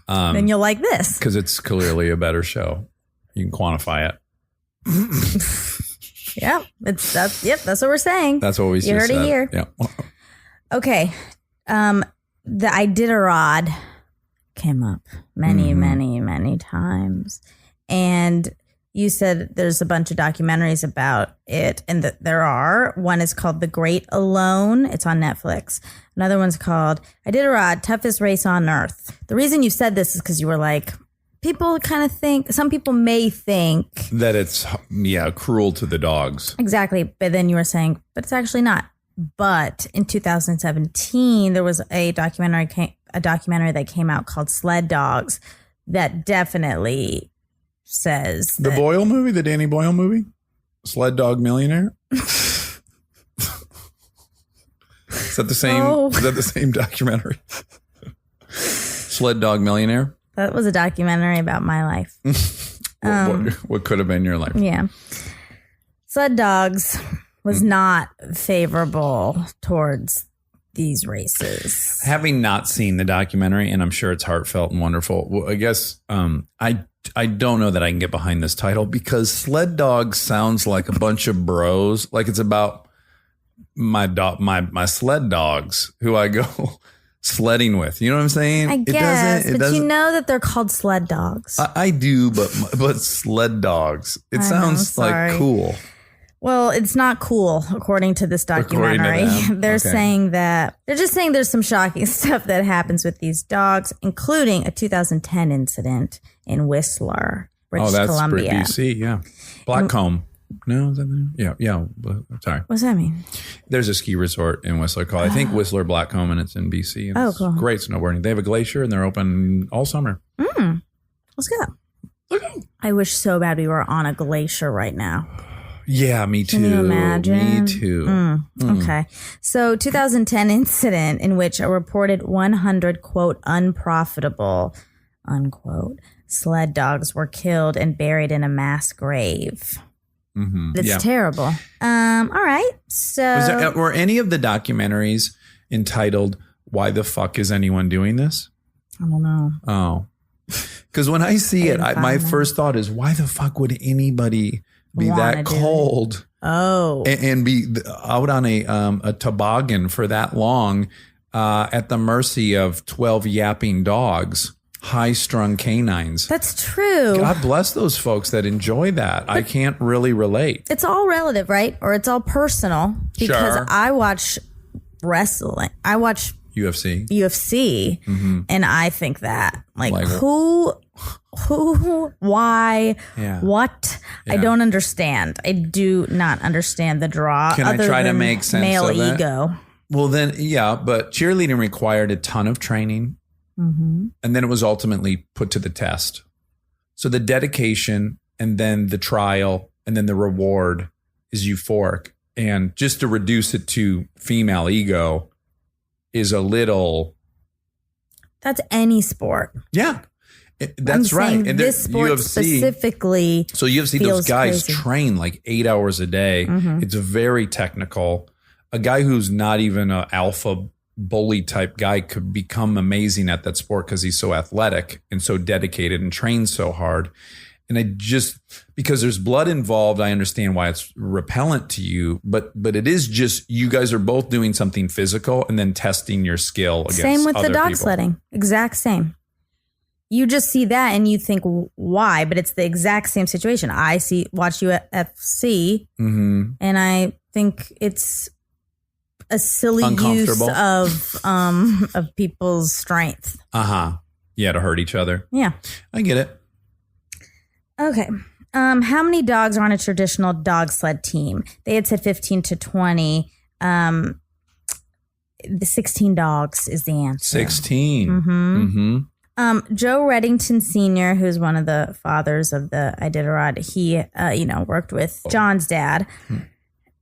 Speaker 2: Then you'll like this.
Speaker 1: because it's clearly a better show, you can quantify it.
Speaker 2: Yep, that's what we're saying.
Speaker 1: That's what we
Speaker 2: You heard
Speaker 1: said.
Speaker 2: it here.
Speaker 1: Yeah.
Speaker 2: Okay. The Iditarod came up many, many times. And you said there's a bunch of documentaries about it, and that there are. One is called The Great Alone. It's on Netflix. Another one's called Iditarod, Toughest Race on Earth. The reason you said this is because you were like, people kind of think, some people may think
Speaker 1: that it's cruel to the dogs.
Speaker 2: exactly, but then you were saying, but it's actually not. But in 2017, there was a documentary that came out called Sled Dogs that definitely says
Speaker 1: The
Speaker 2: that,
Speaker 1: Boyle movie, the Danny Boyle movie, Sled Dog Millionaire. Is that the same?
Speaker 2: No.
Speaker 1: Is that the same documentary? Sled Dog Millionaire.
Speaker 2: that was a documentary about my life.
Speaker 1: What could have been your life?
Speaker 2: Yeah. Sled Dogs was not favorable towards these races.
Speaker 1: Having not seen the documentary, and I'm sure it's heartfelt and wonderful. Well, I guess I don't know that I can get behind this title because Sled Dog sounds like a bunch of bros. Like it's about my sled dogs who I go sledding with. You know what I'm saying?
Speaker 2: I guess, but you know that they're called sled dogs.
Speaker 1: I do, but sled dogs. It sounds
Speaker 2: sorry.
Speaker 1: like cool.
Speaker 2: Well, it's not cool, according to this documentary.
Speaker 1: them.
Speaker 2: They're
Speaker 1: Okay.
Speaker 2: saying that they're just saying there's some shocking stuff that happens with these dogs, including a 2010 incident in Whistler, British Columbia.
Speaker 1: BC. Yeah, Blackcomb. No, is that the yeah. Sorry,
Speaker 2: What's that mean?
Speaker 1: there's a ski resort in Whistler called I think Whistler Blackcomb, and it's in BC. And it's
Speaker 2: cool.
Speaker 1: Great snowboarding. They have a glacier, and they're open all summer.
Speaker 2: Let's go. I wish so bad we were on a glacier right now.
Speaker 1: Yeah, me too.
Speaker 2: Can you imagine?
Speaker 1: Me too.
Speaker 2: Okay. So 2010 incident in which a reported 100, quote, unprofitable, unquote, sled dogs were killed and buried in a mass grave. That's
Speaker 1: Yeah.
Speaker 2: terrible. All right. So
Speaker 1: Were any of the documentaries entitled "Why the fuck is anyone doing this"?
Speaker 2: I don't know.
Speaker 1: Oh, because when I see it,
Speaker 2: didn't
Speaker 1: my
Speaker 2: find that.
Speaker 1: first thought is, why the fuck would anybody be
Speaker 2: Wanna
Speaker 1: that
Speaker 2: do it.
Speaker 1: cold
Speaker 2: Oh,
Speaker 1: and be out on a toboggan for that long at the mercy of 12 yapping dogs, high-strung canines?
Speaker 2: that's true.
Speaker 1: God bless those folks that enjoy that. I can't really relate.
Speaker 2: It's all relative, right? Or it's all personal because
Speaker 1: Sure.
Speaker 2: I watch wrestling. I watch
Speaker 1: UFC.
Speaker 2: UFC and I think that like
Speaker 1: Like-
Speaker 2: who, why,
Speaker 1: Yeah.
Speaker 2: what? I
Speaker 1: Yeah.
Speaker 2: don't understand. I do not understand the draw.
Speaker 1: Can I
Speaker 2: other
Speaker 1: try to
Speaker 2: than
Speaker 1: make sense
Speaker 2: male
Speaker 1: of it?
Speaker 2: ego.
Speaker 1: Well, then, yeah, but cheerleading required a ton of training. And then it was ultimately put to the test. So the dedication and then the trial and then the reward is euphoric. And just to reduce it to female ego is a little,
Speaker 2: That's any sport.
Speaker 1: yeah, that's
Speaker 2: I'm
Speaker 1: right.
Speaker 2: saying
Speaker 1: And
Speaker 2: this sport specifically.
Speaker 1: so UFC, those
Speaker 2: feels
Speaker 1: guys
Speaker 2: crazy.
Speaker 1: train like 8 hours a day. It's very technical. A guy who's not even an alpha bully type guy could become amazing at that sport because he's so athletic and so dedicated and trains so hard. And I just, because there's blood involved, I understand why it's repellent to you, but it is just, you guys are both doing something physical and then testing your skill against
Speaker 2: Same with the
Speaker 1: other
Speaker 2: dog
Speaker 1: people.
Speaker 2: sledding. Exact same. You just see that and you think why, but it's the exact same situation. I watch UFC and I think it's a silly use
Speaker 1: Uncomfortable.
Speaker 2: of people's strength.
Speaker 1: Yeah, to hurt each other.
Speaker 2: Yeah.
Speaker 1: I get it.
Speaker 2: Okay. How many dogs are on a traditional dog sled team? They had said 15 to 20. The 16 dogs is the answer.
Speaker 1: 16.
Speaker 2: Joe Reddington Sr., who's one of the fathers of the Iditarod, he worked with John's dad.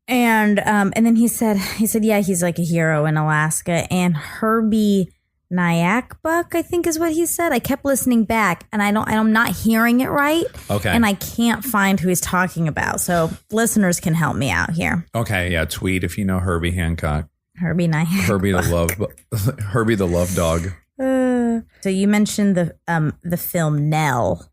Speaker 2: And then he said, yeah, he's like a hero in Alaska. And Herbie Nyackbuck, I think is what he said. I kept listening back and I'm not hearing it right.
Speaker 1: Okay.
Speaker 2: And I can't find who he's talking about. So listeners can help me out here.
Speaker 1: Okay, yeah, tweet if you know Herbie Hancock.
Speaker 2: Herbie Nyack.
Speaker 1: Herbie the love dog.
Speaker 2: So you mentioned the film Nell,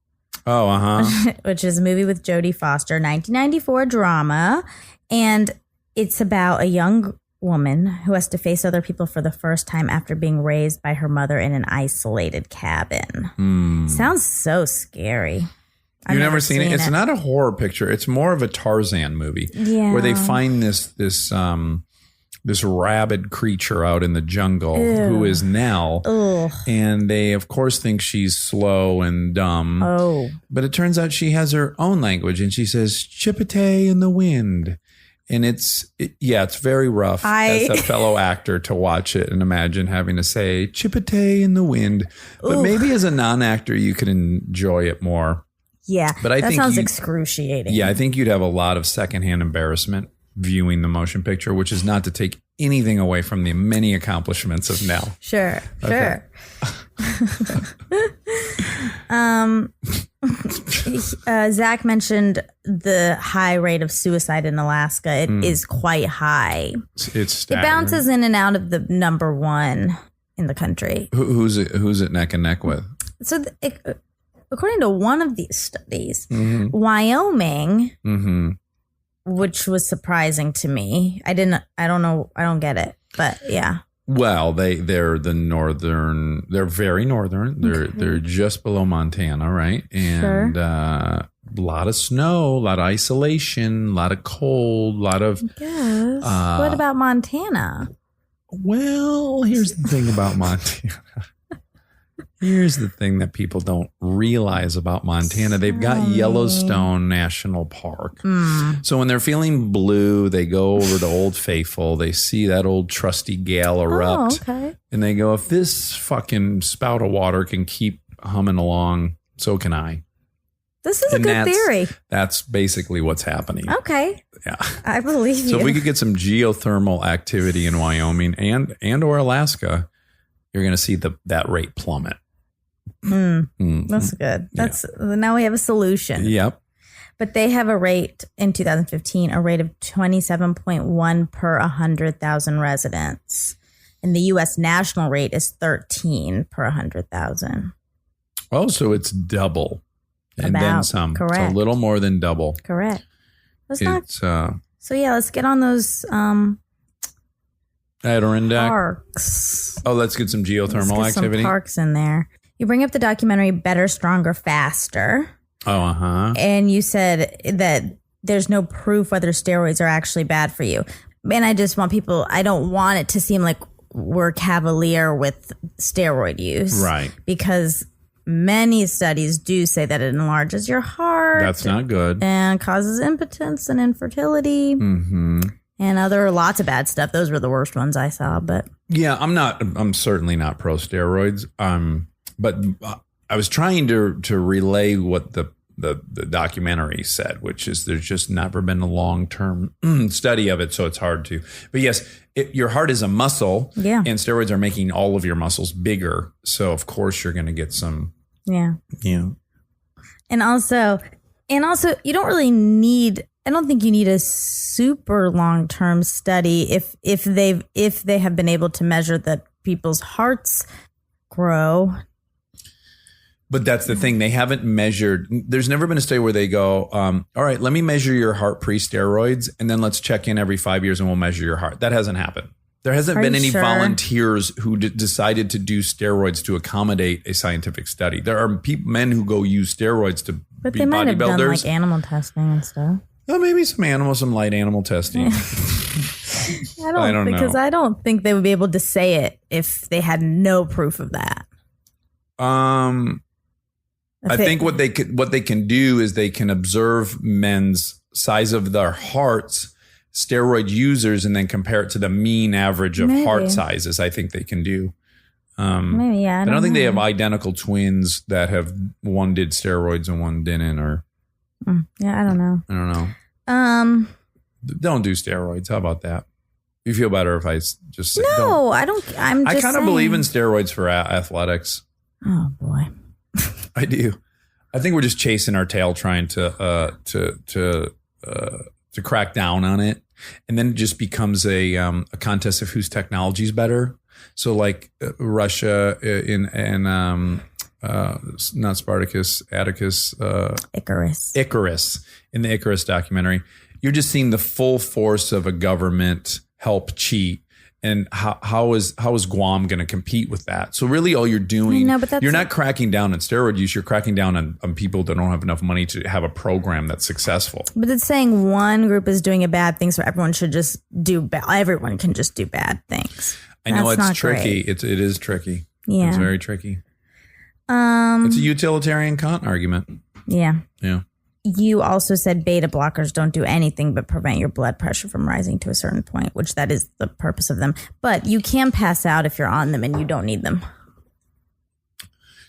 Speaker 1: Oh,
Speaker 2: which is a movie with Jodie Foster, 1994 drama. And it's about a young woman who has to face other people for the first time after being raised by her mother in an isolated cabin. Sounds so scary.
Speaker 1: You've never seen it? It's not a horror picture. It's more of a Tarzan movie.
Speaker 2: Yeah.
Speaker 1: Where they find this this rabid creature out in the jungle who is Nell.
Speaker 2: Ugh.
Speaker 1: And they, of course, think she's slow and dumb.
Speaker 2: Oh.
Speaker 1: But it turns out she has her own language, and she says, Chipotle in the wind. And it's very rough as a fellow actor to watch it and imagine having to say Chipotle in the wind. But maybe as a non-actor, you could enjoy it more.
Speaker 2: Yeah,
Speaker 1: but I
Speaker 2: that
Speaker 1: think
Speaker 2: sounds excruciating.
Speaker 1: Yeah, I think you'd have a lot of secondhand embarrassment viewing the motion picture, which is not to take anything away from the many accomplishments of Nell.
Speaker 2: Sure. Zach mentioned the high rate of suicide in Alaska. It is quite high.
Speaker 1: It's staggering.
Speaker 2: It bounces in and out of the number one in the country.
Speaker 1: Who's it neck and neck with?
Speaker 2: So according to one of these studies, Wyoming, which was surprising to me. I don't get it, but yeah.
Speaker 1: Well, they're very northern. They're just below Montana, right? And a lot of snow, a lot of isolation, a lot of cold, a lot of
Speaker 2: Yes. What about Montana?
Speaker 1: Well, here's the thing about Montana. Here's the thing that people don't realize about Montana. They've got Yellowstone National Park. So when they're feeling blue, they go over to Old Faithful. They see that old trusty gal erupt. And they go, if this fucking spout of water can keep humming along, so can I.
Speaker 2: This is a good theory.
Speaker 1: That's basically what's happening.
Speaker 2: Okay.
Speaker 1: Yeah.
Speaker 2: I believe you.
Speaker 1: So if we could get some geothermal activity in Wyoming and or Alaska, you're going to see that rate plummet.
Speaker 2: That's good. Now we have a solution.
Speaker 1: Yep.
Speaker 2: But they have a rate in 2015, a rate of 27.1 per 100,000 residents. And the U.S. national rate is 13 per 100,000.
Speaker 1: Oh, so it's double. And then some.
Speaker 2: Correct.
Speaker 1: It's a little more than double.
Speaker 2: Correct.
Speaker 1: So
Speaker 2: yeah, let's get on those
Speaker 1: Adirondack
Speaker 2: parks.
Speaker 1: Oh, let's get some geothermal
Speaker 2: Let's get
Speaker 1: activity.
Speaker 2: some parks in there. You bring up the documentary Better, Stronger, Faster.
Speaker 1: Oh,
Speaker 2: And you said that there's no proof whether steroids are actually bad for you. And I just want I don't want it to seem like we're cavalier with steroid use.
Speaker 1: Right.
Speaker 2: Because many studies do say that it enlarges your heart.
Speaker 1: That's not good.
Speaker 2: And causes impotence and infertility. And lots of bad stuff. Those were the worst ones I saw. But
Speaker 1: yeah, I'm certainly not pro steroids. But I was trying to relay what the documentary said, which is there's just never been a long-term study of it, so it's hard to. But yes, your heart is a muscle, and steroids are making all of your muscles bigger. So of course you're going to get some. Yeah.
Speaker 2: And also, you don't really need. I don't think you need a super long-term study if they have been able to measure that people's hearts grow.
Speaker 1: But that's the thing. They haven't measured. There's never been a study where they go, all right, let me measure your heart pre-steroids, and then let's check in every 5 years and we'll measure your heart. That hasn't happened. There hasn't been any volunteers who decided to do steroids to accommodate a scientific study. There are men who go use steroids to
Speaker 2: but
Speaker 1: be
Speaker 2: they might have done
Speaker 1: bodybuilders.
Speaker 2: like animal testing and stuff.
Speaker 1: Well, maybe some light animal testing.
Speaker 2: I don't know. Because I don't think they would be able to say it if they had no proof of that.
Speaker 1: I think what they can do is they can observe men's size of their hearts, steroid users, and then compare it to the mean average of heart sizes. I think they can do.
Speaker 2: Maybe, yeah. I
Speaker 1: don't think they have identical twins that have one did steroids and one didn't, or
Speaker 2: yeah, I don't know.
Speaker 1: Don't do steroids. How about that? You feel better if I just say
Speaker 2: no? I don't.
Speaker 1: I kind of believe in steroids for athletics.
Speaker 2: Oh boy.
Speaker 1: I do. I think we're just chasing our tail, trying to crack down on it, and then it just becomes a contest of whose technology is better. So, like Russia not Spartacus, Atticus, Icarus in the Icarus documentary, you're just seeing the full force of a government help cheat. And how is Guam going to compete with that? So really all you're doing,
Speaker 2: No, but that's
Speaker 1: you're not cracking down on steroid use. You're cracking down on people that don't have enough money to have a program that's successful.
Speaker 2: But it's saying one group is doing a bad thing, so everyone should just do bad. Everyone can just do bad things.
Speaker 1: I know
Speaker 2: That's not
Speaker 1: it's tricky.
Speaker 2: great.
Speaker 1: It is tricky.
Speaker 2: Yeah.
Speaker 1: It's very tricky. It's a utilitarian Kant argument.
Speaker 2: Yeah.
Speaker 1: Yeah.
Speaker 2: You also said beta blockers don't do anything but prevent your blood pressure from rising to a certain point, which that is the purpose of them. But you can pass out if you're on them and you don't need them.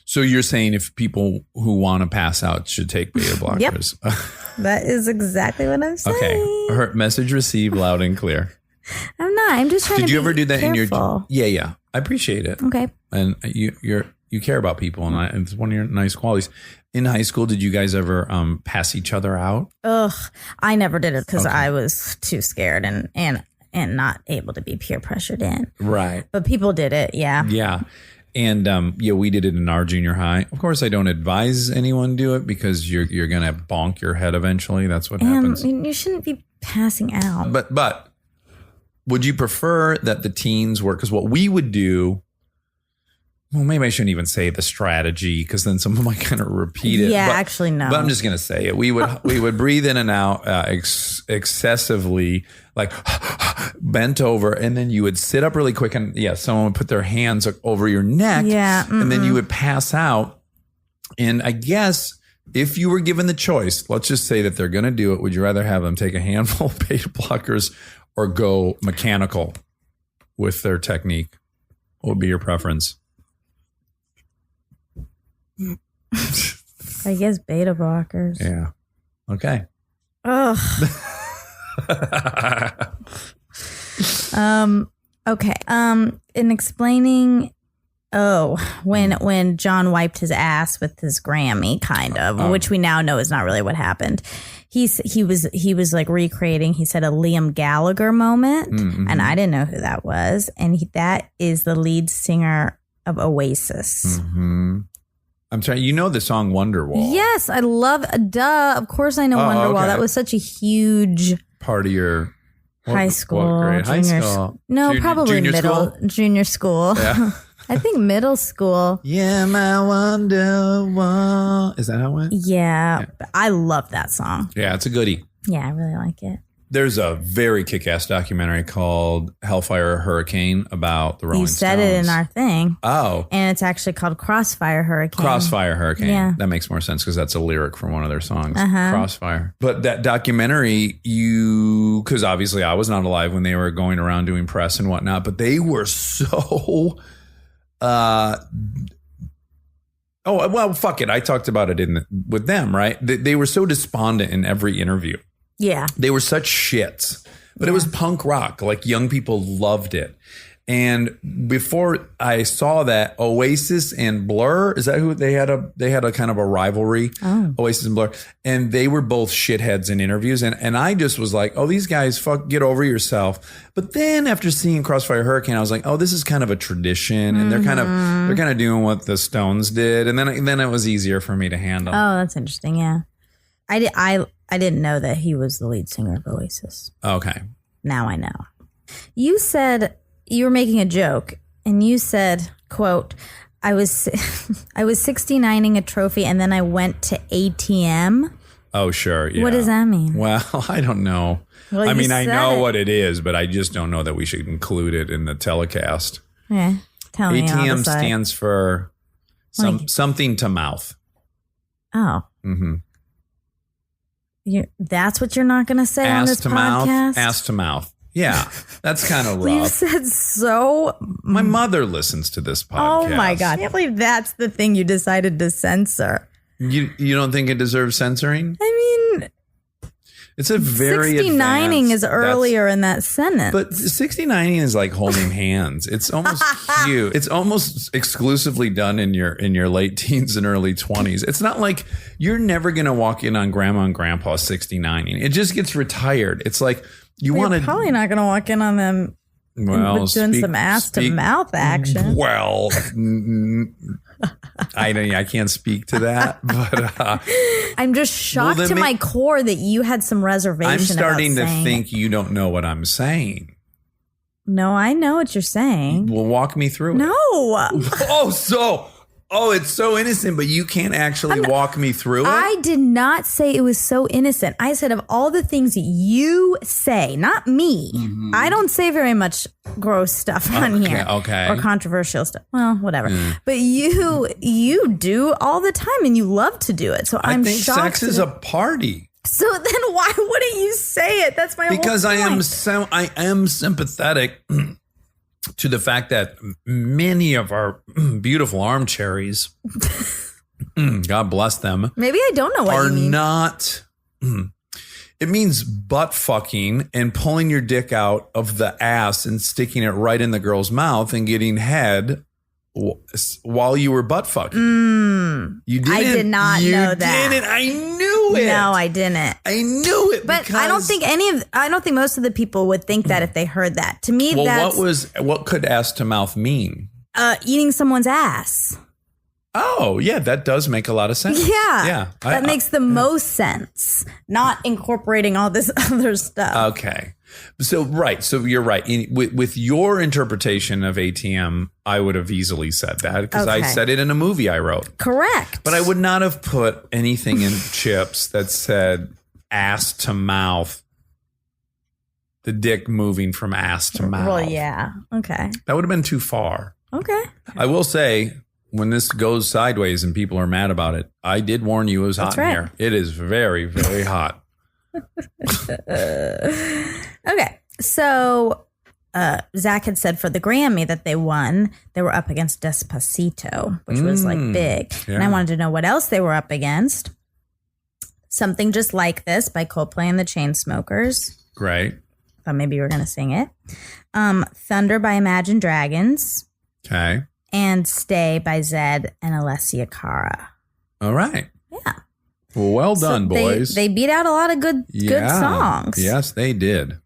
Speaker 1: So you're saying if people who want to pass out should take beta blockers?
Speaker 2: Yep. That is exactly what I'm saying.
Speaker 1: Okay. Her message received loud and clear.
Speaker 2: I'm not. I'm just trying to
Speaker 1: Did
Speaker 2: be
Speaker 1: you ever do that
Speaker 2: careful.
Speaker 1: in your? Yeah. I appreciate it.
Speaker 2: Okay.
Speaker 1: And you care about people, and it's one of your nice qualities. In high school, did you guys ever pass each other out?
Speaker 2: Ugh. I never did it because I was too scared and not able to be peer pressured in.
Speaker 1: Right.
Speaker 2: But people did it. Yeah.
Speaker 1: Yeah. And we did it in our junior high. Of course, I don't advise anyone do it because you're gonna bonk your head eventually. That's what happens.
Speaker 2: You shouldn't be passing out.
Speaker 1: But would you prefer that the teens were? Because what we would do. Well, maybe I shouldn't even say the strategy because then someone might kind of repeat it.
Speaker 2: Yeah,
Speaker 1: but,
Speaker 2: actually, no.
Speaker 1: But I'm just gonna say it. We would breathe in and out excessively, like bent over, and then you would sit up really quick, and someone would put their hands over your neck, and then you would pass out. And I guess if you were given the choice, let's just say that they're gonna do it. Would you rather have them take a handful of beta blockers or go mechanical with their technique? What would be your preference?
Speaker 2: I guess beta blockers.
Speaker 1: Yeah. Okay.
Speaker 2: Ugh. Okay. In explaining, when John wiped his ass with his Grammy, kind of, which we now know is not really what happened. He was like recreating. He said a Liam Gallagher moment, and I didn't know who that was, and that is the lead singer of Oasis.
Speaker 1: Mm-hmm. I'm sorry, you know the song Wonderwall.
Speaker 2: Yes, I love. Duh, of course I know Wonderwall.
Speaker 1: Okay.
Speaker 2: That was such a huge
Speaker 1: part of your
Speaker 2: high school,
Speaker 1: what grade? High
Speaker 2: junior
Speaker 1: school.
Speaker 2: No, probably
Speaker 1: junior
Speaker 2: middle,
Speaker 1: school?
Speaker 2: junior school.
Speaker 1: Yeah.
Speaker 2: I think middle school.
Speaker 1: Yeah, my Wonderwall. Is that how it went?
Speaker 2: Yeah, but I love that song.
Speaker 1: Yeah, it's a goodie.
Speaker 2: Yeah, I really like it.
Speaker 1: There's a very kick-ass documentary called Hellfire Hurricane about the Rolling
Speaker 2: You said
Speaker 1: Stones.
Speaker 2: it in our thing.
Speaker 1: Oh.
Speaker 2: And it's actually called Crossfire Hurricane.
Speaker 1: Crossfire Hurricane.
Speaker 2: Yeah.
Speaker 1: That makes more sense because that's a lyric from one of their songs. Crossfire. But that documentary, because obviously I was not alive when they were going around doing press and whatnot, but they were so... fuck it. I talked about it with them, right? They were so despondent in every interview.
Speaker 2: Yeah.
Speaker 1: They were such shits, but it was punk rock. Like young people loved it. And before I saw that, Oasis and Blur, is that who they had a kind of a rivalry? Oasis and Blur. And they were both shitheads in interviews. And I just was like, oh, these guys, get over yourself. But then after seeing Crossfire Hurricane, I was like, oh, this is kind of a tradition. And they're kind of doing what the Stones did. And then it was easier for me to handle.
Speaker 2: Oh, that's interesting. Yeah. I didn't know that he was the lead singer of Oasis.
Speaker 1: Okay.
Speaker 2: Now I know. You said you were making a joke, and you said, quote, I was 69ing a trophy, and then I went to ATM.
Speaker 1: Oh, sure. Yeah.
Speaker 2: What does that mean?
Speaker 1: Well, I don't know.
Speaker 2: Well,
Speaker 1: I mean, I
Speaker 2: said
Speaker 1: know
Speaker 2: it.
Speaker 1: what it is, but I just don't know that we should include it in the telecast.
Speaker 2: Yeah. Tell me. I'll
Speaker 1: ATM
Speaker 2: decide.
Speaker 1: stands for something to mouth.
Speaker 2: Oh.
Speaker 1: Mm-hmm.
Speaker 2: That's what you're not going to say on this
Speaker 1: to
Speaker 2: podcast?
Speaker 1: mouth. Ass to mouth. Yeah, that's kind of rough.
Speaker 2: You said so.
Speaker 1: My mother listens to this podcast.
Speaker 2: Oh my God. I can't believe that's the thing you decided to censor.
Speaker 1: You don't think it deserves censoring?
Speaker 2: I mean,
Speaker 1: it's a very
Speaker 2: 69ing is earlier in that sentence.
Speaker 1: But 69ing is like holding hands. It's almost cute. It's almost exclusively done in your late teens and early 20s. It's not like you're never going to walk in on grandma and grandpa 69ing. It just gets retired. It's like you want to...
Speaker 2: You're probably not going to walk in on them doing some ass to mouth action.
Speaker 1: Well, I can't speak to that, but
Speaker 2: I'm just shocked to my core that you had some reservation.
Speaker 1: I'm starting
Speaker 2: about
Speaker 1: to
Speaker 2: saying
Speaker 1: think you don't know what I'm saying.
Speaker 2: No, I know what you're saying.
Speaker 1: Well, walk me through it.
Speaker 2: No.
Speaker 1: It's so innocent, but you can't actually walk me through it?
Speaker 2: I did not say it was so innocent. I said of all the things you say, not me. I don't say very much gross stuff on here.
Speaker 1: Okay.
Speaker 2: Or controversial stuff. Well, whatever. But you do all the time and you love to do it. So I'm
Speaker 1: think
Speaker 2: shocked.
Speaker 1: sex is a party.
Speaker 2: So then why wouldn't you say it? That's my
Speaker 1: Because
Speaker 2: whole
Speaker 1: I
Speaker 2: point.
Speaker 1: am sympathetic to the fact that many of our beautiful armchairies, God bless them,
Speaker 2: Maybe I don't know what
Speaker 1: are
Speaker 2: you mean.
Speaker 1: not. It means butt fucking and pulling your dick out of the ass and sticking it right in the girl's mouth and getting head while you were butt fucking. You didn't.
Speaker 2: I did not know that.
Speaker 1: Didn't. I knew it.
Speaker 2: No, I didn't.
Speaker 1: I knew it.
Speaker 2: But I don't think most of the people would think that if they heard that. To me, that's
Speaker 1: what could ass to mouth mean?
Speaker 2: Eating someone's ass.
Speaker 1: Oh, yeah, that does make a lot of sense.
Speaker 2: Yeah. That makes the most sense. Not incorporating all this other stuff.
Speaker 1: Okay. So you're right. With your interpretation of ATM, I would have easily said that because I said it in a movie I wrote.
Speaker 2: Correct.
Speaker 1: But I would not have put anything in Chips that said ass to mouth, the dick moving from ass to mouth.
Speaker 2: Well, yeah. Okay.
Speaker 1: That would have been too far.
Speaker 2: Okay.
Speaker 1: I will say, when this goes sideways and people are mad about it, I did warn you it was hot in here. It is very, very hot.
Speaker 2: Okay. So Zach had said for the Grammy that they won, they were up against Despacito, which was like big.
Speaker 1: Yeah.
Speaker 2: And I wanted to know what else they were up against. Something Just Like This by Coldplay and the Chainsmokers.
Speaker 1: Great.
Speaker 2: Thought maybe you were going to sing it. Thunder by Imagine Dragons.
Speaker 1: Okay.
Speaker 2: And Stay by Zed and Alessia Cara.
Speaker 1: All right.
Speaker 2: Yeah.
Speaker 1: Well done, boys.
Speaker 2: They beat out a lot of good songs.
Speaker 1: Yes, they did.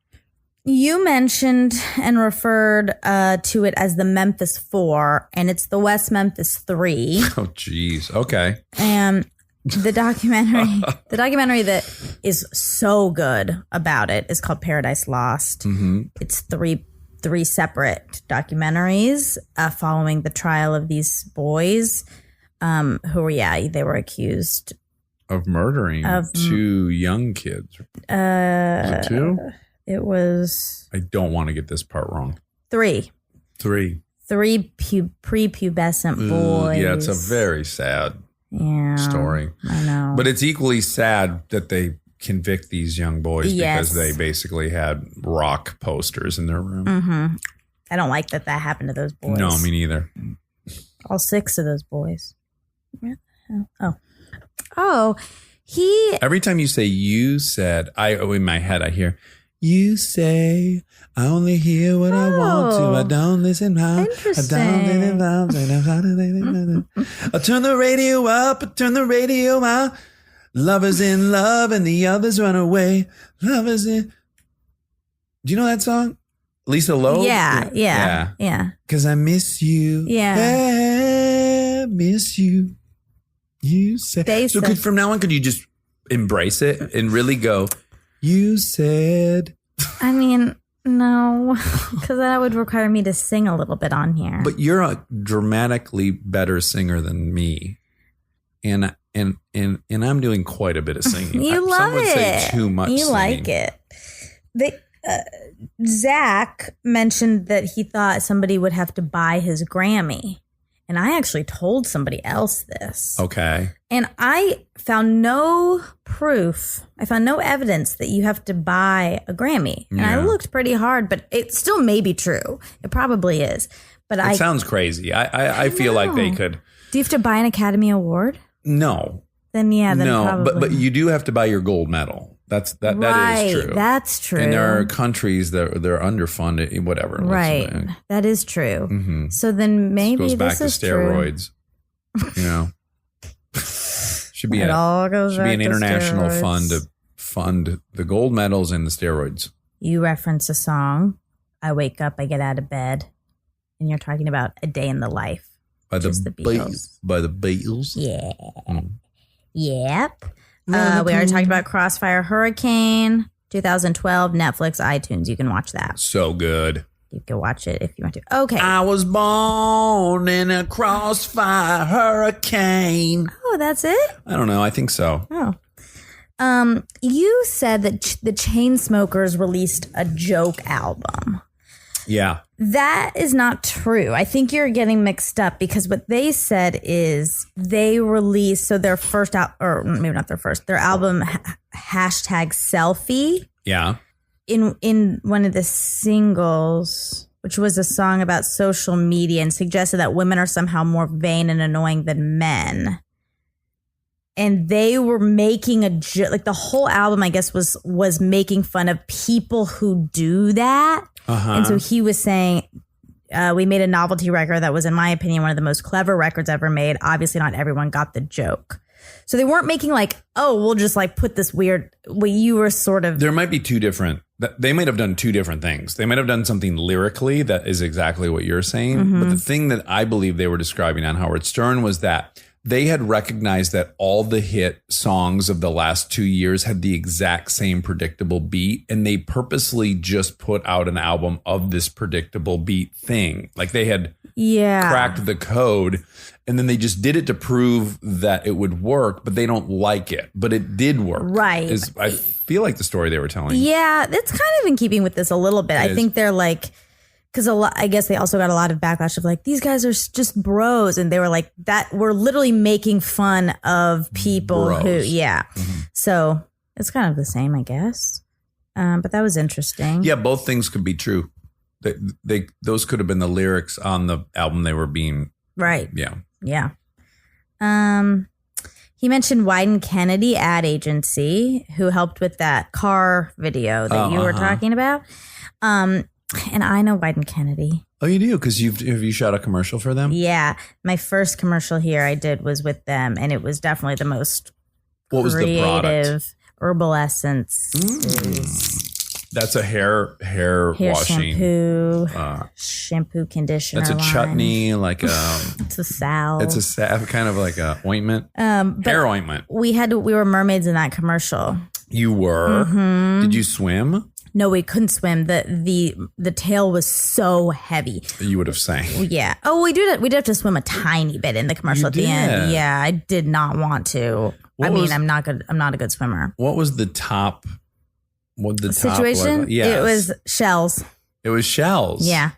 Speaker 2: You mentioned and referred to it as the Memphis 4, and it's the West Memphis 3.
Speaker 1: Oh, geez. Okay.
Speaker 2: And the documentary that is so good about it is called Paradise Lost.
Speaker 1: Mm-hmm.
Speaker 2: It's three separate documentaries following the trial of these boys who were, they were accused
Speaker 1: of murdering two young kids. Was it two?
Speaker 2: It was...
Speaker 1: I don't want to get this part wrong.
Speaker 2: Three.
Speaker 1: Three
Speaker 2: prepubescent boys.
Speaker 1: Yeah, it's a very sad story.
Speaker 2: I know.
Speaker 1: But it's equally sad that they convict these young boys because they basically had rock posters in their room.
Speaker 2: Mm-hmm. I don't like that happened to those boys.
Speaker 1: No, me neither.
Speaker 2: All 6 of those boys. Oh, he...
Speaker 1: Every time you say you said, in my head I hear, you say, I only hear what I want to. I don't listen how.
Speaker 2: Interesting.
Speaker 1: I turn the radio up, I turn the radio out. Lovers in love and the others run away. Lovers in... Do you know that song? Lisa Loeb?
Speaker 2: Yeah.
Speaker 1: Because I miss you.
Speaker 2: Yeah.
Speaker 1: I miss you. You said. So from now on, could you just embrace it and really go, you said.
Speaker 2: I mean, no, because that would require me to sing a little bit on here.
Speaker 1: But you're a dramatically better singer than me. And I'm doing quite a bit of singing.
Speaker 2: You love
Speaker 1: Some would say too much
Speaker 2: You
Speaker 1: singing.
Speaker 2: like it. Zach mentioned that he thought somebody would have to buy his Grammy. And I actually told somebody else this.
Speaker 1: Okay.
Speaker 2: And I found no proof. I found no evidence that you have to buy a Grammy. And I looked pretty hard, but it still may be true. It probably is. But
Speaker 1: It sounds crazy. I feel like they could.
Speaker 2: Do you have to buy an Academy Award?
Speaker 1: No.
Speaker 2: Then probably.
Speaker 1: But you do have to buy your gold medal. That is true.
Speaker 2: That's true.
Speaker 1: And there are countries that they're underfunded, whatever.
Speaker 2: Right. That is true.
Speaker 1: Mm-hmm.
Speaker 2: So then maybe
Speaker 1: this goes back to steroids. You know, should be an international fund to fund the gold medals and the steroids.
Speaker 2: You reference a song. I wake up, I get out of bed, and you're talking about A Day in the Life
Speaker 1: By the
Speaker 2: Beatles.
Speaker 1: By the Beatles.
Speaker 2: Yeah. Yep. We already talked about Crossfire Hurricane, 2012, Netflix, iTunes. You can watch that.
Speaker 1: So good.
Speaker 2: You can watch it if you want to. Okay.
Speaker 1: I was born in a crossfire hurricane.
Speaker 2: Oh, that's it?
Speaker 1: I don't know. I think so.
Speaker 2: Oh. You said that the Chainsmokers released a joke album.
Speaker 1: Yeah.
Speaker 2: That is not true. I think you're getting mixed up because what they said is they released, so their first or maybe not their first, their album hashtag selfie.
Speaker 1: Yeah.
Speaker 2: In one of the singles, which was a song about social media and suggested that women are somehow more vain and annoying than men. And they were making a joke, like the whole album, I guess, was making fun of people who do that. And so he was saying, we made a novelty record that was, in my opinion, one of the most clever records ever made. Obviously, not everyone got the joke. So they weren't making like, oh, we'll just like put this weird, what you were sort of.
Speaker 1: There might be two different, they might have done two different things. They might have done something lyrically that is exactly what you're saying. But the thing that I believe they were describing on Howard Stern was that they had recognized that all the hit songs of the last 2 years had the exact same predictable beat. And they purposely just put out an album of this predictable beat thing. Like they had cracked the code. And then they just did it to prove that it would work, but they don't like it. But it did work.
Speaker 2: Right.
Speaker 1: I feel like the story they were telling.
Speaker 2: Yeah, it's kind of in keeping with this a little bit. I think they're like, because I guess they also got a lot of backlash of like, these guys are just bros. And they were like, that we're literally making fun of people who, So it's kind of the same, I guess. But that was interesting.
Speaker 1: Yeah, both things could be true. Those could have been the lyrics on the album they were being.
Speaker 2: Right.
Speaker 1: Yeah.
Speaker 2: Yeah. He mentioned Wyden Kennedy ad agency, who helped with that car video that you were talking about. And I know Wyden Kennedy.
Speaker 1: Oh, you do? Because have you shot a commercial for them?
Speaker 2: Yeah. My first commercial here I did was with them, and it was definitely the most
Speaker 1: What
Speaker 2: creative
Speaker 1: was the product?
Speaker 2: herbal essence.
Speaker 1: That's a hair washing
Speaker 2: shampoo, conditioner.
Speaker 1: That's a
Speaker 2: line.
Speaker 1: chutney, like
Speaker 2: It's a salve.
Speaker 1: it's a salve, kind of like a ointment. Hair ointment.
Speaker 2: We were mermaids in that commercial.
Speaker 1: You were?
Speaker 2: Mm-hmm.
Speaker 1: Did you swim?
Speaker 2: No, we couldn't swim. The tail was so heavy.
Speaker 1: You would have sank.
Speaker 2: Yeah. Oh, we did have to swim a tiny bit in the commercial at the end.
Speaker 1: did?
Speaker 2: Yeah, I did not want to. I'm not good. I'm not a good swimmer.
Speaker 1: What was the top? What the
Speaker 2: Situation?
Speaker 1: top was? Yes.
Speaker 2: It was shells.
Speaker 1: It was shells.
Speaker 2: Yeah.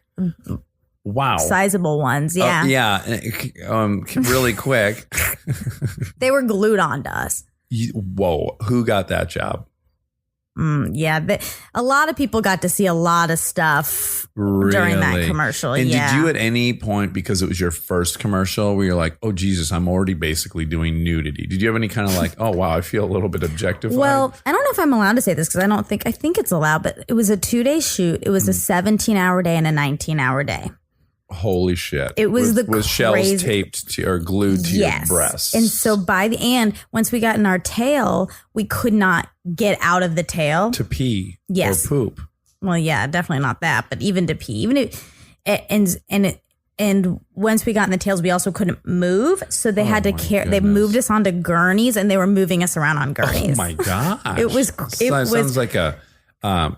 Speaker 1: Wow.
Speaker 2: Sizable ones. Yeah.
Speaker 1: Really quick.
Speaker 2: They were glued onto us.
Speaker 1: Whoa. Who got that job?
Speaker 2: Yeah. A lot of people got to see a lot of stuff during that commercial.
Speaker 1: And
Speaker 2: yeah.
Speaker 1: did you at any point, because it was your first commercial, where you're like, oh, Jesus, I'm already basically doing nudity? Did you have any kind of like, oh, wow, I feel a little bit objectified?
Speaker 2: Well, I don't know if I'm allowed to say this because I think it's allowed, but it was a 2-day shoot. It was a 17-hour day and a 19-hour day.
Speaker 1: Holy shit.
Speaker 2: It was
Speaker 1: with shells taped to or glued to your breasts.
Speaker 2: And so by the end, once we got in our tail, we could not get out of the tail.
Speaker 1: To pee
Speaker 2: Yes.
Speaker 1: or poop.
Speaker 2: Well, yeah, definitely not that, but even to pee, and once we got in the tails, we also couldn't move. So they had to carry, they moved us onto gurneys and they were moving us around on gurneys.
Speaker 1: Oh my gosh.
Speaker 2: It was
Speaker 1: sounds like a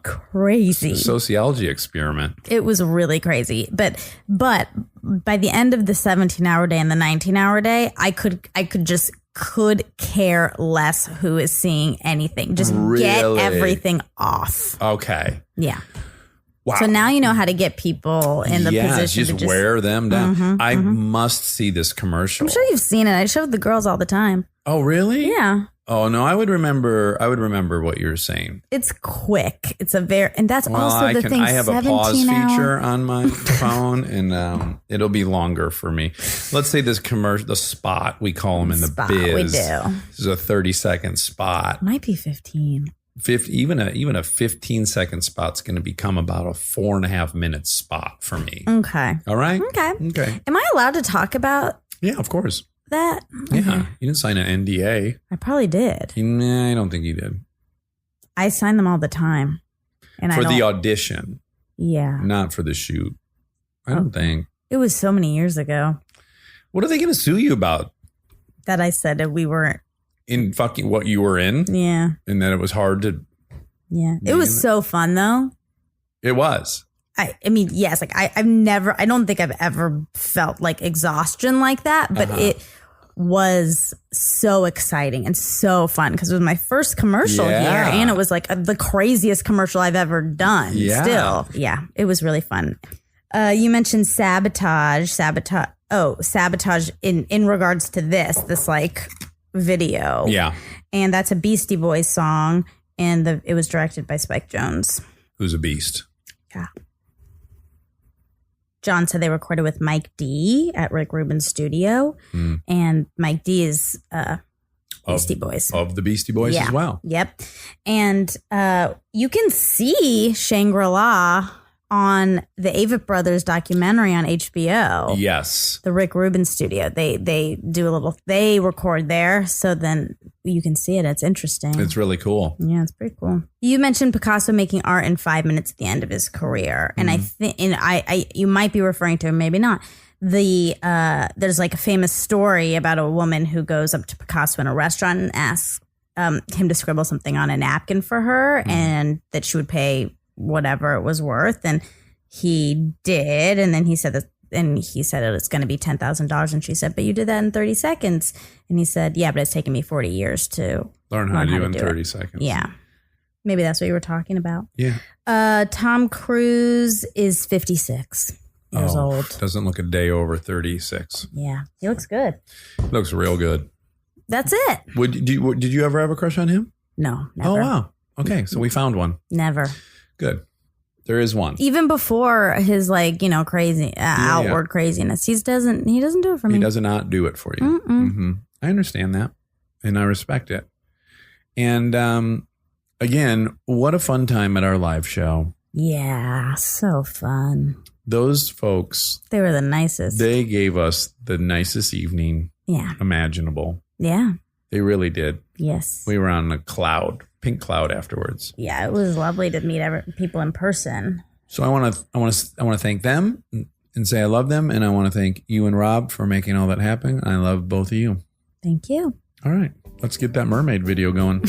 Speaker 2: crazy
Speaker 1: sociology experiment.
Speaker 2: It was really crazy. But by the end of the 17-hour day and the 19-hour day, I could care less who is seeing anything. Just get everything off.
Speaker 1: Okay.
Speaker 2: Yeah.
Speaker 1: Wow.
Speaker 2: So now you know how to get people in the position
Speaker 1: just
Speaker 2: to
Speaker 1: wear them down. I must see this commercial.
Speaker 2: I'm sure you've seen it. I showed the girls all the time.
Speaker 1: Oh, really?
Speaker 2: Yeah.
Speaker 1: Oh no, I would remember what you were saying.
Speaker 2: It's quick. It's and that's also the thing.
Speaker 1: I have a pause
Speaker 2: 17-hour
Speaker 1: feature on my phone, and it'll be longer for me. Let's say this commercial, the spot we call them in the
Speaker 2: Spot,
Speaker 1: biz.
Speaker 2: we do.
Speaker 1: This is a 30-second spot.
Speaker 2: Might be 15.
Speaker 1: Even a 15-second spot's going to become about a 4.5-minute spot for me.
Speaker 2: Okay.
Speaker 1: All right.
Speaker 2: Okay. Am I allowed to talk about
Speaker 1: Yeah, of course.
Speaker 2: that?
Speaker 1: Yeah,
Speaker 2: Okay.
Speaker 1: you didn't sign an NDA.
Speaker 2: I probably did.
Speaker 1: Nah, I don't think you did.
Speaker 2: I sign them all the time. And
Speaker 1: For
Speaker 2: I don't,
Speaker 1: the audition,
Speaker 2: yeah.
Speaker 1: not for the shoot. I don't think.
Speaker 2: It was so many years ago
Speaker 1: What are they going to sue you about?
Speaker 2: that I said that we weren't.
Speaker 1: In fucking what you were in?
Speaker 2: Yeah.
Speaker 1: And that it was hard to.
Speaker 2: Yeah. It was so fun though.
Speaker 1: It was.
Speaker 2: I mean, yes, like I don't think I've ever felt like exhaustion like that, but it was so exciting and so fun because it was my first commercial here, and it was like the craziest commercial I've ever done.
Speaker 1: Yeah.
Speaker 2: Still, yeah, it was really fun. You mentioned sabotage in regards to this like video.
Speaker 1: Yeah.
Speaker 2: And that's a Beastie Boys song, and it was directed by Spike Jonze.
Speaker 1: Who's a beast?
Speaker 2: Yeah. John said they recorded with Mike D at Rick Rubin's studio, and Mike D is Beastie Boys.
Speaker 1: Of the Beastie Boys as well.
Speaker 2: Yep. And you can see Shangri-La on the Avett Brothers documentary on HBO.
Speaker 1: Yes.
Speaker 2: The Rick Rubin studio. They record there, so then you can see it. It's interesting.
Speaker 1: It's really cool.
Speaker 2: Yeah, it's pretty cool. You mentioned Picasso making art in 5 minutes at the end of his career, and I think, you might be referring to, maybe not. There's like a famous story about a woman who goes up to Picasso in a restaurant and asks him to scribble something on a napkin for her, and that she would pay whatever it was worth, and he did, and then he said that. And he said it's going to be $10,000. And she said, but you did that in 30 seconds. And he said, yeah, but it's taken me 40 years to
Speaker 1: learn how to do it in 30 seconds.
Speaker 2: Yeah. Maybe that's what you were talking about.
Speaker 1: Yeah.
Speaker 2: Tom Cruise is 56 years old.
Speaker 1: Doesn't look a day over 36.
Speaker 2: Yeah. He looks good.
Speaker 1: Looks real good.
Speaker 2: That's it.
Speaker 1: Did you ever have a crush on him?
Speaker 2: No, never.
Speaker 1: Oh, wow. Okay. So we found one.
Speaker 2: Never.
Speaker 1: Good. There is one.
Speaker 2: Even before his crazy outward craziness, he doesn't do it for me.
Speaker 1: He does not do it for you. Mm-hmm. I understand that, and I respect it. And again, what a fun time at our live show.
Speaker 2: Yeah, so fun.
Speaker 1: Those folks,
Speaker 2: they were the nicest.
Speaker 1: They gave us the nicest evening imaginable.
Speaker 2: Yeah.
Speaker 1: They really did.
Speaker 2: Yes.
Speaker 1: We were on a pink cloud afterwards.
Speaker 2: Yeah, it was lovely to meet people in person.
Speaker 1: So I want to thank them and say I love them, and I want to thank you and Rob for making all that happen. I love both of you.
Speaker 2: Thank you.
Speaker 1: All right, let's get that mermaid video going.